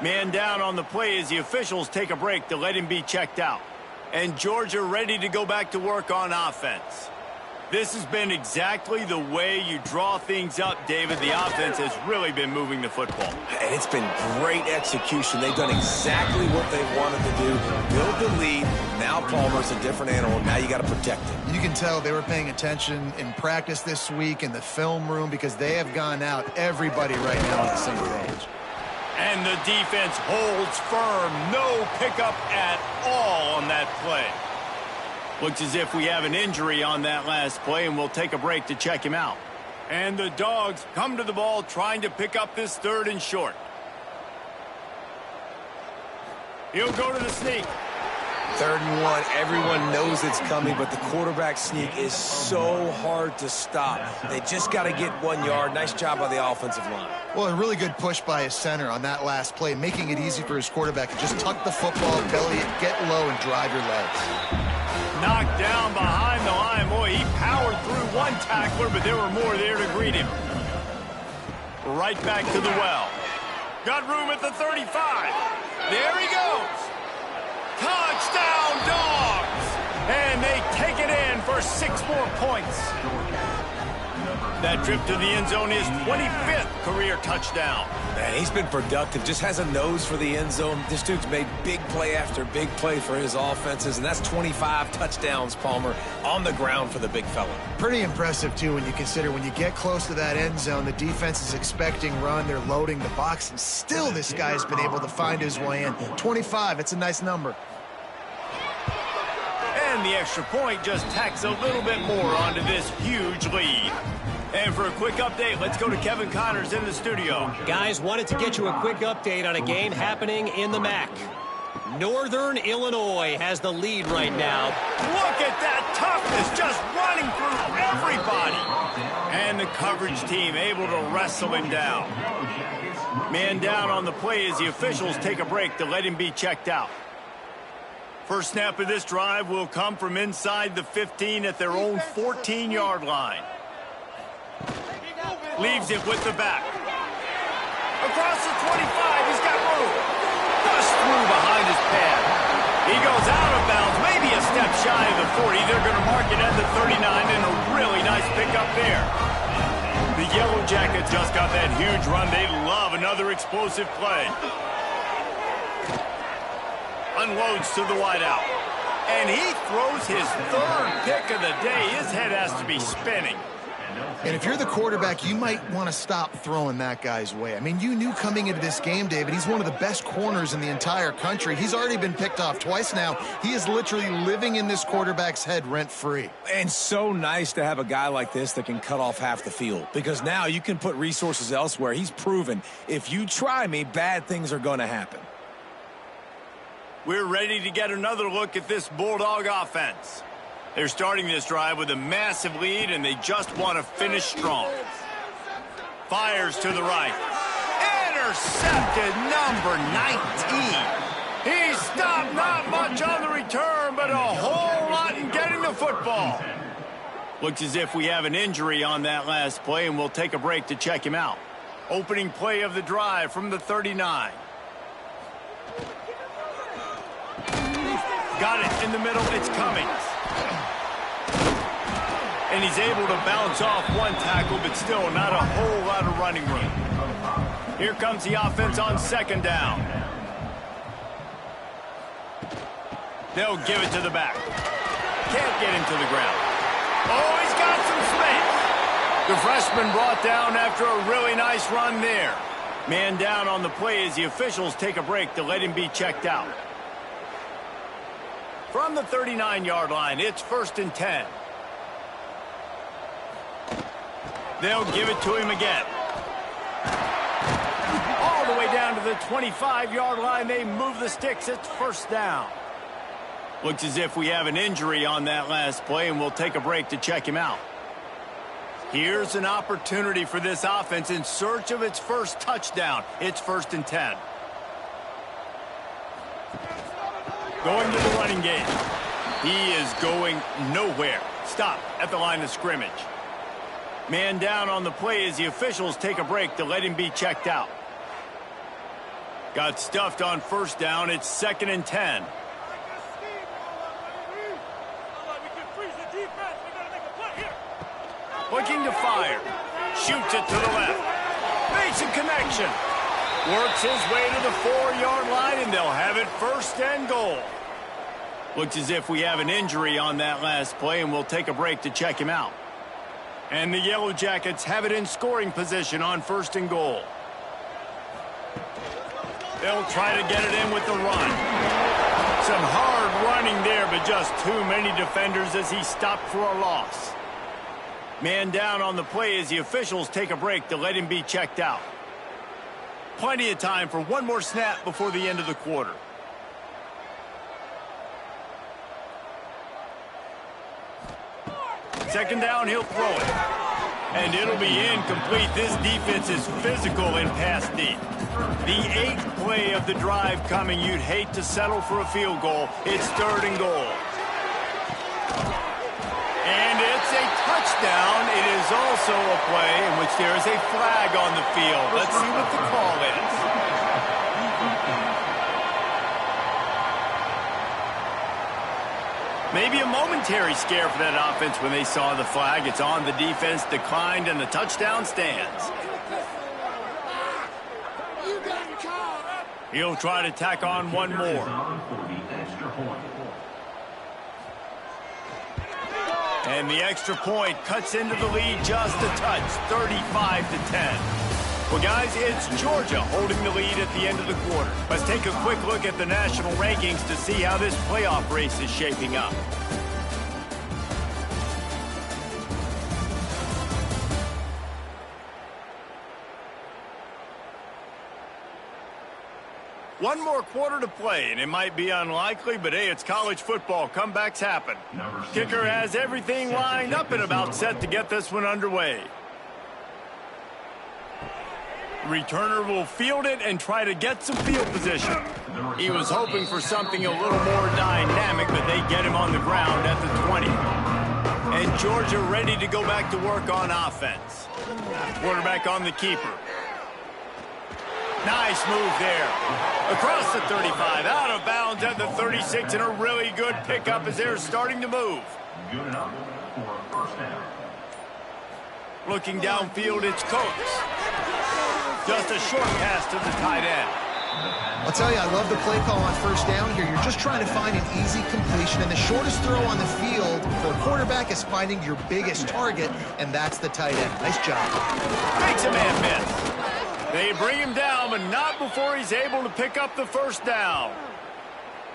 Man down on the play as the officials take a break to let him be checked out. And Georgia ready to go back to work on offense. This has been exactly the way you draw things up, David. The offense has really been moving the football. And it's been great execution. They've done exactly what they wanted to do. Build the lead. Now Palmer's a different animal. Now you got to protect him. You can tell they were paying attention in practice this week in the film room because they have gone out, everybody right now on the same page. And the defense holds firm. No pickup at all on that play. Looks as if we have an injury on that last play, and we'll take a break to check him out. And the Dogs come to the ball trying to pick up this third and short. He'll go to the sneak. 3rd and 1. Everyone knows it's coming, but the quarterback sneak is so hard to stop. They just got to get 1 yard. Nice job by the offensive line. Well, a really good push by his center on that last play, making it easy for his quarterback to just tuck the football, belly it, get low, and drive your legs. Knocked down behind the line. Boy, he powered through one tackler, but there were more there to greet him. Right back to the well. Got room at the 35. There he goes. Touchdown, Dogs! And they take it in for 6 more points. That trip to the end zone is 25th career touchdown. Man, he's been productive. Just has a nose for the end zone. This dude's made big play after big play for his offenses, and that's 25 touchdowns, Palmer, on the ground for the big fella. Pretty impressive, too, when you consider when you get close to that end zone, the defense is expecting run, they're loading the box, and still this guy's been able to find his way in. 25, it's a nice number. And the extra point just tacks a little bit more onto this huge lead. And for a quick update, let's go to Kevin Connors in the studio. Guys, wanted to get you a quick update on a game happening in the MAC. Northern Illinois has the lead right now. Look at that toughness just running through everybody. And the coverage team able to wrestle him down. Man down on the play as the officials take a break to let him be checked out. First snap of this drive will come from inside the 15 at their own 14-yard line. Leaves it with the back. Across the 25, he's got room. Just through behind his pad. He goes out of bounds, maybe a step shy of the 40. They're going to mark it at the 39, and a really nice pickup there. The Yellow Jackets just got that huge run. They love another explosive play. Unloads to the wideout. And he throws his 3rd pick of the day. His head has to be spinning. And if you're the quarterback, you might want to stop throwing that guy's way. I mean, you knew coming into this game, David, he's one of the best corners in the entire country. He's already been picked off twice now. He is literally living in this quarterback's head rent-free. And so nice to have a guy like this that can cut off half the field. Because now you can put resources elsewhere. He's proven, if you try me, bad things are going to happen. We're ready to get another look at this Bulldog offense. They're starting this drive with a massive lead, and they just want to finish strong. Fires to the right. Intercepted, number 19. He stopped, not much on the return, but a whole lot in getting the football. Looks as if we have an injury on that last play, and we'll take a break to check him out. Opening play of the drive from the 39. Got it in the middle. It's coming. And he's able to bounce off one tackle, but still not a whole lot of running room. Here comes the offense on second down. They'll give it to the back. Can't get him to the ground. Oh, he's got some space. The freshman brought down after a really nice run there. Man down on the play as the officials take a break to let him be checked out. From the 39-yard line, it's 1st and 10. They'll give it to him again. All the way down to the 25-yard line, they move the sticks. It's 1st down. Looks as if we have an injury on that last play, and we'll take a break to check him out. Here's an opportunity for this offense in search of its first touchdown. It's 1st and 10. Going to the running game. He is going nowhere. Stop at the line of scrimmage. Man down on the play as the officials take a break to let him be checked out. Got stuffed on 1st down. It's 2nd and 10. Looking to fire. Shoots it to the left. Makes a connection. Works his way to the 4-yard line, and they'll have it 1st and goal. Looks as if we have an injury on that last play, and we'll take a break to check him out. And the Yellow Jackets have it in scoring position on 1st and goal. They'll try to get it in with the run. Some hard running there, but just too many defenders as he stopped for a loss. Man down on the play as the officials take a break to let him be checked out. Plenty of time for one more snap before the end of the quarter. Second down, he'll throw it. And it'll be incomplete. This defense is physical in pass deep. The 8th play of the drive coming. You'd hate to settle for a field goal. It's 3rd and goal. And it's a touchdown. It is also a play in which there is a flag on the field. Let's see what the call is. Maybe a momentary scare for that offense when they saw the flag. It's on, the defense declined, and the touchdown stands. He'll try to tack on one more. And the extra point cuts into the lead just a touch, 35-10. Well, guys, it's Georgia holding the lead at the end of the quarter. Let's take a quick look at the national rankings to see how this playoff race is shaping up. One more quarter to play, and it might be unlikely, but hey, it's college football. Comebacks happen. Kicker has everything lined up and about set to get this one underway. Returner will field it and try to get some field position. He was hoping for something a little more dynamic, but they get him on the ground at the 20. And Georgia ready to go back to work on offense. Quarterback on the keeper. Nice move there. Across the 35, out of bounds at the 36, and a really good pickup as they're starting to move. Good enough for a 1st down. Looking downfield, it's Coates. Just a short pass to the tight end. I'll tell you, I love the play call on 1st down here. You're just trying to find an easy completion, and the shortest throw on the field for a quarterback is finding your biggest target, and that's the tight end. Nice job. Makes a man miss. They bring him down, but not before he's able to pick up the 1st down.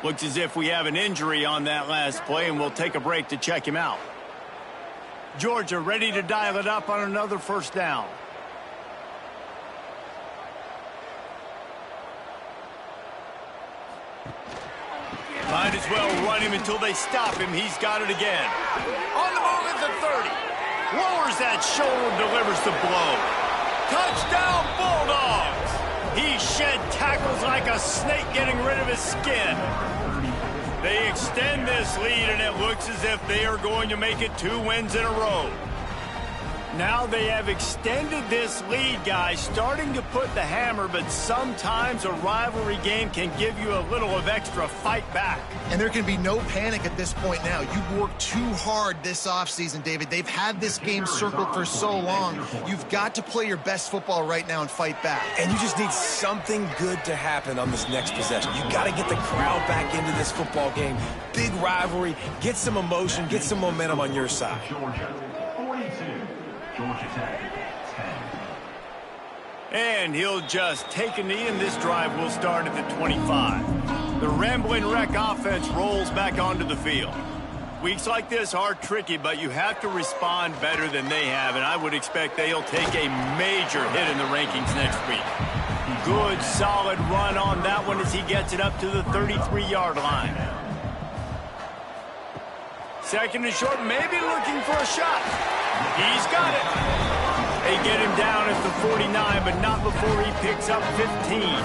Looks as if we have an injury on that last play, and we'll take a break to check him out. Georgia ready to dial it up on another 1st down. Might as well run him until they stop him. He's got it again. On the move at the 30. Lowers that shoulder, delivers the blow. Touchdown, Bulldogs! He shed tackles like a snake getting rid of his skin. They extend this lead, and it looks as if they are going to make it 2 wins in a row. Now they have extended this lead, guys, starting to put the hammer, but sometimes a rivalry game can give you a little of extra fight back. And there can be no panic at this point now. You've worked too hard this offseason, David. They've had this game circled for so long. You've got to play your best football right now and fight back. And you just need something good to happen on this next possession. You got to get the crowd back into this football game. Big rivalry. Get some emotion. Get some momentum on your side. Georgia, 42. Georgia Tech, 10. And he'll just take a knee, and this drive will start at the 25. The Rambling Wreck offense rolls back onto the field. Weeks like this are tricky, but you have to respond better than they have, and I would expect they'll take a major hit in the rankings next week. Good, solid run on that one as he gets it up to the 33-yard line. Second and short, maybe looking for a shot. He's got it. They get him down at the 49, but not before he picks up 15. It's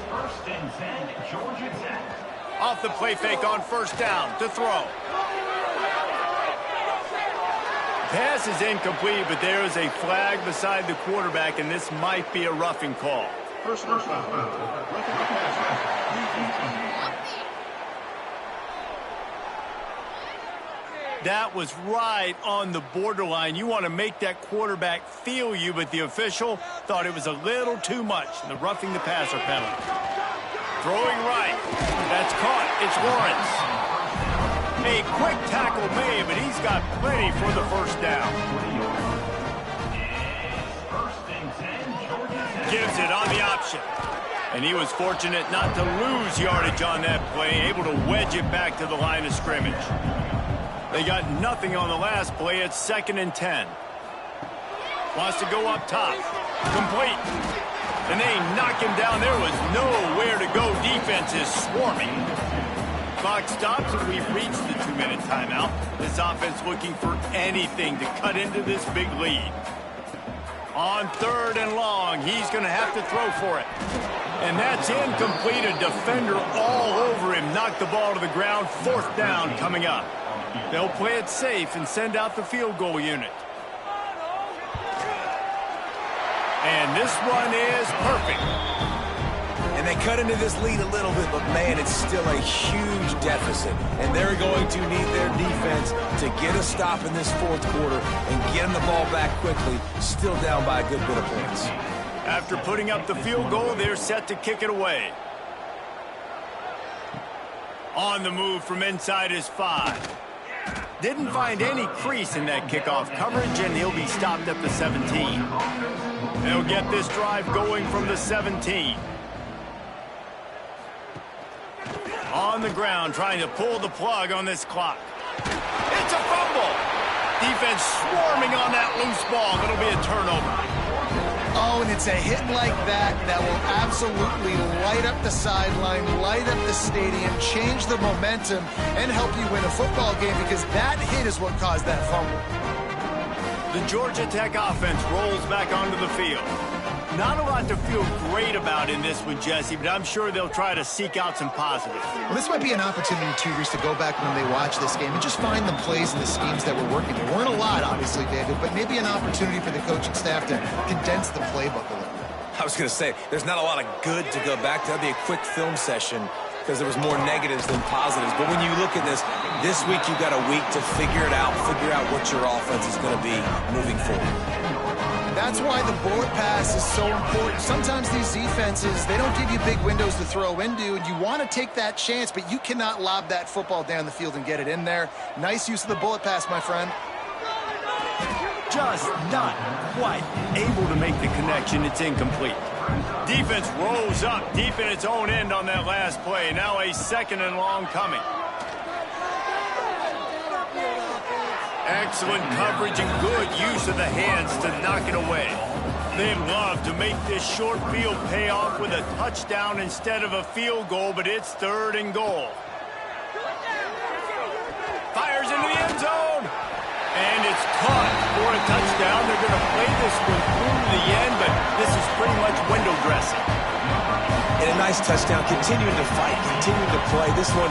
1st and 10, Georgia Tech. Off the play fake on first down to throw. Pass is incomplete, but there is a flag beside the quarterback, and this might be a roughing call. First That was right on the borderline. You want to make that quarterback feel you, but the official thought it was a little too much. The roughing the passer penalty. Throwing right. That's caught. It's Lawrence. A quick tackle made, but he's got plenty for the first down. Gives it on the option. And he was fortunate not to lose yardage on that play, able to wedge it back to the line of scrimmage. They got nothing on the last play. It's 2nd and 10. Wants to go up top. Complete. And they knock him down. There was nowhere to go. Defense is swarming. Clock stops, and we've reached the 2-minute timeout. This offense looking for anything to cut into this big lead. On 3rd and long, he's going to have to throw for it. And that's incomplete. A defender all over him. Knocked the ball to the ground. 4th down coming up. They'll play it safe and send out the field goal unit. And this one is perfect. And they cut into this lead a little bit, but, man, it's still a huge deficit. And they're going to need their defense to get a stop in this 4th quarter and get them the ball back quickly, still down by a good bit of points. After putting up the field goal, they're set to kick it away. On the move from inside his 5. Didn't find any crease in that kickoff coverage, and he'll be stopped at the 17. They'll get this drive going from the 17. On the ground, trying to pull the plug on this clock. It's a fumble. Defense swarming on that loose ball. It'll be a turnover. Oh, and it's a hit like that that will absolutely light up the sideline, light up the stadium, change the momentum, and help you win a football game, because that hit is what caused that fumble. The Georgia Tech offense rolls back onto the field. Not a lot to feel great about in this one, Jesse, but I'm sure they'll try to seek out some positives. Well, this might be an opportunity, too, Reese, to go back when they watch this game and just find the plays and the schemes that were working. There weren't a lot, obviously, David, but maybe an opportunity for the coaching staff to condense the playbook a little bit. I was going to say, there's not a lot of good to go back to. That'd be a quick film session because there was more negatives than positives. But when you look at this week you've got a week to figure it out, figure out what your offense is going to be moving forward. That's why the bullet pass is so important. Sometimes these defenses, they don't give you big windows to throw into, and you want to take that chance, but you cannot lob that football down the field and get it in there. Nice use of the bullet pass, my friend. Just not quite able to make the connection. It's incomplete. Defense rose up deep in its own end on that last play. Now a 2nd and long coming. Excellent coverage and good use of the hands to knock it away. They'd love to make this short field pay off with a touchdown instead of a field goal, but it's 3rd and goal. Fires into the end zone. And it's caught for a touchdown. They're going to play this one through to the end, but this is pretty much window dressing. And a nice touchdown, continuing to fight, continuing to play. This one,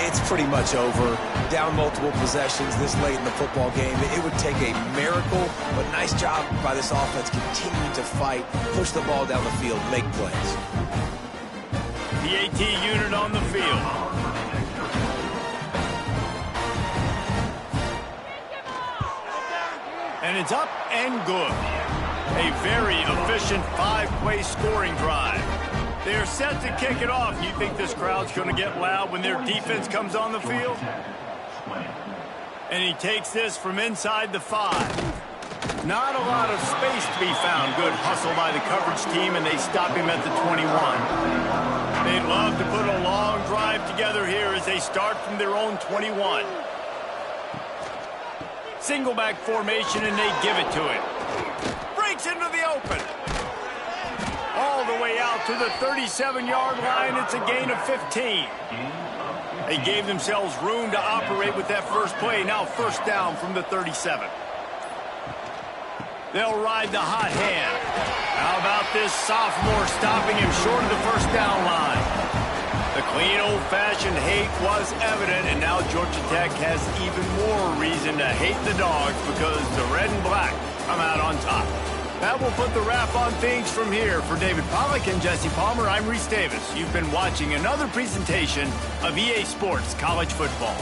it's pretty much over. Down multiple possessions this late in the football game. It would take a miracle, but nice job by this offense continuing to fight, push the ball down the field, make plays. The AT unit on the field. And it's up and good. A very efficient 5-play scoring drive. They're set to kick it off. You think this crowd's going to get loud when their defense comes on the field? And he takes this from inside the 5. Not a lot of space to be found. Good hustle by the coverage team, and they stop him at the 21. They'd love to put a long drive together here as they start from their own 21. Single back formation, and they give it to him. Breaks into the open. All the way out to the 37-yard line. It's a gain of 15. They gave themselves room to operate with that first play. Now first down from the 37. They'll ride the hot hand. How about this sophomore stopping him short of the first down line? The clean, old-fashioned hate was evident, and now Georgia Tech has even more reason to hate the Dogs because the red and black come out on top. That will put the wrap on things from here. For David Pollack and Jesse Palmer, I'm Reese Davis. You've been watching another presentation of EA Sports College Football.